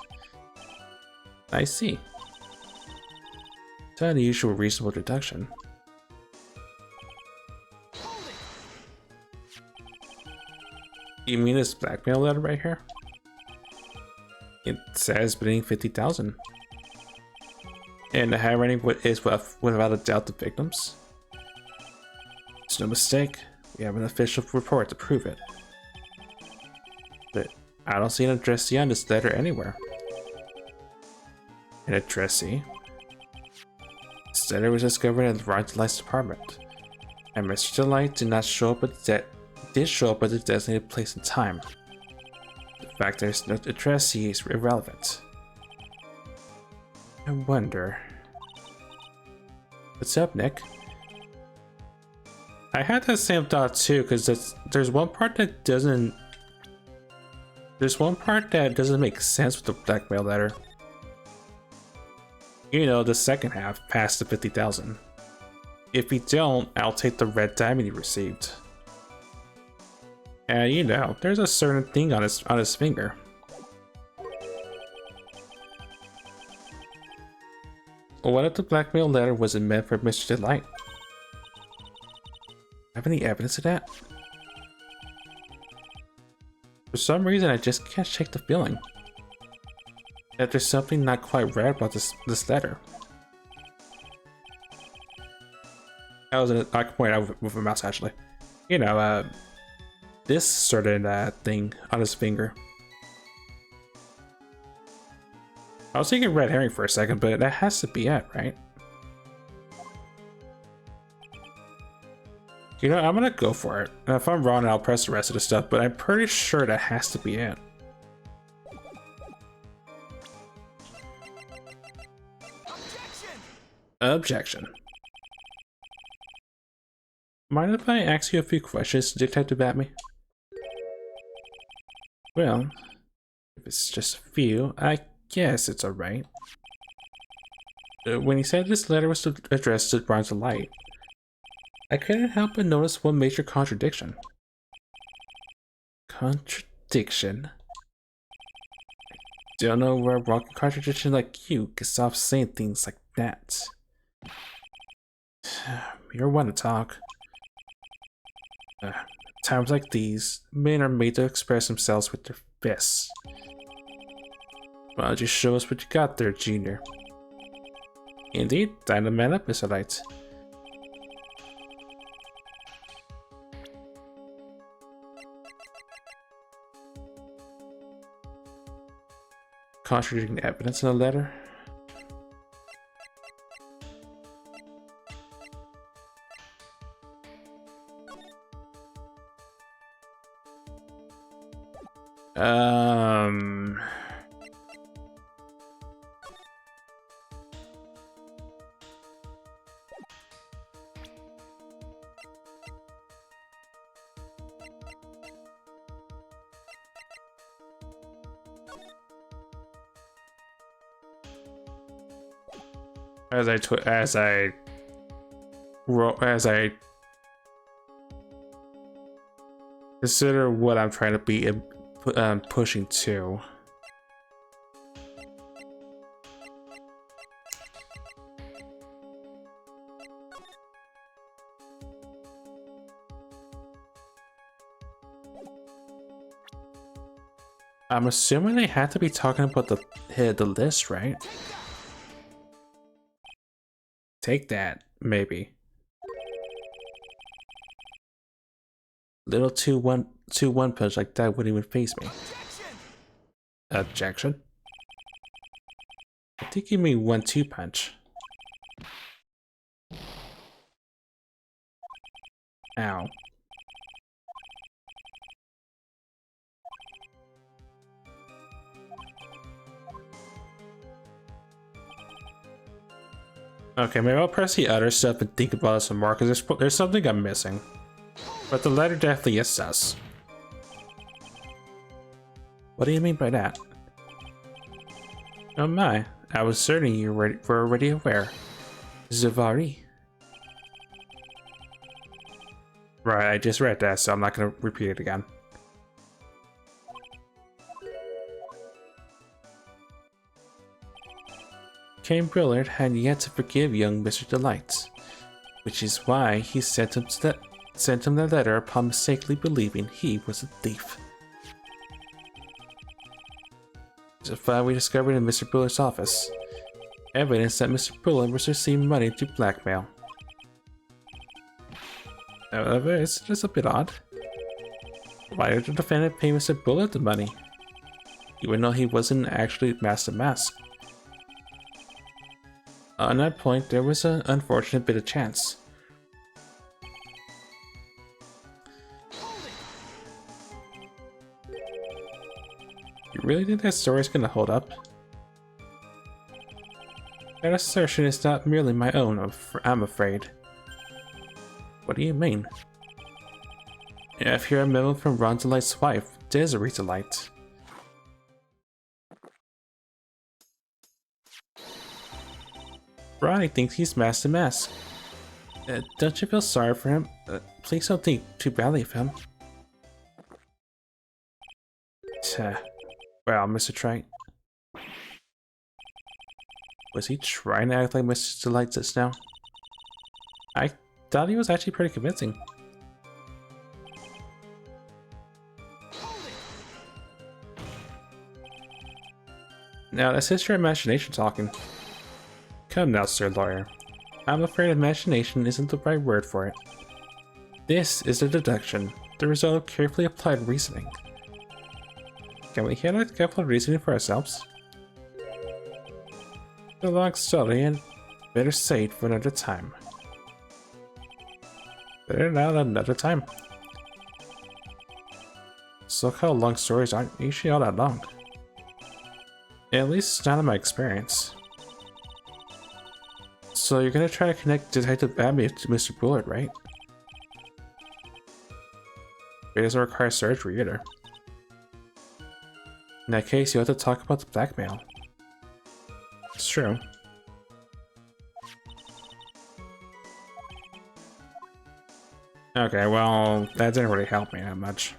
I see. It's an unusual reasonable deduction. You mean this blackmail letter right here? It says between 50,000. And the handwriting is without a doubt the victims. It's no mistake. We have an official report to prove it. But I don't see an addressee on this letter anywhere. An addressee? This letter was discovered in the Wright Delight's department. And Mr. Delight did not show up at the designated place and time. The fact there's no addressee is irrelevant. I wonder. What's up, Nick? I had that same thought too, because there's one part that doesn't make sense with the blackmail letter. You know, the second half past the 50,000. If you don't, I'll take the red diamond you received. And you know, there's a certain thing on his finger. What if the blackmail letter wasn't meant for Mr. Delight? Have any evidence of that? For some reason, I just can't shake the feeling that there's something not quite right about this letter. I can point out with a mouse actually. You know, this certain thing on his finger. I was thinking red herring for a second, but that has to be it, right? You know, I'm gonna go for it. And if I'm wrong, I'll press the rest of the stuff, but I'm pretty sure that has to be it. Objection. Mind if I ask you a few questions, Detective Batman? Well, if it's just a few, I guess it's alright. When he said this letter was addressed to Brian's Light, I couldn't help but notice one major contradiction. Contradiction? I don't know where a walking contradiction like you can stop saying things like that. You're one to talk. Times like these, men are made to express themselves with their fists. Why don't you show us what you got there, Junior? Indeed, time to man up, Mr. Light. Contradicting evidence in the letter? As I consider what I'm trying to be pushing to. I'm assuming they had to be talking about the list, right? Take that, maybe. Little 2-1 punch like that wouldn't even face me. Objection? I think you mean 1-2 punch. Ow. Okay, maybe I'll press the other stuff and think about it some more, because there's something I'm missing. But the letter definitely is sus. What do you mean by that? Oh my, I was certain you were already aware. Zavari. Right, I just read that, so I'm not gonna repeat it again. King Brillard had yet to forgive young Mr. Delight, which is why he sent him the letter upon mistakenly believing he was a thief. There's a file we discovered in Mr. Bullard's office. Evidence that Mr. Bullard was receiving money to blackmail. However, it's just a bit odd. Why did the defendant pay Mr. Bullard the money, even though he wasn't actually Master Mask? On that point, there was an unfortunate bit of chance. You really think that story's gonna hold up? That assertion is not merely my own, I'm afraid. What do you mean? If you're a memo from Ron Delight's wife, Desiree Delight. Ronnie thinks he's Master Mask. Don't you feel sorry for him? Please don't think too badly of him. Well, Mr. Trite. Was he trying to act like Mr. Delight just now? I thought he was actually pretty convincing. Now, that's just your imagination talking. Come now, Sir Lawyer. I'm afraid imagination isn't the right word for it. This is a deduction, the result of carefully applied reasoning. Can we hear that careful reasoning for ourselves? It's a long story and better say it for another time. Better now than another time. So-called long stories aren't usually all that long. At least not in my experience. So you're gonna try to connect Detective Abby to Mr. Bullard, right? It doesn't require surgery either. In that case, you have to talk about the blackmail. It's true. Okay, well, that didn't really help me that much.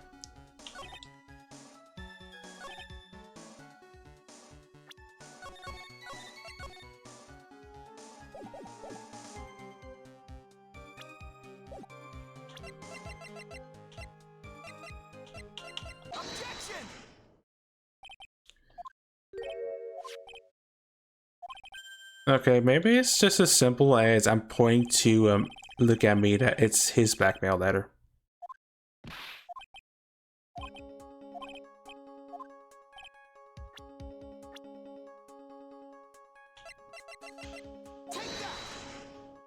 Objection! Okay, maybe it's just as simple as I'm pointing to look at me that it's his blackmail letter.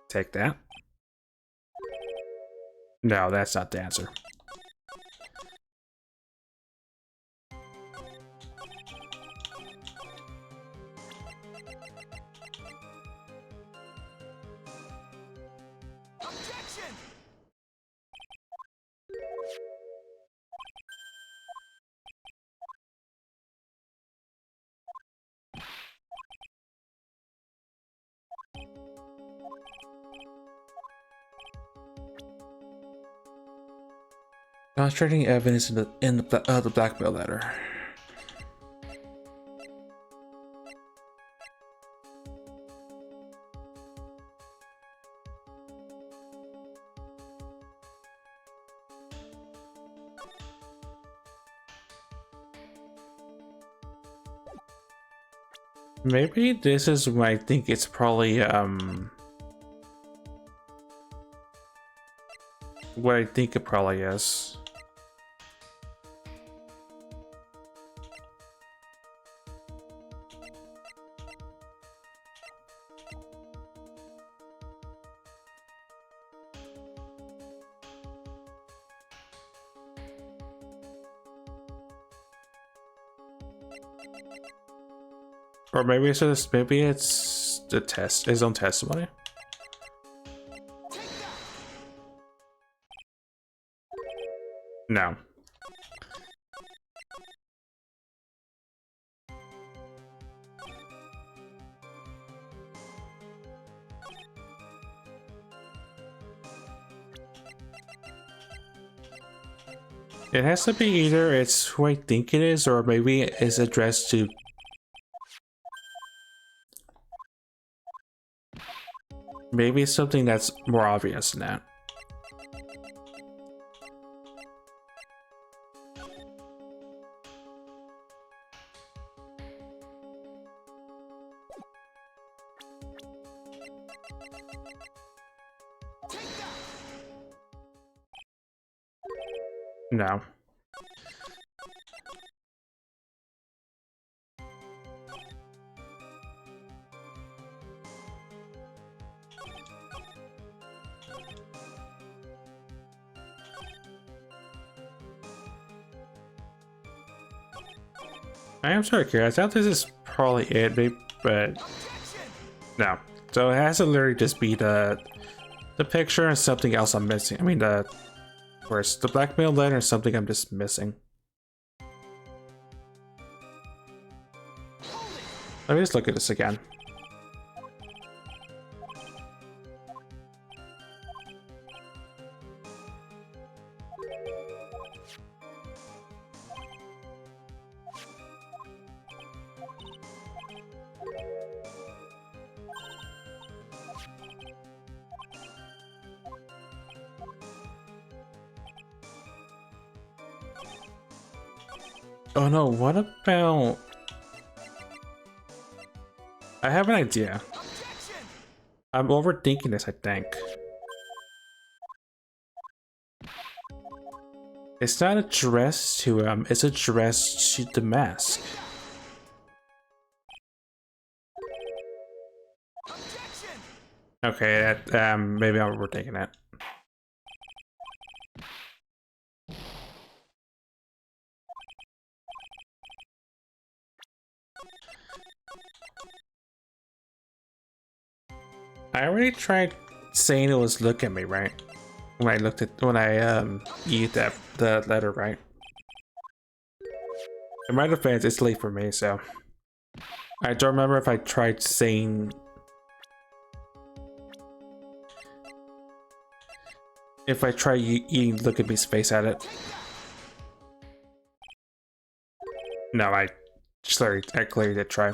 Take that. No, that's not the answer. Objection! Concentrating evidence in the blackmail letter. Maybe this is what I think it's probably what I think it probably is. Or maybe it's just, maybe it's the test, his own testimony. No. It has to be either it's who I think it is, or maybe it's addressed to. Maybe it's something that's more obvious than that. No. I am sort of curious. I thought this is probably it, but no. So it has to literally just be the picture and something else I'm missing. I mean where's the blackmail letter and something I'm just missing. Let me just look at this again. Oh no, what about... I have an idea. I'm overthinking this, I think. It's not addressed to him, it's addressed to the mask. Okay, maybe I'm overthinking it. I already tried saying it was look at me, right? When I used the letter, right? In my defense, it's late for me, so I don't remember if I tried saying eating look at me's face at it. No, I clearly did try.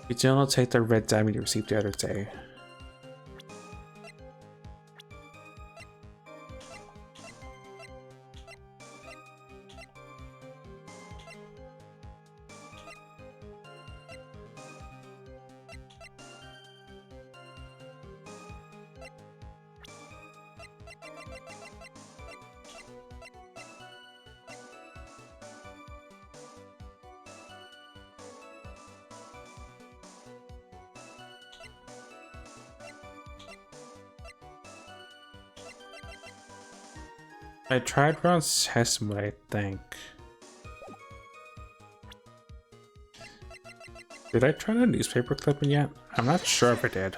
You don't take the red diamond you received the other day. I tried Ron's testimony, I think. Did I try the newspaper clipping yet? I'm not sure if I did.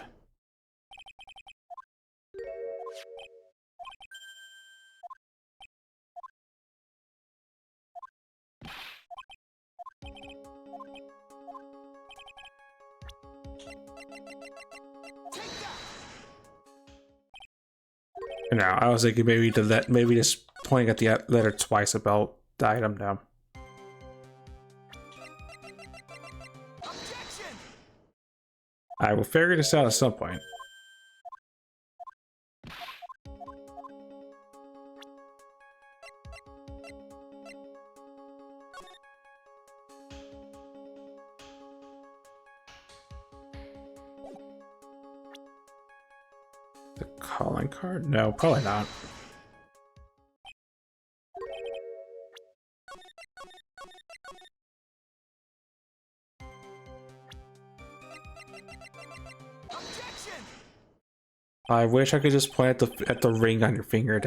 No, I was thinking maybe maybe just pointing at the letter twice about the item now. I will figure this out at some point. The calling card? No, probably not. I wish I could just point at the ring on your finger.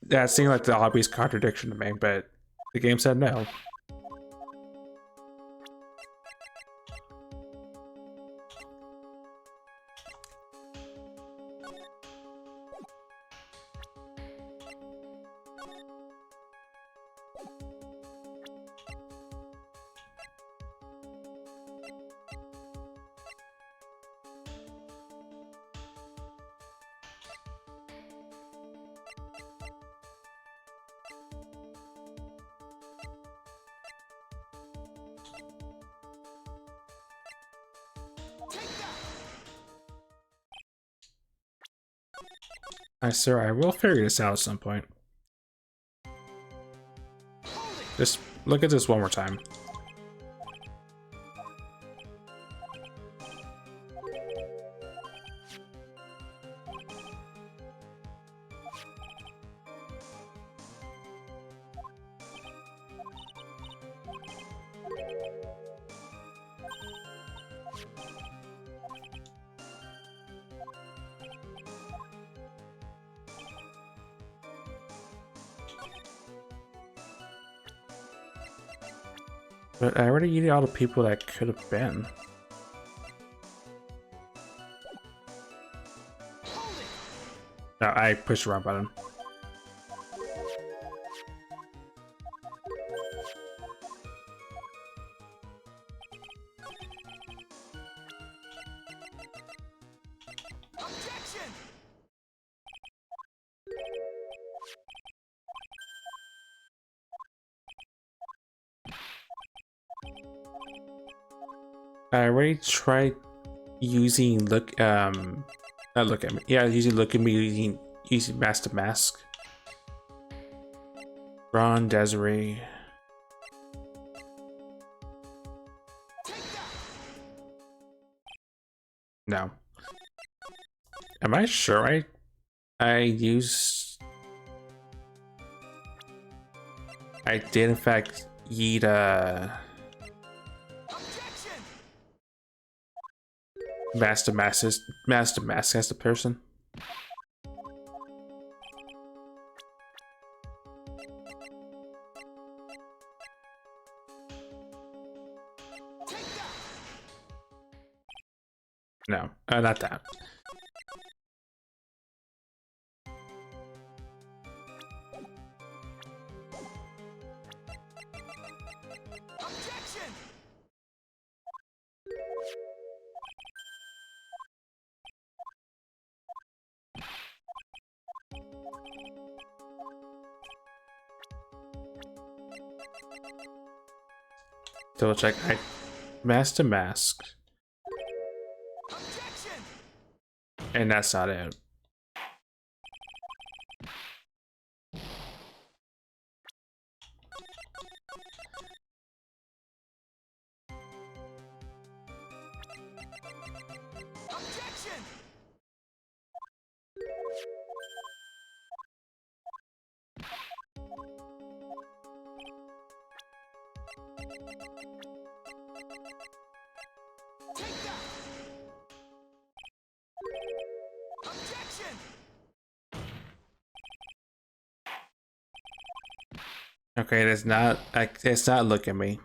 That seemed like the obvious contradiction to me, but the game said no. I swear I will figure this out at some point. Just look at this one more time. But I already eated all the people that could have been. No, I pushed the wrong button. Objection! I already tried using not look at me. Yeah, using look at me using mask to mask. Ron, Desiree. No. Am I sure I used I did in fact eat mask to mask as the person? No, not that. Objection! Double check. Mask to mask. Objection! And that's not it. Objection! Take that! Objection! Okay, it's not look at me.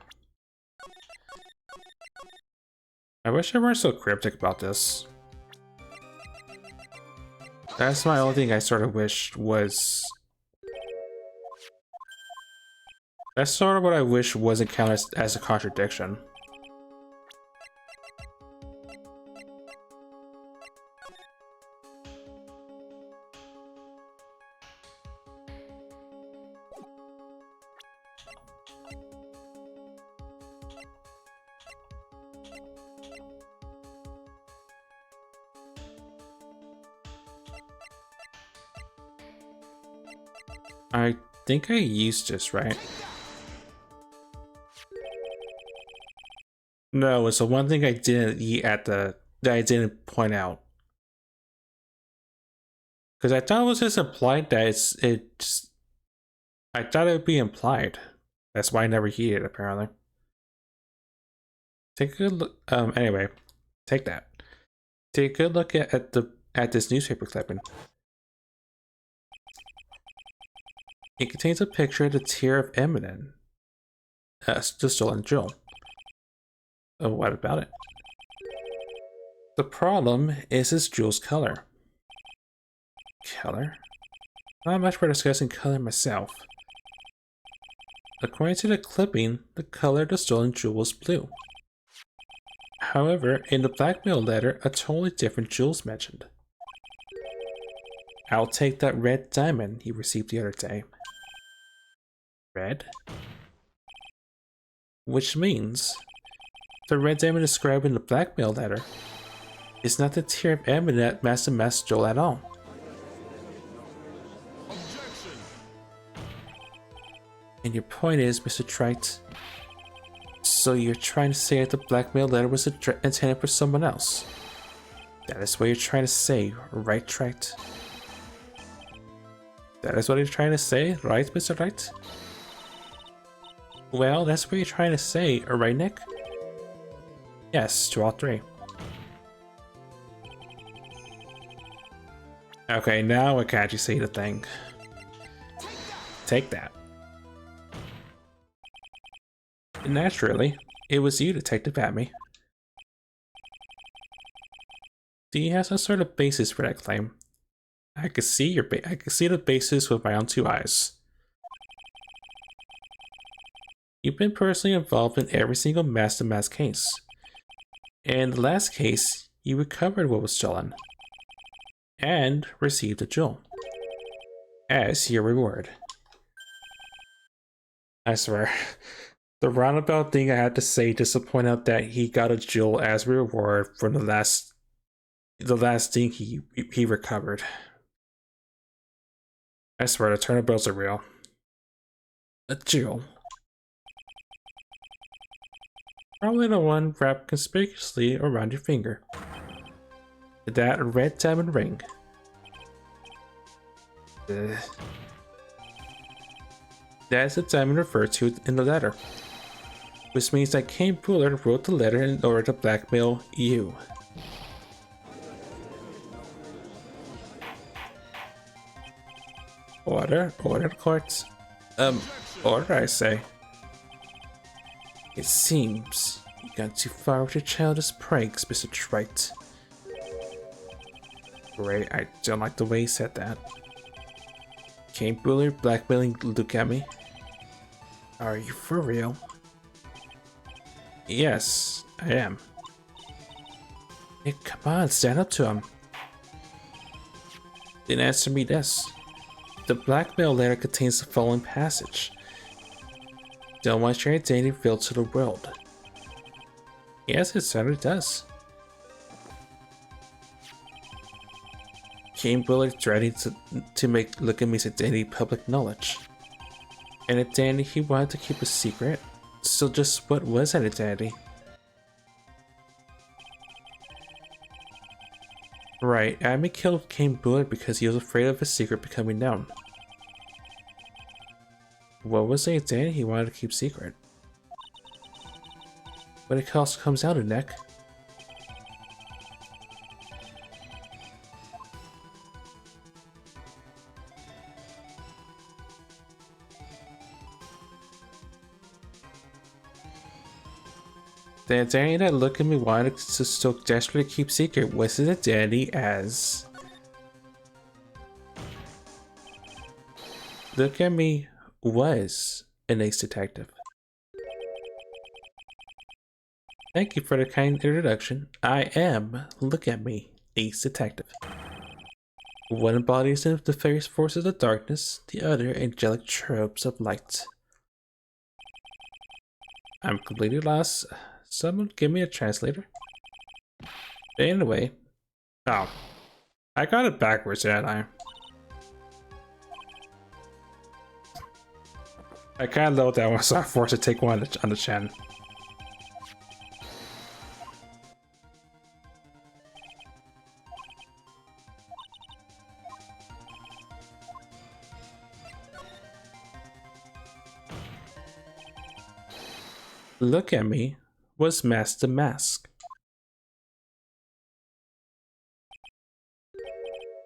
I wish I weren't so cryptic about this. That's my only thing I sort of wished was. That's sort of what I wish wasn't counted as a contradiction. I think I used this, right? No, it's the one thing I didn't eat at that I didn't point out. Because I thought it was just implied that I thought it would be implied. That's why I never eat it, apparently. Take a good look. Anyway, take that. Take a good look at this newspaper clipping. It contains a picture of the Tear of Eminem, the stolen jewel. Oh, what about it? The problem is this jewel's color. Color? Not much for discussing color myself. According to the clipping, the color of the stolen jewel was blue. However, in the blackmail letter, a totally different jewel is mentioned. I'll take that red diamond you received the other day. Red? Which means the red diamond described in the blackmail letter is not the Tear of Eminem Master Jewel at all. And your point is, Mr. Trite, so you're trying to say that the blackmail letter was intended for someone else? That is what you're trying to say, right, Trite? That is what you're trying to say, right, Mr. Wright? Well, that's what you're trying to say, right, Nick? Yes, to all three. Okay, now I can't you see the thing. Take that. Naturally, it was you, Detective Atme. Do you have some sort of basis for that claim? I could see I could see the basis with my own two eyes. You've been personally involved in every single Master Mask case. And in the last case, you recovered what was stolen. And received a jewel. As your reward. I swear. The roundabout thing I had to say just to point out that he got a jewel as a reward from the last thing he recovered. I swear the turntables are real. A jewel. Probably the one wrapped conspicuously around your finger. That red diamond ring. That's the diamond referred to in the letter. Which means that Kane Bullard wrote the letter in order to blackmail you. Order, courts. Order, I say. It seems you got too far with your childish pranks, Mr. Trite. Great, I don't like the way he said that. Kane Bullard blackmailing Look at me. Are you for real? Yes, I am. Hey, come on, stand up to him. Then answer me this. The blackmail letter contains the following passage. Don't want your identity revealed to the world. Yes, it certainly does. Kane Bullard threatening to make Look at Me's identity public knowledge. An identity he wanted to keep a secret. So just what was that identity? Right, Amy killed Kane Bullard because he was afraid of his secret becoming known. What was the identity he wanted to keep secret? But it also comes out of neck. The identity that Look at Me wanted to so desperately keep secret was his identity as... Look at Me was an ace detective. Thank you for the kind introduction. I am, Look at Me, ace detective. One embodies the nefarious forces of darkness, the other angelic tropes of light. I'm completely lost. Someone give me a translator. Anyway. Oh. I got it backwards, didn't I? I kinda love that one, so I'm forced to take one on the chin. Look at Me was Master Mask.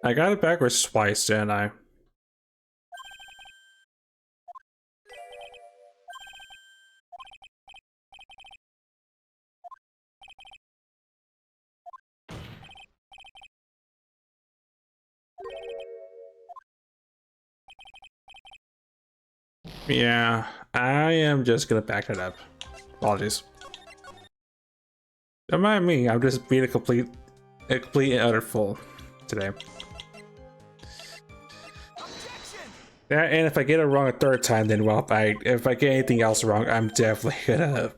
I got it backwards twice, didn't I? Yeah, I am just gonna back it up. Apologies. Don't mind me, I'm just being a complete and utter fool today. Yeah, and if I get it wrong a third time, then well, if I get anything else wrong, I'm definitely gonna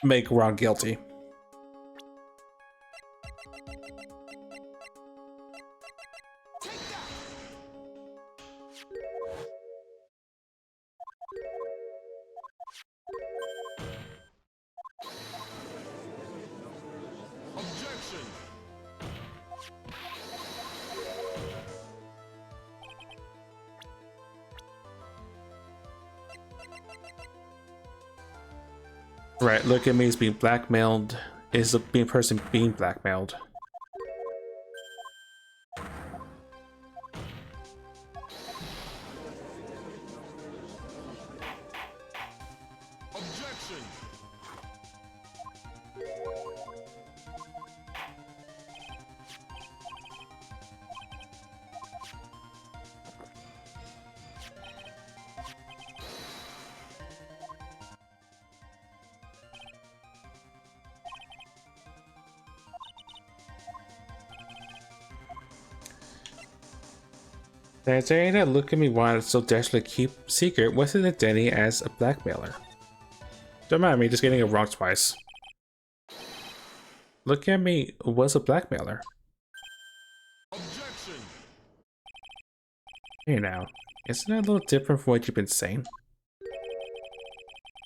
make Ron guilty. Right, look at me as being blackmailed. Is the being person being blackmailed? Objection. That area that look at me wanted so desperately to keep secret was his identity as a blackmailer. Don't mind me just getting it wrong twice. Look at me was a blackmailer. Objection. Hey now, isn't that a little different from what you've been saying? You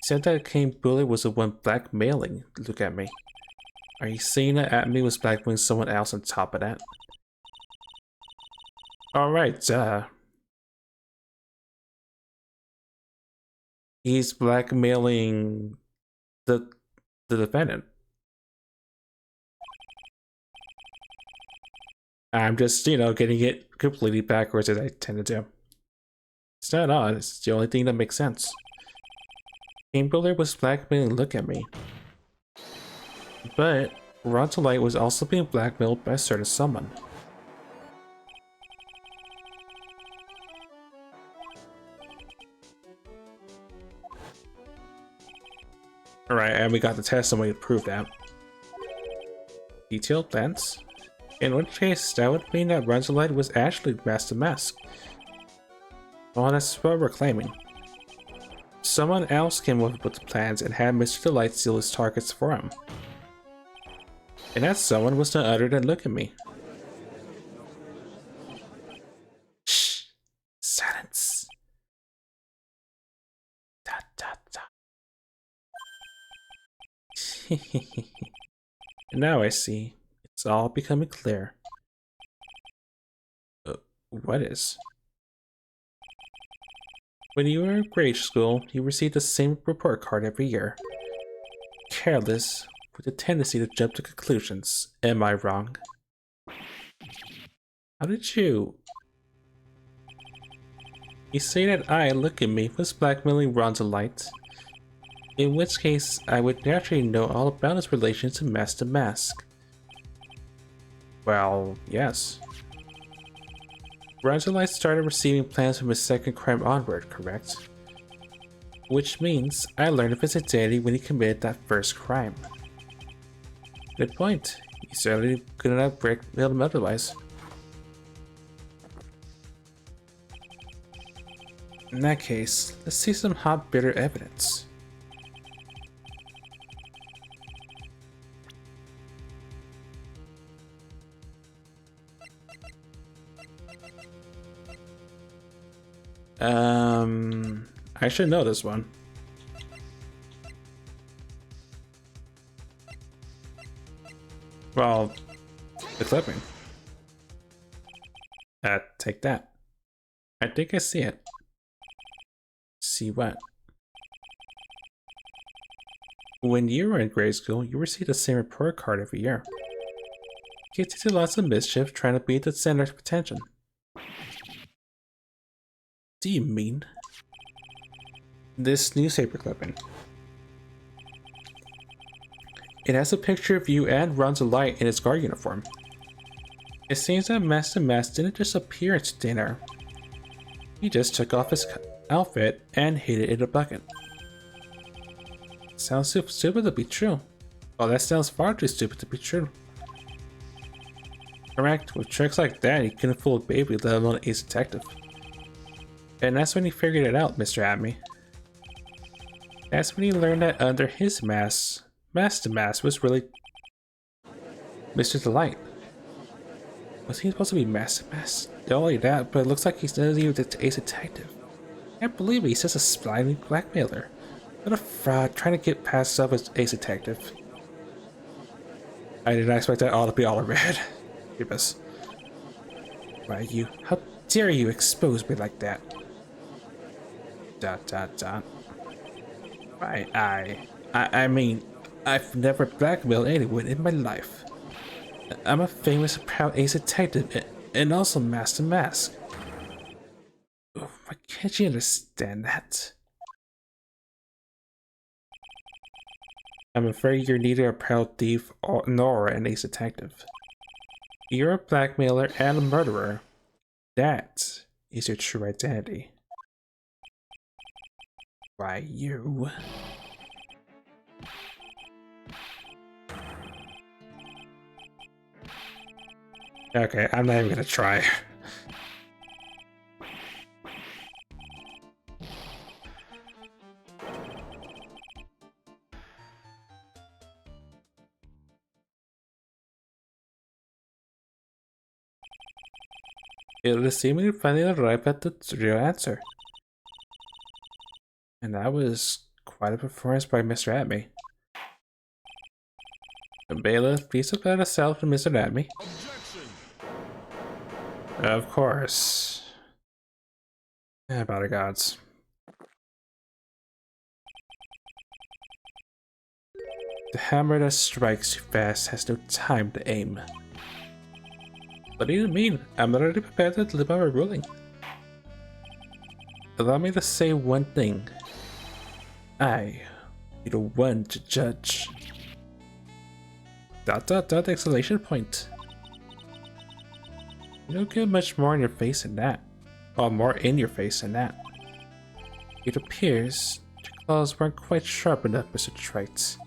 said that King Bully was the one blackmailing. Look at me. Are you saying that at me was blackmailing someone else on top of that? Alright, he's blackmailing the defendant. I'm just, you know, getting it completely backwards as I tend to do. It's not odd, it's the only thing that makes sense. King Bully was blackmailing Look at Me. But Rontalite was also being blackmailed by a certain someone. Alright, and we got the testimony to prove that. Detailed plans? In which case, that would mean that Rontalite was actually Master Mask. Well, that's what we're claiming. Someone else came up with the plans and had Mr. Delight seal his targets for him. And that someone was none other than Look at Me. Shh! Silence! Dot dot dot. Now I see. It's all becoming clear. What is? When you were in grade school, you received the same report card every year. Careless, with a tendency to jump to conclusions. Am I wrong? How did you? You say that Look at Me, was blackmailing Rontalite. In which case, I would naturally know all about his relation to Master Mask. Well, yes. Rontalite started receiving plans from his second crime onward, correct? Which means I learned of his identity when he committed that first crime. Good point. You certainly couldn't have blackmailed him otherwise. In that case, let's see some hot, bitter evidence. I should know this one. Well, the clipping. Take that. I think I see it. See what? When you were in grade school, you received the same report card every year. Kids did lots of mischief trying to be the center of attention. Do you mean? This newspaper clipping. It has a picture of you and Rontalite in his guard uniform. It seems that Master Mask didn't just appear at dinner. He just took off his outfit and hid it in a bucket. Sounds too stupid to be true. Oh, that sounds far too stupid to be true. Correct, with tricks like that, he couldn't fool a baby, let alone an ace detective. And that's when he figured it out, Mr. Adme. That's when he learned that under his mask, Master Mask was really Mr. Delight. Was he supposed to be Master Mask? Not only that, but it looks like he's not even the ace detective. I can't believe it, he's just a slimy blackmailer. What a fraud, trying to get past stuff as ace detective. I did not expect that all to be all red. Goodness. Why you? How dare you expose me like that? Dot dot dot. Right, I mean, I've never blackmailed anyone in my life. I'm a famous and proud ace detective and also master mask. Why can't you understand that? I'm afraid you're neither a proud thief nor an ace detective. You're a blackmailer and a murderer. That is your true identity. Why, you? Okay, I'm not even gonna try. It was seemingly finally arrived at the real answer. And that was quite a performance by Mr. Atme. The bailiff, please declare the cell for Mr. Atme. Objection! Of course. About the gods. The hammer that strikes too fast has no time to aim. What do you mean? I'm already prepared to deliver my ruling. Allow me to say one thing. I be the one to judge. ... exclamation point. You don't get much more in your face than that. Or more in your face than that. It appears your claws weren't quite sharp enough, Mr. Wright.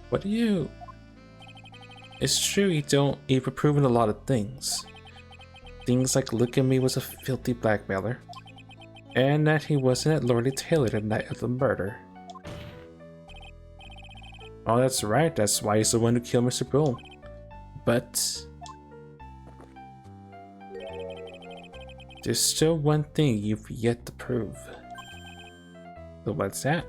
What do you... It's true you've proven a lot of things. Things like Look at Me was a filthy blackmailer. And that he wasn't at Lordy Taylor the night of the murder. Oh, that's right, that's why he's the one who killed Mr. Bull. But... there's still one thing you've yet to prove. So what's that?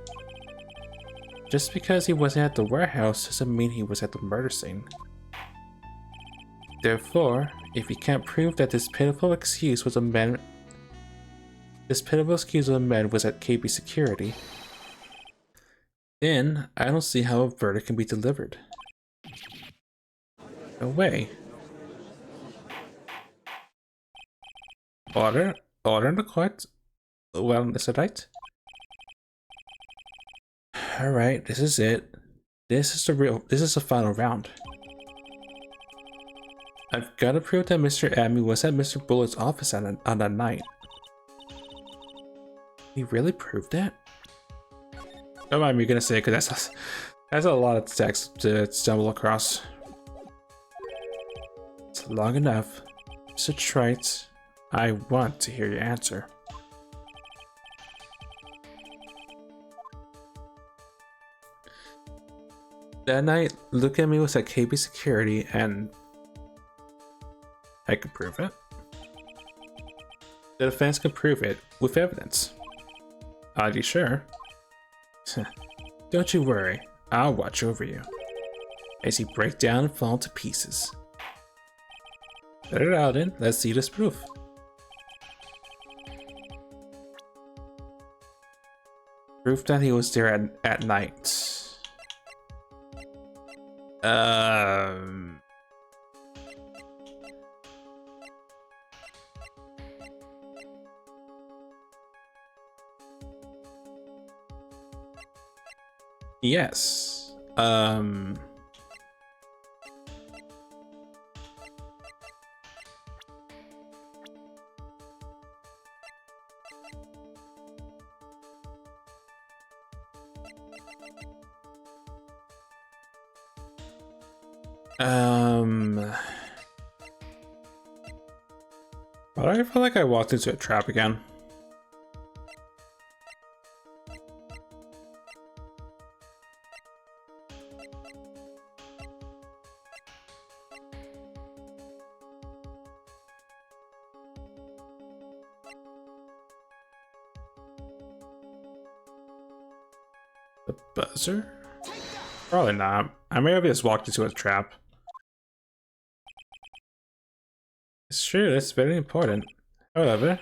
Just because he wasn't at the warehouse doesn't mean he was at the murder scene. Therefore, if you can't prove that this pitiful excuse was a man was at KB Security, then I don't see how a verdict can be delivered. No way. Order in the court. Well, is that right? Alright, this is it. This is the final round. I've got to prove that Mr. Abney was at Mr. Bullett's office on that night. He really proved that? Don't mind me gonna say it, because that's a lot of text to stumble across. It's long enough. Mr. Wright, I want to hear your answer. That night, Look at Me was at KB Security, and I can prove it. The defense can prove it with evidence. Are you sure? Don't you worry, I'll watch over you as you break down and fall to pieces. Let it out then, let's see this proof. Proof that he was there at night. Yes. But I feel like I walked into a trap again. The buzzer? Probably not. I may have just walked into a trap. It's true, that's very important. However,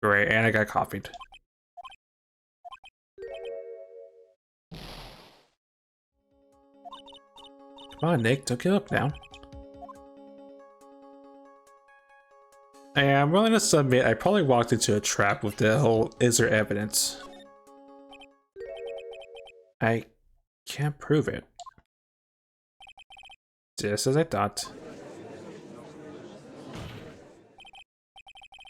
Great, and I got copied. Come on, Nick, don't give up now. I'm willing to submit I probably walked into a trap with the whole "is there evidence?" I can't prove it. Just as I thought.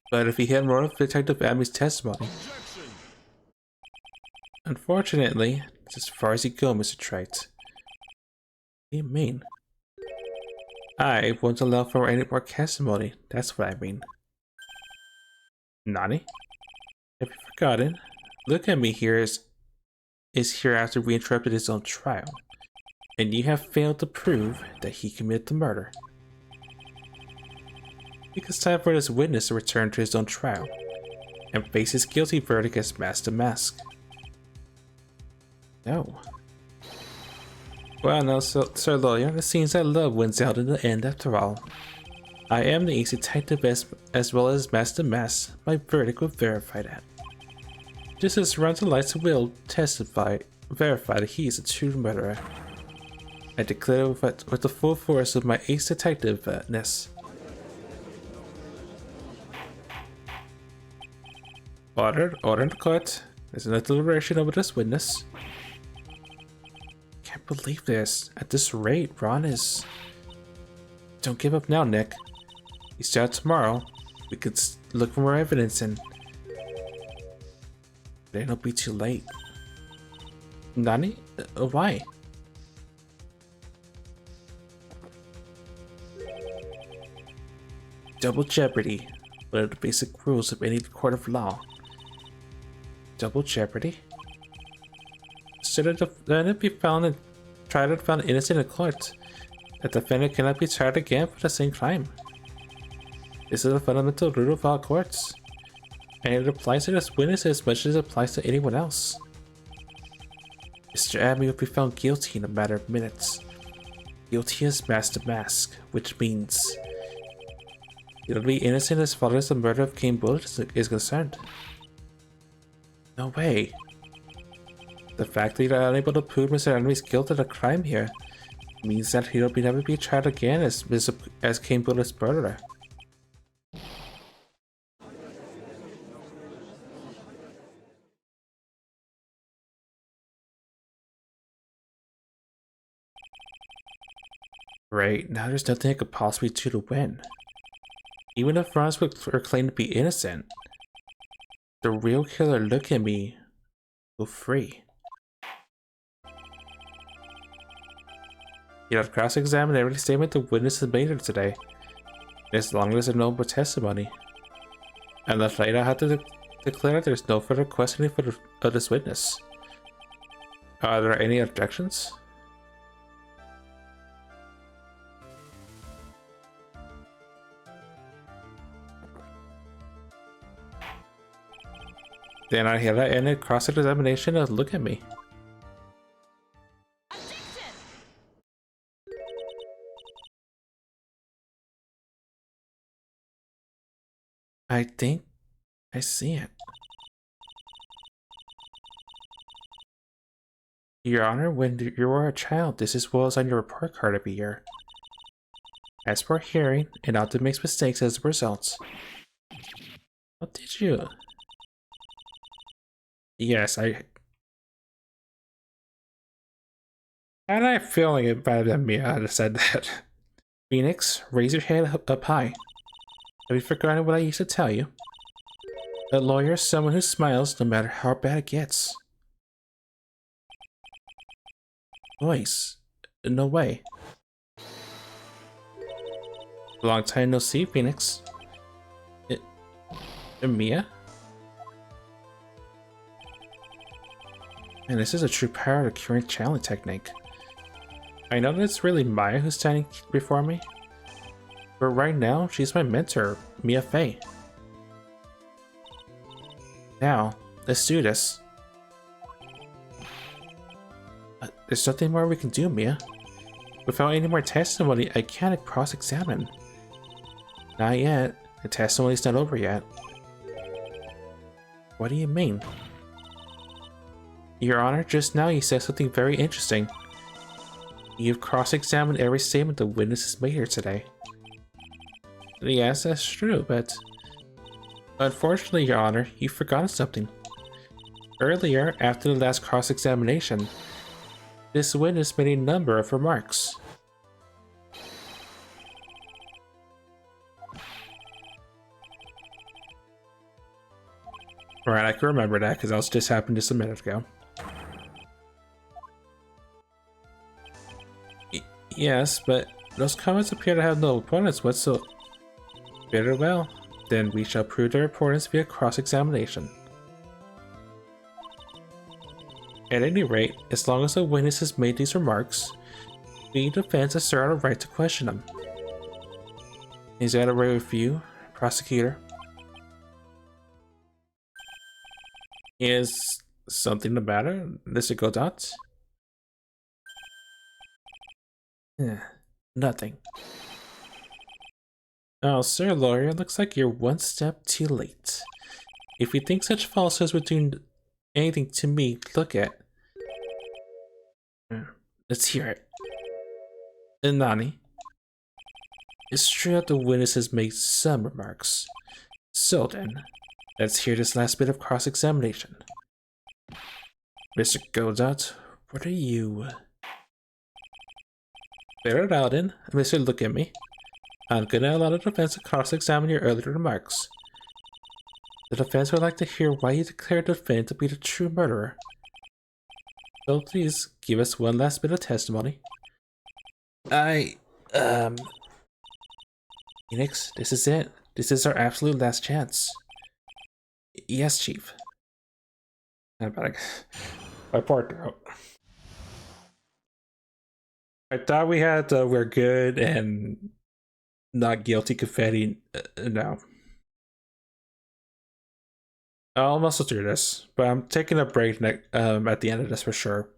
But if he had more of Detective Abby's testimony. Unfortunately, it's as far as you go, Mr. Trite. What do you mean? I won't allow for any more testimony, that's what I mean. Nani? Have you forgotten? Look at me here is here after we interrupted his own trial. And you have failed to prove that he committed the murder. I think it's time for this witness to return to his own trial and face his guilty verdict as mask to mask. No. Well, no, Sir Lawyer, it seems that love wins out in the end after all. I am the ace detective as well as master mask. My verdict will verify that. Just as Ronson Lights will verify that he is a true murderer. I declare with the full force of my ace detective-ness. Order in the court. There's no deliberation over this witness. Can't believe this. At this rate, Ron is... Don't give up now, Nick. He's out tomorrow. We could look for more evidence and... Then it'll be too late. Nani? Why? Double jeopardy. What are the basic rules of any court of law? Double jeopardy? Should the defendant be found and tried and found innocent in court, the defendant cannot be tried again for the same crime. This is a fundamental rule of all courts, and it applies to this witness as much as it applies to anyone else. Mr. Abbey will be found guilty in a matter of minutes. Guilty as mask to mask, which means he'll be innocent as far as the murder of King Bullet is concerned. No way. The fact that you're unable to prove Mr. Enemy's guilt of the crime here means that he'll never be tried again as King Bullet's murderer. Right, now there's nothing I could possibly do to win. Even if Ross were claimed to be innocent, the real killer, look at me, go free. You have cross-examined every statement the witness has made today, as long as there's no more testimony. I'm afraid I have to declare there's no further questioning of this witness. Are there any objections? Then I hear that ended cross-examination of look at me. I think I see it. Your Honor, when you were a child, this is what was on your report card every year. As for hearing, it often makes mistakes as a result. What did you? Yes, I had a feeling it might have been me that said that. Phoenix, raise your head up high. Have you forgotten what I used to tell you? A lawyer is someone who smiles no matter how bad it gets. Voice. No way. Long time no see, Phoenix. Mia? And this is a true power of the current challenge technique. I know that it's really Maya who's standing before me, but right now she's my mentor, Mia Fey. Now, let's do this. There's nothing more we can do, Mia. Without any more testimony, I can't cross-examine. Not yet. The testimony's not over yet. What do you mean? Your Honor, just now you said something very interesting. You've cross-examined every statement the witnesses made here today. Yes, that's true, but... Unfortunately, Your Honor, you've forgotten something. Earlier, after the last cross-examination, this witness made a number of remarks. Right, I can remember that because that was just happened just a minute ago. Yes, but those comments appear to have no opponents whatsoever. Very well, then we shall prove their importance via cross-examination. At any rate, as long as the witness has made these remarks, we defense assert our right to question them. Is that alright with you, prosecutor? Is something the matter, Mr. Godot? Nothing. Oh, sir, lawyer, looks like you're one step too late. If you think such falsehoods would do anything to me, look at... Let's hear it. Nani? It's true that the witness has made some remarks. So then, let's hear this last bit of cross-examination. Mr. Godot, what are you... Bear it out in, Mr. Look at me. I'm gonna allow the defense to cross-examine your earlier remarks. The defense would like to hear why you declared the defendant to be the true murderer. So please, give us one last bit of testimony. Phoenix, this is it. This is our absolute last chance. Yes, Chief. My partner. I thought we had we're good and not guilty confetti. No. I'll muscle through this, but I'm taking a break at the end of this for sure.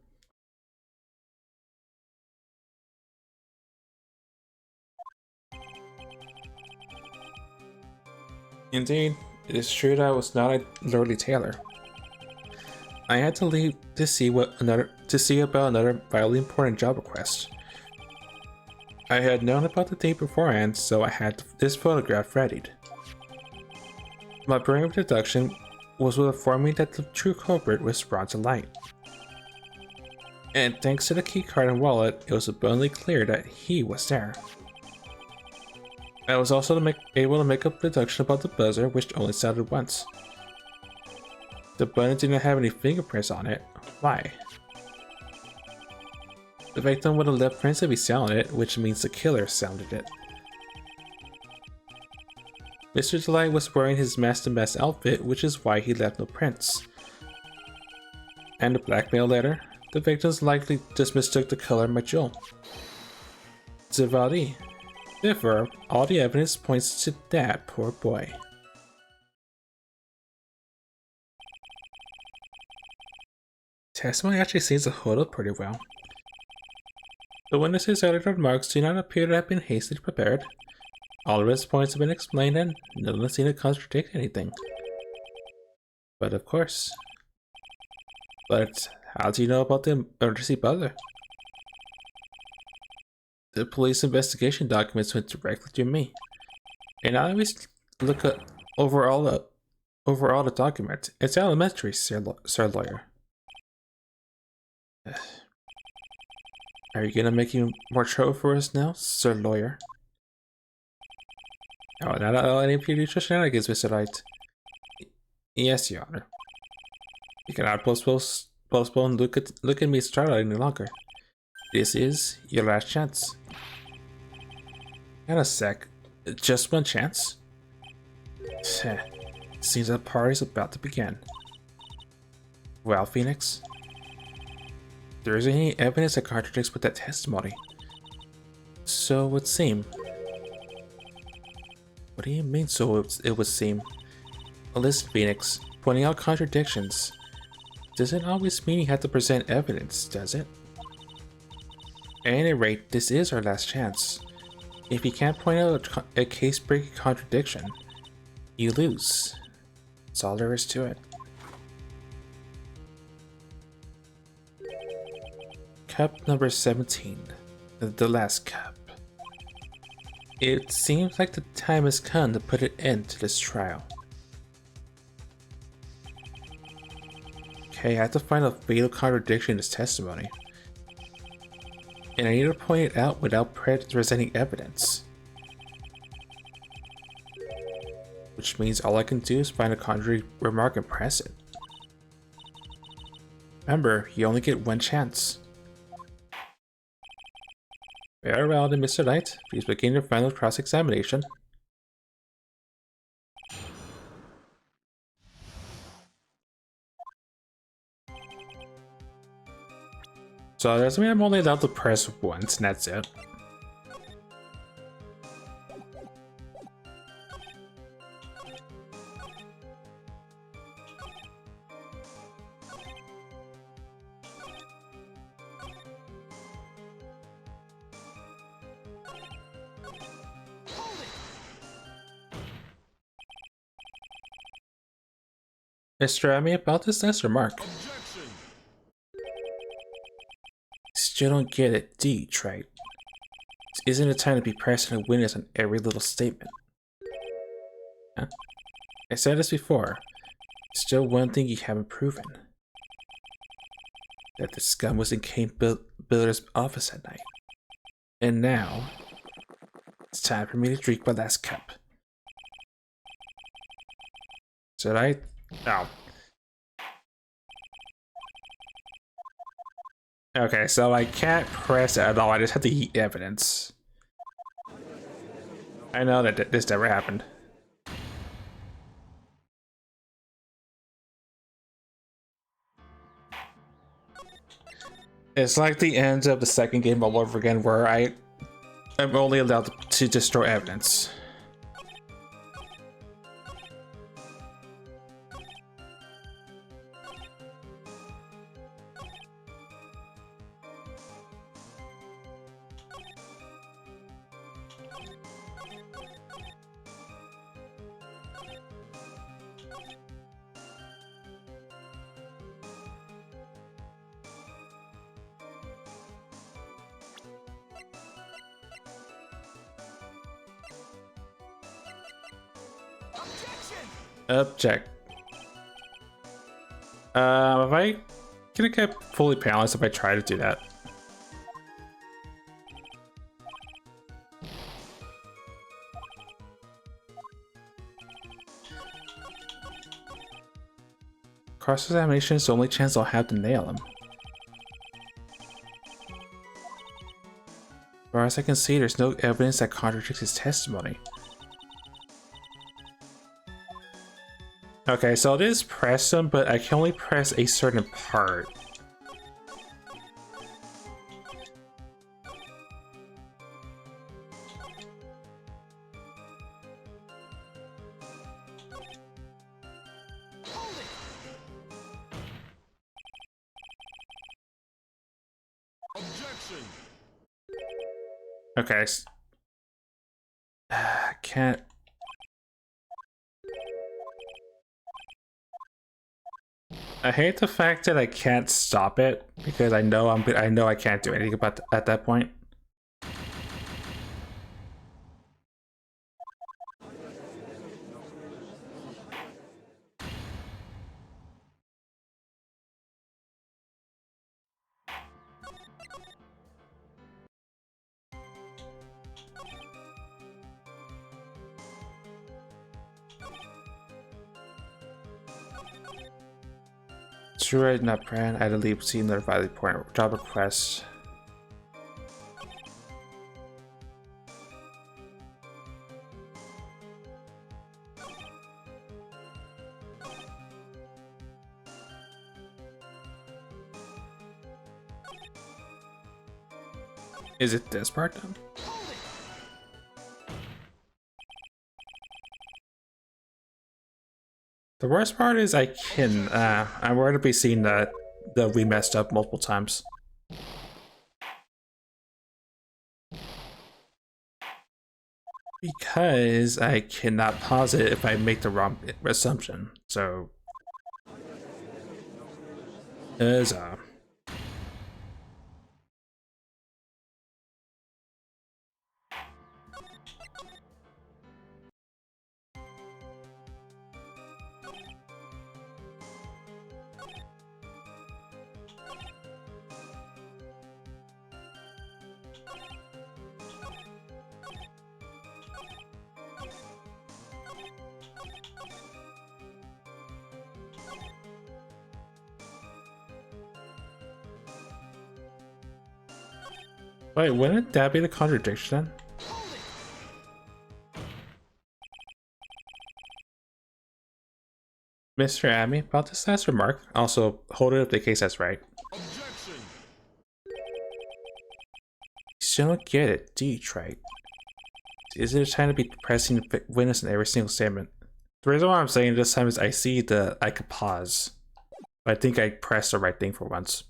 Indeed, it is true that I was not a Lordly Taylor. I had to leave to see about another vitally important job request. I had known about the date beforehand, so I had this photograph readied. My brilliant deduction was what informed me that the true culprit was brought to light. And thanks to the keycard and wallet, it was abundantly clear that he was there. I was also able to make a deduction about the buzzer, which only sounded once. The button didn't have any fingerprints on it. Why? The victim would have left prints if he sounded it, which means the killer sounded it. Mr. Delight was wearing his Master Mess outfit, which is why he left no prints. And the blackmail letter? The victims likely just mistook the color of my jewel. Zavali. Therefore, all the evidence points to that poor boy. Testimony actually seems to hold up pretty well. The witnesses' earlier remarks do not appear to have been hastily prepared. All of his points have been explained and none of them seem to contradict anything. But of course. But how do you know about the emergency buzzer? The police investigation documents went directly to me. And I always look at over all the document. It's elementary, sir lawyer. Are you gonna make you more trouble for us now, sir lawyer? Oh, not any of your shenanigans, Mr. Wright. Yes, Your Honor. You cannot postpone look at me's trial any longer. This is your last chance. Not a sec. Just one chance? Seems the party's about to begin. Well, Phoenix? There isn't any evidence that contradicts with that testimony. So it would seem. What do you mean, so it would seem? Well, listen, Phoenix. Pointing out contradictions doesn't always mean you have to present evidence, does it? At any rate, this is our last chance. If you can't point out a case-breaking contradiction, you lose. That's all there is to it. cup number 17, the last cup. It seems like the time has come to put an end to this trial. Okay, I have to find a fatal contradiction in his testimony. And I need to point it out without presenting evidence. Which means all I can do is find a contrary remark and press it. Remember, you only get one chance. Very well then, Mr. Knight. Please begin your final cross-examination. So that doesn't mean I'm only allowed to press once, and that's it. Mr. Amy, about this last remark. Objection. Still don't get it, do you, Trite? Isn't it time to be pressing a witness on every little statement? Huh? I said this before. Still one thing you haven't proven. That the scum was in Kane Builder's office at night. And now, it's time for me to drink my last cup. Should I? No. Okay, so I can't press it at all. I just have to eat evidence. I know that this never happened. It's like the end of the second game all over again, where I'm only allowed to destroy evidence. Object. If I gonna get fully paralyzed if I try to do that. Cross-examination is the only chance I'll have to nail him. As far as I can see, there's no evidence that contradicts his testimony. Okay, so it is press him, but I can only press a certain part. Objection. Okay. I can't. I hate the fact that I can't stop it because I know I can't do anything about at that point. True, not brand. I had to leave. See another value point. Job request. Is it this part then? The worst part is I'm worried to be seeing that we messed up multiple times. Because I cannot pause it if I make the wrong assumption. So Wait, wouldn't that be the contradiction then? Mr. Amy, about this last remark, also hold it if the case that's right. Objection. You still don't get it, do you, Trite? Is it trying to be pressing witness in every single statement? The reason why I'm saying this time is I see I could pause. But I think I pressed the right thing for once.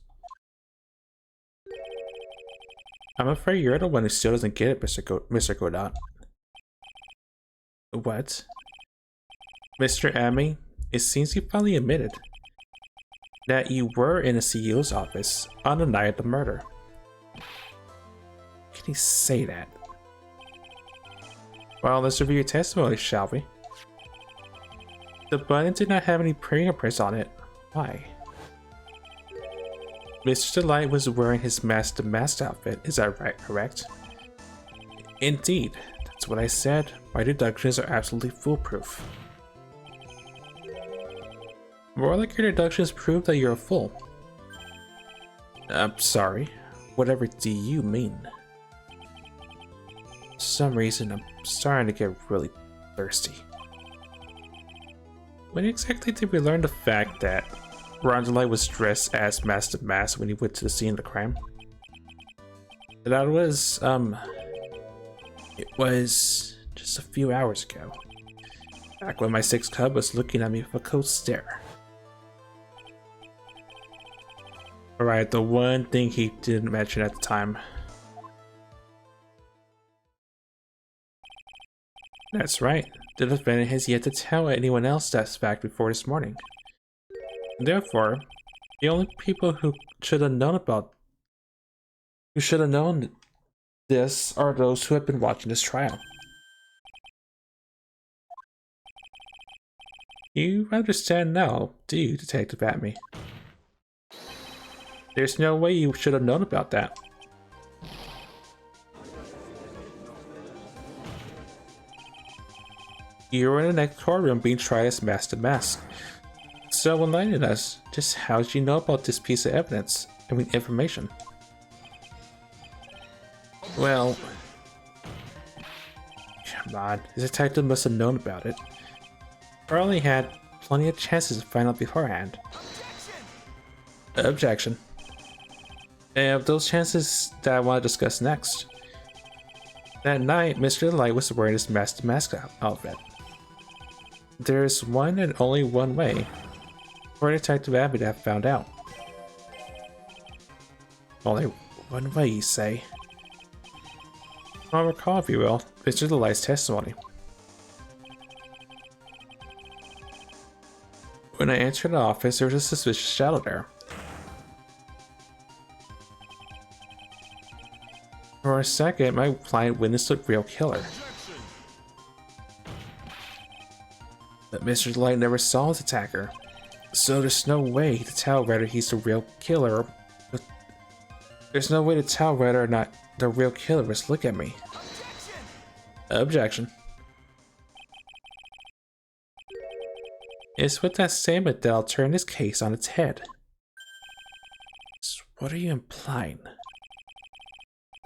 I'm afraid you're the one who still doesn't get it, Mr. Godot. What? Mr. Amy, it seems you finally admitted that you were in the CEO's office on the night of the murder. Can you say that? Well, let's review your testimony, shall we? The button did not have any fingerprints on it. Why? Mr. Delight was wearing his mask to mask outfit, is that right, correct? Indeed, that's what I said. My deductions are absolutely foolproof. More like your deductions prove that you're a fool. I'm sorry, whatever do you mean? For some reason, I'm starting to get really thirsty. When exactly did we learn the fact that Rondelai was dressed as Master Mask when he went to the scene of the crime? That was, it was just a few hours ago. Back when my sixth cub was looking at me with a cold stare. Alright, the one thing he didn't mention at the time. That's right. The defendant has yet to tell anyone else that fact before this morning. Therefore, the only people who should have known this are those who have been watching this trial. You understand now, do you, Detective Atme? There's no way you should have known about that. You were in the next courtroom being tried as Master Mask. So enlighten us, just how did you know about this piece of evidence? I mean, information. Well, come on, the detective must have known about it. Probably had plenty of chances to find out beforehand. Objection. And those chances that I want to discuss next. That night, Mr. Light was wearing his Master Mask outfit. There's one and only one way for Detective Abby to have found out. Only one way, you say? I'll recall, if you will, Mr. Delight's testimony. When I entered the office, there was a suspicious shadow there. For a second, my client witnessed the real killer. But Mr. Delight never saw his attacker, so there's no way to tell whether he's the real killer. But there's no way to tell whether or not the real killer was looking at me. Objection. It's with that statement that I'll turn this case on its head. So what are you implying?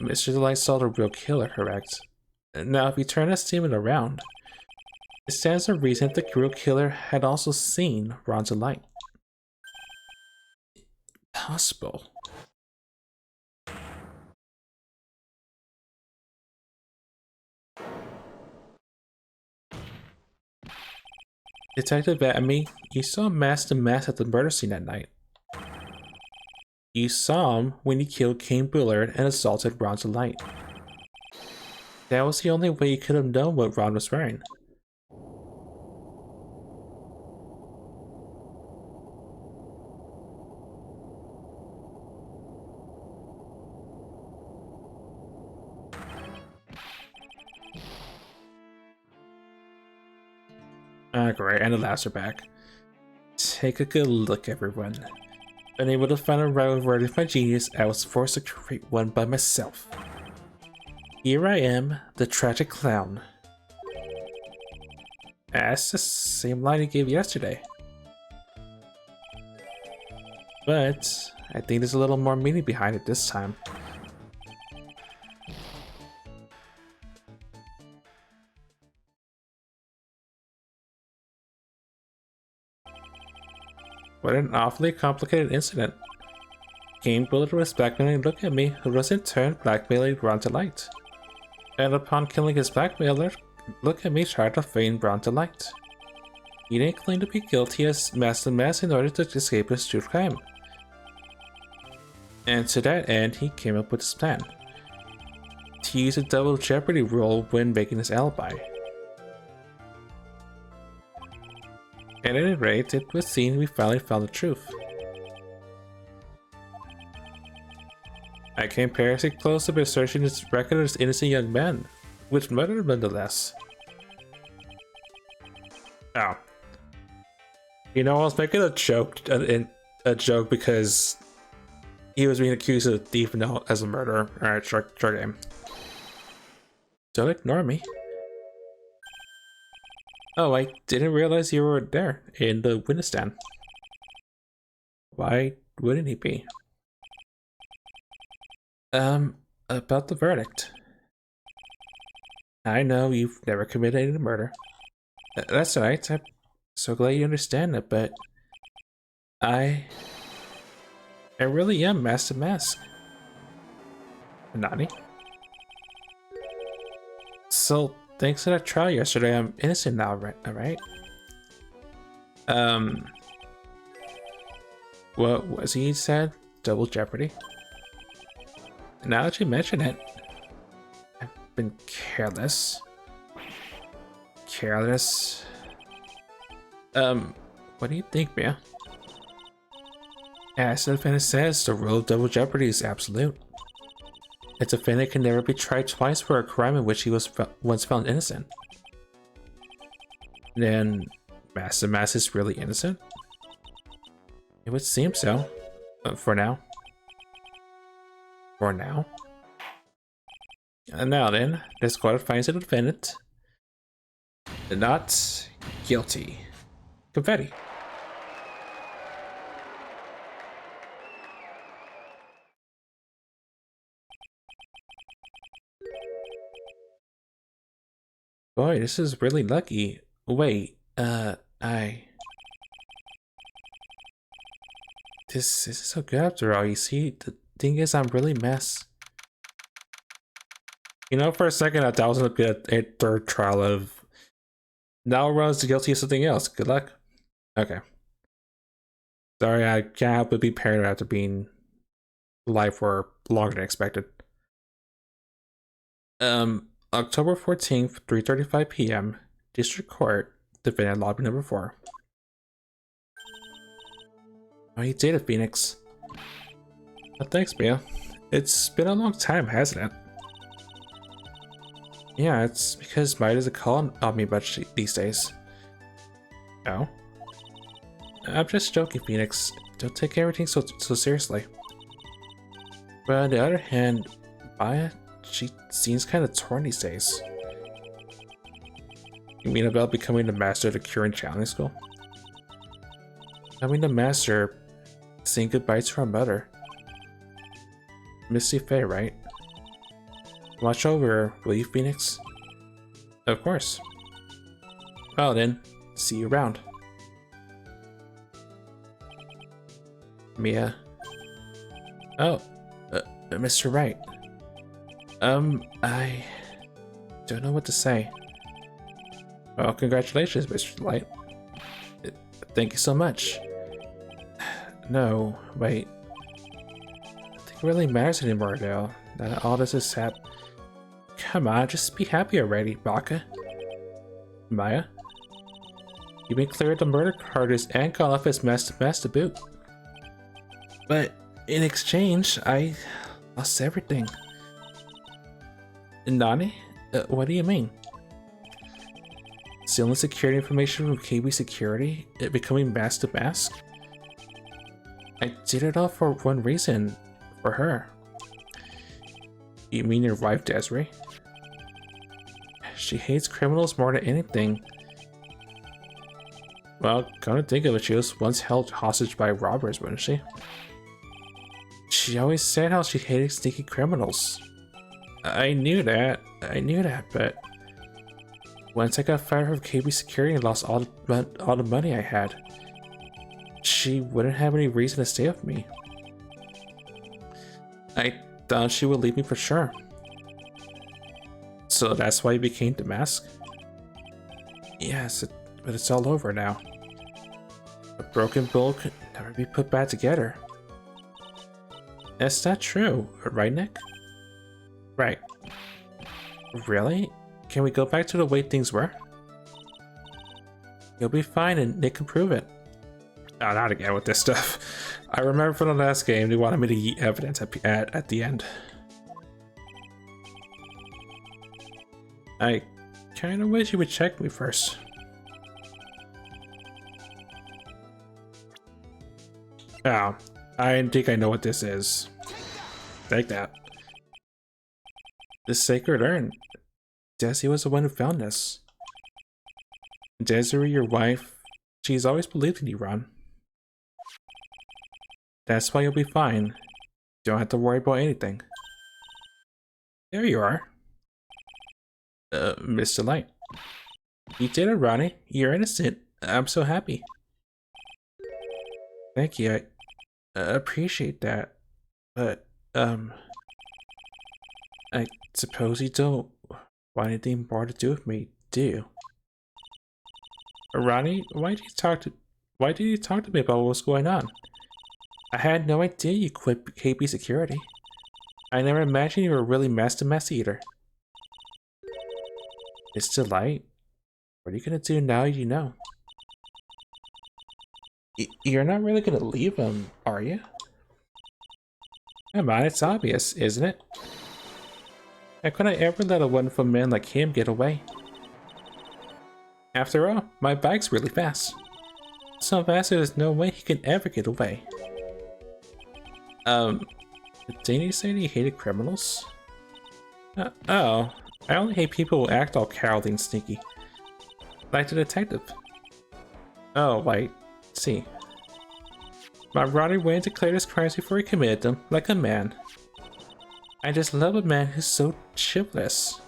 Mr. Delight saw the real killer, correct? Now, if you turn that statement around, it stands to reason that the real killer had also seen Ron's Delight. Possible. Detective Atme, you saw Master Mask at the murder scene that night. You saw him when he killed King Bullard and assaulted Ron's Delight. That was the only way you could have known what Ron was wearing. Ah, great, and the laughs are back. Take a good look, everyone. Unable to find a rival with my genius, I was forced to create one by myself. Here I am, the tragic clown. That's the same line he gave yesterday. But I think there's a little more meaning behind it this time. What an awfully complicated incident. Game Builder was blackmailing Look at Me, who was in turn blackmailing Ron Delight. And upon killing his blackmailer, Look at Me tried to feign Ron Delight. He didn't claim to be guilty as Master Mass in order to escape his true crime. And to that end, he came up with his plan. To use a double jeopardy rule when making his alibi. At any rate, it was seen we finally found the truth. I came perilously close to searching his record as innocent young man, with murder nonetheless. Oh. You know, I was making a joke because he was being accused of thief now as a murderer. Alright, sure game. Don't ignore me. Oh, I didn't realize you were there in the witness stand. Why wouldn't he be? About the verdict. I know you've never committed any murder. That's right, I'm so glad you understand it, but I really am Master Mask. Nani? So, thanks to that trial yesterday, I'm innocent now, right? Alright? What was he said? Double jeopardy? Now that you mention it, I've been careless. What do you think, Mia? As the defendant says, the rule of double jeopardy is absolute. A defendant can never be tried twice for a crime in which he was once found innocent. Then, Master Mass is really innocent? It would seem so. For now. For now. And now then, this court finds the defendant not guilty. Confetti. Boy, this is really lucky. Wait, This is so good after all. You see, the thing is, I'm really mess. You know, for a second I thought I was gonna get a third trial of now Ron's guilty of something else. Good luck. Okay. Sorry, I can't help but be paranoid after being alive for longer than expected. October 14th, 3:35 p.m. District Court, defendant lobby number 4. Oh, you did it, Phoenix. Oh, thanks, Mia. It's been a long time, hasn't it? Yeah, it's because Maya doesn't call on me much these days. Oh? I'm just joking, Phoenix. Don't take everything so seriously. But on the other hand, Maya, she seems kind of torn these days. You mean about becoming the master of the Cure and Channeling School? Becoming the master, saying goodbye to our mother. Misty Faye, right? Watch over her, will you, Phoenix? Of course. Well then, see you around. Mia. Oh, Mr. Wright. I don't know what to say. Well, congratulations, Mr. Light. Thank you so much. No, wait. I think it really matters anymore now that all this is happening. Come on, just be happy already, Baka. Maya? You've been cleared the murder charges and called off as master boot. But in exchange, I lost everything. Nani? What do you mean? Stealing security information from KB Security? It becoming mask to mask? I did it all for one reason. For her. You mean your wife, Desiree? She hates criminals more than anything. Well, come to think of it, she was once held hostage by robbers, wasn't she? She always said how she hated sneaky criminals. I knew that, but once I got fired from KB Security and lost all the money I had, she wouldn't have any reason to stay with me. I thought she would leave me for sure. So that's why you became the mask? Yes, but it's all over now. A broken bowl could never be put back together. That's not true, right, Nick? Right. Really? Can we go back to the way things were? You'll be fine and Nick can prove it. Oh, not again with this stuff. I remember from the last game they wanted me to eat evidence at the end. I kinda wish you would check me first. Oh, I think I know what this is. Take that. The sacred urn. Desi was the one who found this. Desiree, your wife, she's always believed in you, Ron. That's why you'll be fine. Don't have to worry about anything. There you are. Mr. Light. You did it, Ronnie. You're innocent. I'm so happy. Thank you. I appreciate that. But, I suppose you don't want anything more to do with me, do you? Ronnie, why did you talk to me about what was going on? I had no idea you quit KB Security. I never imagined you were really mess eater. Mr. Light, what are you gonna do now you know? You're not really gonna leave him, are you? Come on, it's obvious, isn't it? How could I ever let a wonderful man like him get away? After all, my bike's really fast. So fast there's no way he can ever get away. Didn't you say that you hated criminals? Oh, I only hate people who act all cowardly and sneaky. Like the detective. Oh, wait. See. My brother went to declare his crimes before he committed them, like a man. I just love a man who's so chivalrous.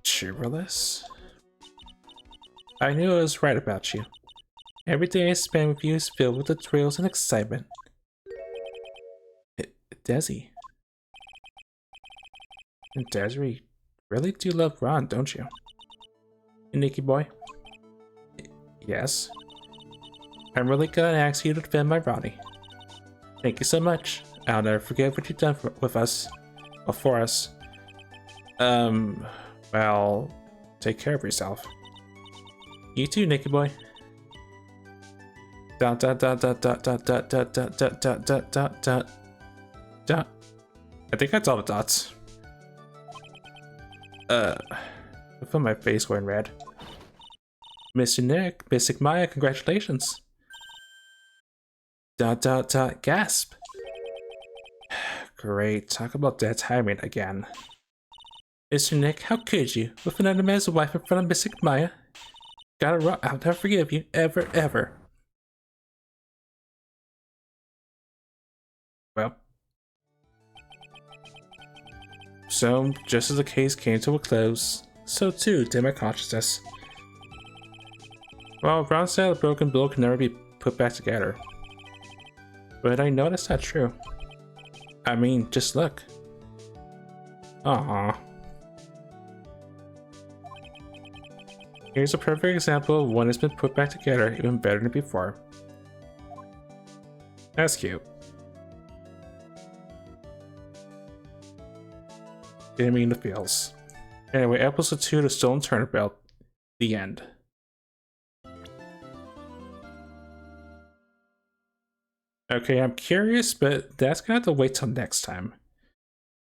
Chivalrous? I knew I was right about you. Every day I spend with you is filled with the thrills and excitement. Desi. And Desiree really do love Ron, don't you? Nicky boy? Yes. I'm really gonna ask you to defend my Ronnie. Thank you so much. I'll never forget what you've done with us. Or for us. Well, take care of yourself. You too, Nicky boy. Dot dot dot dot dot dot dot dot dot dot dot dot dot dot dot. I think that's all the dots. I put my face going red. Mr. Nick, Mystic Maya, congratulations. Dot dot dot gasp. Great, talk about dead timing again. Mr. Nick, how could you? With another man's wife in front of Mystic Maya? Got it wrong. I'll never forgive you, ever, ever. Well. So, just as the case came to a close, so too did my consciousness. Well, Ron said a broken bill can never be put back together. But I know that's not true. I mean, just look. Aww. Here's a perfect example of one that's been put back together even better than before. That's cute. Didn't mean the feels. Anyway, episode 2, The Stolen Turnabout. The end. Okay, I'm curious, but that's gonna have to wait till next time.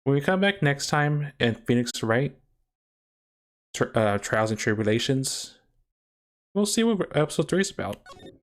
When we come back next time and Phoenix Wright, Trials and Tribulations. We'll see what episode 3 is about.